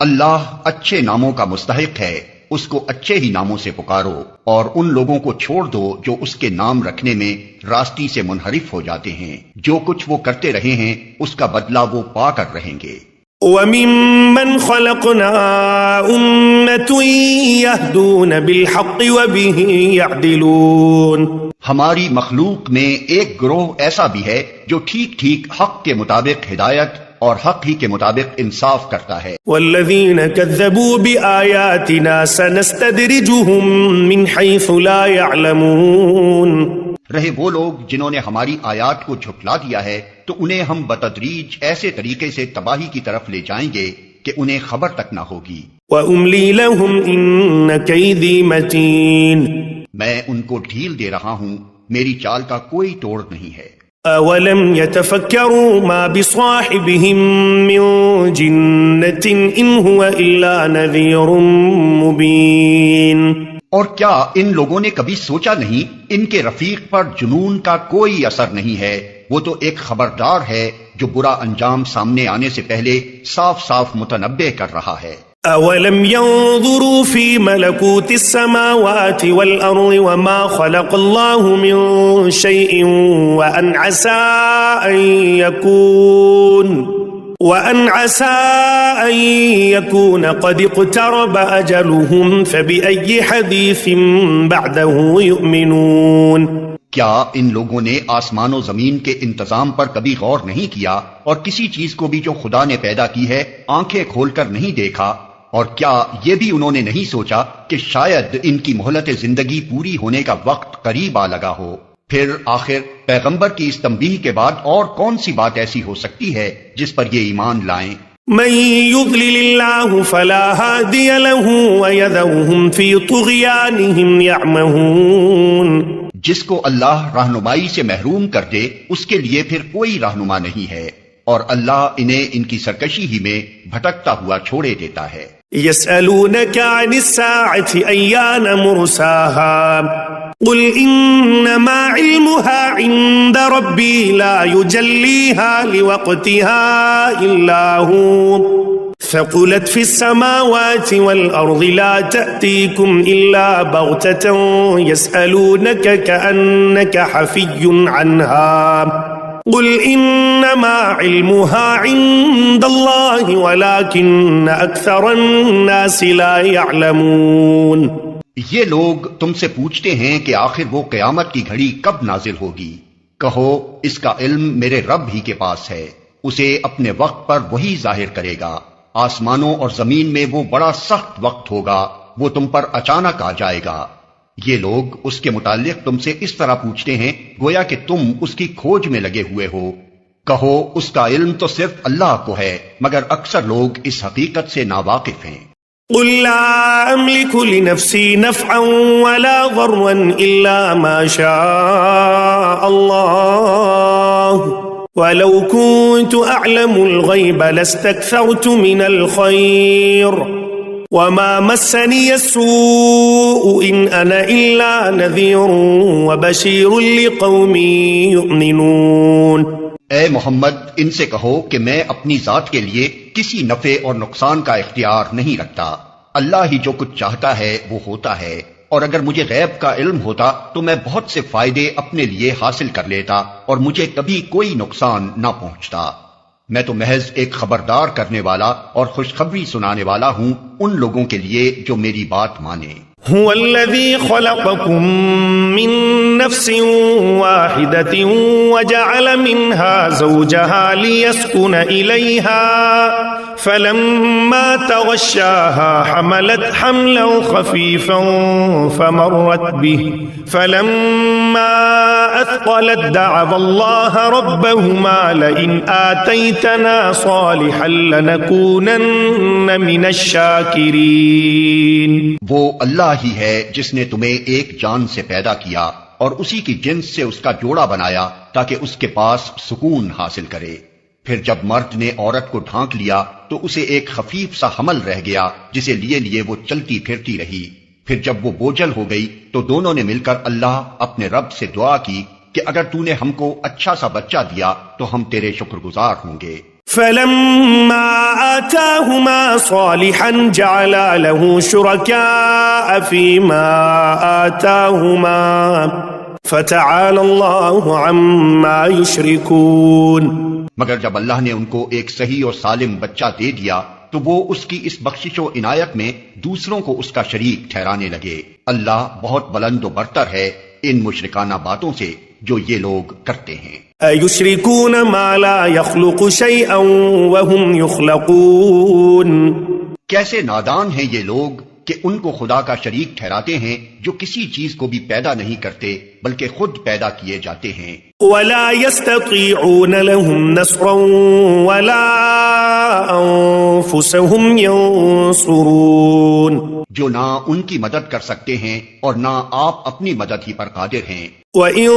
اللہ اچھے ناموں کا مستحق ہے، اس کو اچھے ہی ناموں سے پکارو اور ان لوگوں کو چھوڑ دو جو اس کے نام رکھنے میں راستی سے منحرف ہو جاتے ہیں، جو کچھ وہ کرتے رہے ہیں اس کا بدلہ وہ پا کر رہیں گے۔ وَمِمَّنْ خَلَقْنَا أُمَّةٌ يَهْدُونَ بِالْحَقِّ وَبِهِ يَعْدِلُونَ، ہماری مخلوق میں ایک گروہ ایسا بھی ہے جو ٹھیک ٹھیک حق کے مطابق ہدایت اور حق ہی کے مطابق انصاف کرتا ہے۔ وَالَّذِينَ كَذَّبُوا بِآيَاتِنَا سَنَسْتَدْرِجُهُم مِّنْ حَيْثُ لَا يَعْلَمُونَ، رہے وہ لوگ جنہوں نے ہماری آیات کو جھٹلا دیا ہے تو انہیں ہم بتدریج ایسے طریقے سے تباہی کی طرف لے جائیں گے کہ انہیں خبر تک نہ ہوگی۔ وَأُمْلِي لَهُمْ إِنَّ كَيْدِي مَتِينٌ، میں ان کو ڈھیل دے رہا ہوں، میری چال کا کوئی توڑ نہیں ہے۔ أَوَلَمْ يَتَفَكَّرُوا مَا بِصَاحِبِهِم مِّن جِنَّةٍ إِنْ هُوَ إِلَّا نَذِيرٌ مُّبِينٌ، اور کیا ان لوگوں نے کبھی سوچا نہیں ان کے رفیق پر جنون کا کوئی اثر نہیں ہے وہ تو ایک خبردار ہے جو برا انجام سامنے آنے سے پہلے صاف صاف متنبع کر رہا ہے۔ أولم ينظروا في ملكوت السماوات والأرض وما خلق الله من شيء وأن عسى أن يكون قد اقترب أجلهم فبأي حديث بعده يؤمنون۔ کیا ان لوگوں نے آسمان و زمین کے انتظام پر کبھی غور نہیں کیا اور کسی چیز کو بھی جو خدا نے پیدا کی ہے آنکھیں کھول کر نہیں دیکھا؟ اور کیا یہ بھی انہوں نے نہیں سوچا کہ شاید ان کی مہلت زندگی پوری ہونے کا وقت قریب آ لگا ہو؟ پھر آخر پیغمبر کی اس تنبیہ کے بعد اور کون سی بات ایسی ہو سکتی ہے جس پر یہ ایمان لائیں؟ من يضلل الله فلا هادي له ويذرهم في طغيانهم يعمهون۔ جس کو اللہ رہنمائی سے محروم کر دے اس کے لیے پھر کوئی رہنما نہیں ہے، اور اللہ انہیں ان کی سرکشی ہی میں بھٹکتا ہوا چھوڑے دیتا ہے۔ يسألونك عن الساعة أيان مرساها قل إنما علمها عند ربي لا يجليها لوقتها إلا هو ثقلت في السماوات والأرض لا تأتيكم إلا بغتة يسألونك كأنك حفي عنها قل انما علمها عند الله ولكن اکثر الناس لا يعلمون۔ یہ لوگ تم سے پوچھتے ہیں کہ آخر وہ قیامت کی گھڑی کب نازل ہوگی؟ کہو اس کا علم میرے رب ہی کے پاس ہے، اسے اپنے وقت پر وہی ظاہر کرے گا۔ آسمانوں اور زمین میں وہ بڑا سخت وقت ہوگا، وہ تم پر اچانک آ جائے گا۔ یہ لوگ اس کے متعلق تم سے اس طرح پوچھتے ہیں گویا کہ تم اس کی کھوج میں لگے ہوئے ہو۔ کہو اس کا علم تو صرف اللہ کو ہے، مگر اکثر لوگ اس حقیقت سے ناواقف ہیں۔ قل لا املك لنفسي نفعا ولا ضرا الا ما شاء الله ولو كنت اعلم الغيب لاستكثرت من الخير وما مسني السوء إن أنا إلا نذير وبشير لقوم يؤمنون۔ اے محمد ان سے کہو کہ میں اپنی ذات کے لیے کسی نفع اور نقصان کا اختیار نہیں رکھتا، اللہ ہی جو کچھ چاہتا ہے وہ ہوتا ہے، اور اگر مجھے غیب کا علم ہوتا تو میں بہت سے فائدے اپنے لیے حاصل کر لیتا اور مجھے کبھی کوئی نقصان نہ پہنچتا۔ میں تو محض ایک خبردار کرنے والا اور خوشخبری سنانے والا ہوں ان لوگوں کے لیے جو میری بات مانے۔ هو الذي خلقكم من نفس واحدة وجعل منها زوجها ليسكن إليها فلما تغشاها حملت حملا خفيفا فمرت به فلما أثقلت دعوا الله ربهما لئن آتيتنا صالحا لنكونن من الشاكرين۔ وہ اللہ ہی ہے جس نے تمہیں ایک جان سے پیدا کیا اور اسی کی جنس سے اس کا جوڑا بنایا تاکہ اس کے پاس سکون حاصل کرے۔ پھر جب مرد نے عورت کو ڈھانک لیا تو اسے ایک خفیف سا حمل رہ گیا جسے لیے لیے وہ چلتی پھرتی رہی۔ پھر جب وہ بوجھل ہو گئی تو دونوں نے مل کر اللہ اپنے رب سے دعا کی کہ اگر تو نے ہم کو اچھا سا بچہ دیا تو ہم تیرے شکر گزار ہوں گے۔ فلما آتاهما صالحا جعلا له شركاء فيما آتاهما فتعالى الله عما يشركون۔ مگر جب اللہ نے ان کو ایک صحیح اور سالم بچہ دے دیا تو وہ اس کی اس بخشش و عنایت میں دوسروں کو اس کا شریک ٹھہرانے لگے۔ اللہ بہت بلند و برتر ہے ان مشرکانہ باتوں سے جو یہ لوگ کرتے ہیں۔ أَيُشْرِكُونَ مَا لَا يَخْلُقُ شَيْئًا وَهُمْ يُخْلَقُونَ۔ کیسے نادان ہیں یہ لوگ کہ ان کو خدا کا شریک ٹھہراتے ہیں جو کسی چیز کو بھی پیدا نہیں کرتے بلکہ خود پیدا کیے جاتے ہیں۔ وَلَا يَسْتَطِيعُونَ لَهُمْ نَصْرًا وَلَا أَنفُسَهُمْ يَنصُرُونَ۔ جو نہ ان کی مدد کر سکتے ہیں اور نہ آپ اپنی مدد ہی پر قادر ہیں۔ وَإِن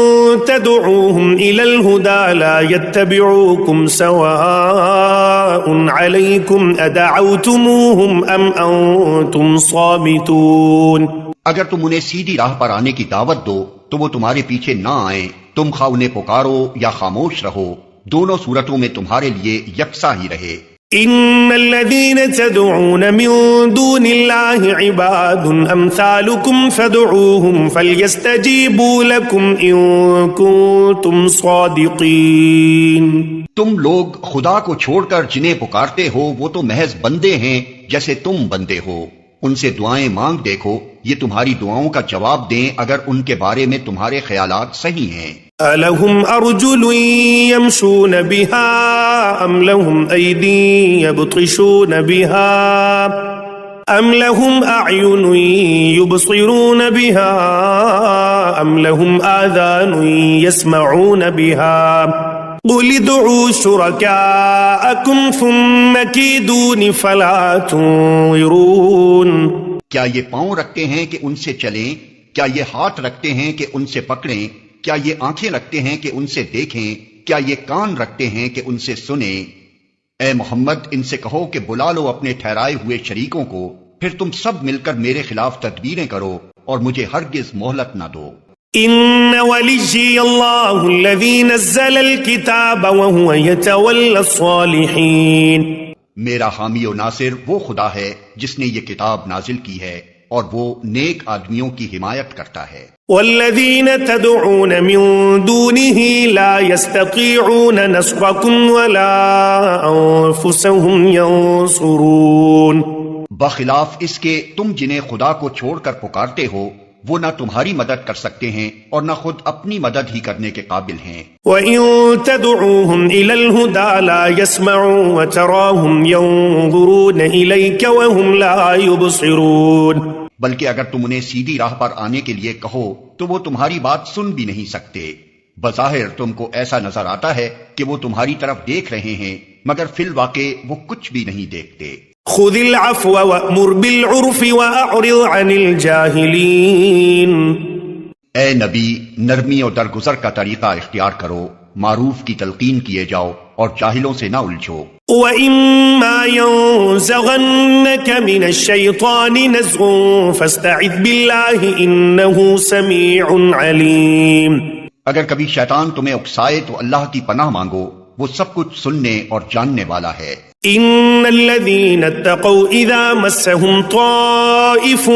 تَدْعُوهُمْ إِلَى الْهُدَى لَا يَتَّبِعُوكُمْ سَوَاءٌ عَلَيْكُمْ أَدَعَوْتُمُوهُمْ أَمْ أَنْتُمْ صَامِتُونَ۔ اگر تم انہیں سیدھی راہ پر آنے کی دعوت دو تو وہ تمہارے پیچھے نہ آئیں تو تم خواہ انہیں پکارو یا خاموش رہو، دونوں صورتوں میں تمہارے لیے یکساں ہی رہے۔ ان الذين تدعون من دون الله عباد امثالكم فادعوهم فليستجيبوا لكم ان كنتم صادقين۔ تم لوگ خدا کو چھوڑ کر جنہیں پکارتے ہو وہ تو محض بندے ہیں جیسے تم بندے ہو، ان سے دعائیں مانگ دیکھو، یہ تمہاری دعاؤں کا جواب دیں اگر ان کے بارے میں تمہارے خیالات صحیح ہیں۔ أَلَهُمْ أَرْجُلٌ يَمْشُونَ بِهَا أَمْ لَهُمْ أَيْدٍ يَبْطِشُونَ بِهَا أَمْ لَهُمْ أَعْيُنٌ يُبْصِرُونَ بِهَا أَمْ لَهُمْ آذَانٌ يَسْمَعُونَ بِهَا قُلِ ادْعُوا شُرَكَاءَكُمْ ثُمَّ كِيدُونِ فَلَا تُنظِرُونَ۔ کیا یہ پاؤں رکھتے ہیں کہ ان سے چلیں؟ کیا یہ ہاتھ رکھتے ہیں کہ ان سے پکڑیں؟ کیا یہ آنکھیں رکھتے ہیں کہ ان سے دیکھیں؟ کیا یہ کان رکھتے ہیں کہ ان سے سنیں؟ اے محمد ان سے کہو کہ بلا لو اپنے ٹھہرائے ہوئے شریکوں کو، پھر تم سب مل کر میرے خلاف تدبیریں کرو اور مجھے ہرگز مہلت نہ دو۔ ان ولی اللہ الذی نزل الکتاب وهو يتولى الصالحین۔ میرا حامی و ناصر وہ خدا ہے جس نے یہ کتاب نازل کی ہے اور وہ نیک آدمیوں کی حمایت کرتا ہے۔ والذین تدعون من دونه لا يستطيعون نصركم ولا انفسهم ينصرون۔ بخلاف اس کے تم جنہیں خدا کو چھوڑ کر پکارتے ہو وہ نہ تمہاری مدد کر سکتے ہیں اور نہ خود اپنی مدد ہی کرنے کے قابل ہیں۔ وَإِن تَدْعُوهُمْ إِلَى الْهُدَى لَا يَسْمَعُوا وَتَرَاهُمْ يَنظُرُونَ إِلَيْكَ وَهُمْ لَا يُبْصِرُونَ۔ بلکہ اگر تم انہیں سیدھی راہ پر آنے کے لیے کہو تو وہ تمہاری بات سن بھی نہیں سکتے، بظاہر تم کو ایسا نظر آتا ہے کہ وہ تمہاری طرف دیکھ رہے ہیں مگر فی الواقع وہ کچھ بھی نہیں دیکھتے۔ خذ العفو وأمر بالعرف وأعرض عن الجاہلین۔ اے نبی نرمی اور درگزر کا طریقہ اختیار کرو، معروف کی تلقین کیے جاؤ اور جاہلوں سے نہ الجھو۔ وَإِمَّا يَنزَغَنَّكَ مِنَ الشَّيْطَانِ نَزْغٌ فَاسْتَعِذْ بِاللَّهِ إِنَّهُ سَمِيعٌ عَلِيمٌ۔ اگر کبھی شیطان تمہیں اکسائے تو اللہ کی پناہ مانگو، وہ سب کچھ سننے اور جاننے والا ہے۔ ان الذين اتقوا اذا مسهم طائف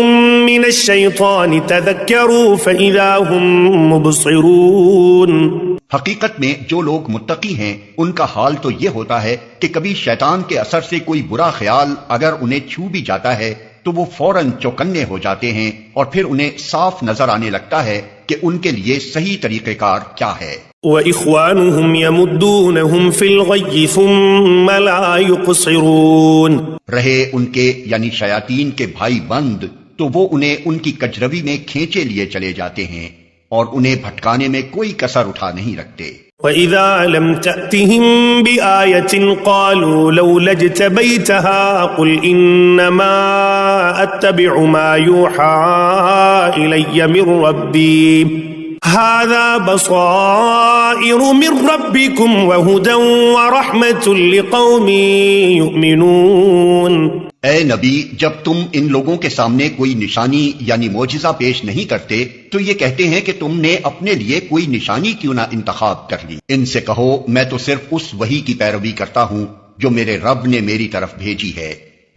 من الشيطان تذكروا فاذا هم مبصرون۔ حقیقت میں جو لوگ متقی ہیں ان کا حال تو یہ ہوتا ہے کہ کبھی شیطان کے اثر سے کوئی برا خیال اگر انہیں چھو بھی جاتا ہے تو وہ فوراً چوکنے ہو جاتے ہیں اور پھر انہیں صاف نظر آنے لگتا ہے کہ ان کے لیے صحیح طریقہ کار کیا ہے۔ وَإِخْوَانُهُمْ يَمُدُّونَهُمْ فِي الْغَيِّ ثُمَّ لَا يُقْصِرُونَ۔ رہے ان کے یعنی شیاطین کے بھائی بند تو وہ انہیں ان کی کجروی میں کھینچے لیے چلے جاتے ہیں اور انہیں بھٹکانے میں کوئی کسر اٹھا نہیں رکھتے۔ وَإِذَا لَمْ تَأْتِهِمْ بِآيَةٍ قَالُوا لَوْلَا اجْتَبَيْتَهَا قُلْ إِنَّمَا أَتَّبِعُ مَا يُوحَى إِلَيَّ مِنْ رَبِّي هَذَا بَصَائِرُ مِنْ رَبِّكُمْ وَهُدًى وَرَحْمَةٌ لِقَوْمٍ يُؤْمِنُونَ۔ اے نبی جب تم ان لوگوں کے سامنے کوئی نشانی یعنی معجزہ پیش نہیں کرتے تو یہ کہتے ہیں کہ تم نے اپنے لیے کوئی نشانی کیوں نہ انتخاب کر لی۔ ان سے کہو میں تو صرف اس وحی کی پیروی کرتا ہوں جو میرے رب نے میری طرف بھیجی ہے،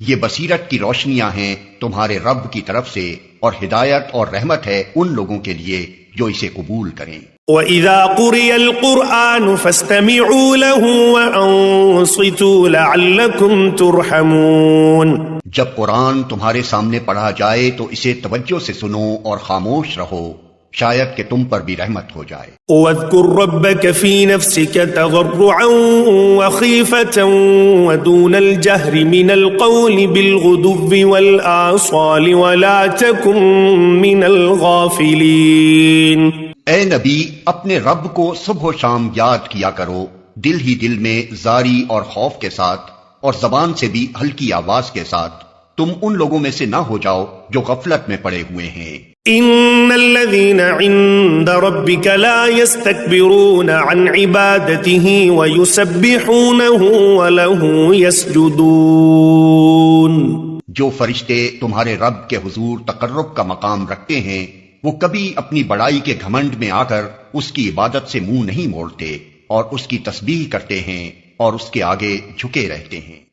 یہ بصیرت کی روشنیاں ہیں تمہارے رب کی طرف سے اور ہدایت اور رحمت ہے ان لوگوں کے لیے جو اسے قبول کریں۔ وَإِذَا قُرِئَ الْقُرْآنُ فَاسْتَمِعُوا لَهُ وَأَنصِتُوا لَعَلَّكُمْ تُرْحَمُونَ۔ جب قرآن تمہارے سامنے پڑھا جائے تو اسے توجہ سے سنو اور خاموش رہو، شاید کہ تم پر بھی رحمت ہو جائے۔ وَاذْكُرْ رَبَّكَ فِي نَفْسِكَ تَضَرُّعًا وَخِيفَةً وَدُونَ الْجَهْرِ مِنَ الْقَوْلِ بِالْغُدُوِّ وَالْآصَالِ وَلَا تَكُن مِّنَ الْغَافِلِينَ۔ اے نبی اپنے رب کو صبح و شام یاد کیا کرو، دل ہی دل میں زاری اور خوف کے ساتھ اور زبان سے بھی ہلکی آواز کے ساتھ، تم ان لوگوں میں سے نہ ہو جاؤ جو غفلت میں پڑے ہوئے ہیں۔ ان الذين عند ربك لا يستكبرون عن عبادته ويسبحونه وله يسجدون۔ جو فرشتے تمہارے رب کے حضور تقرب کا مقام رکھتے ہیں وہ کبھی اپنی بڑائی کے گھمنڈ میں آ کر اس کی عبادت سے منہ نہیں موڑتے اور اس کی تسبیح کرتے ہیں اور اس کے آگے جھکے رہتے ہیں۔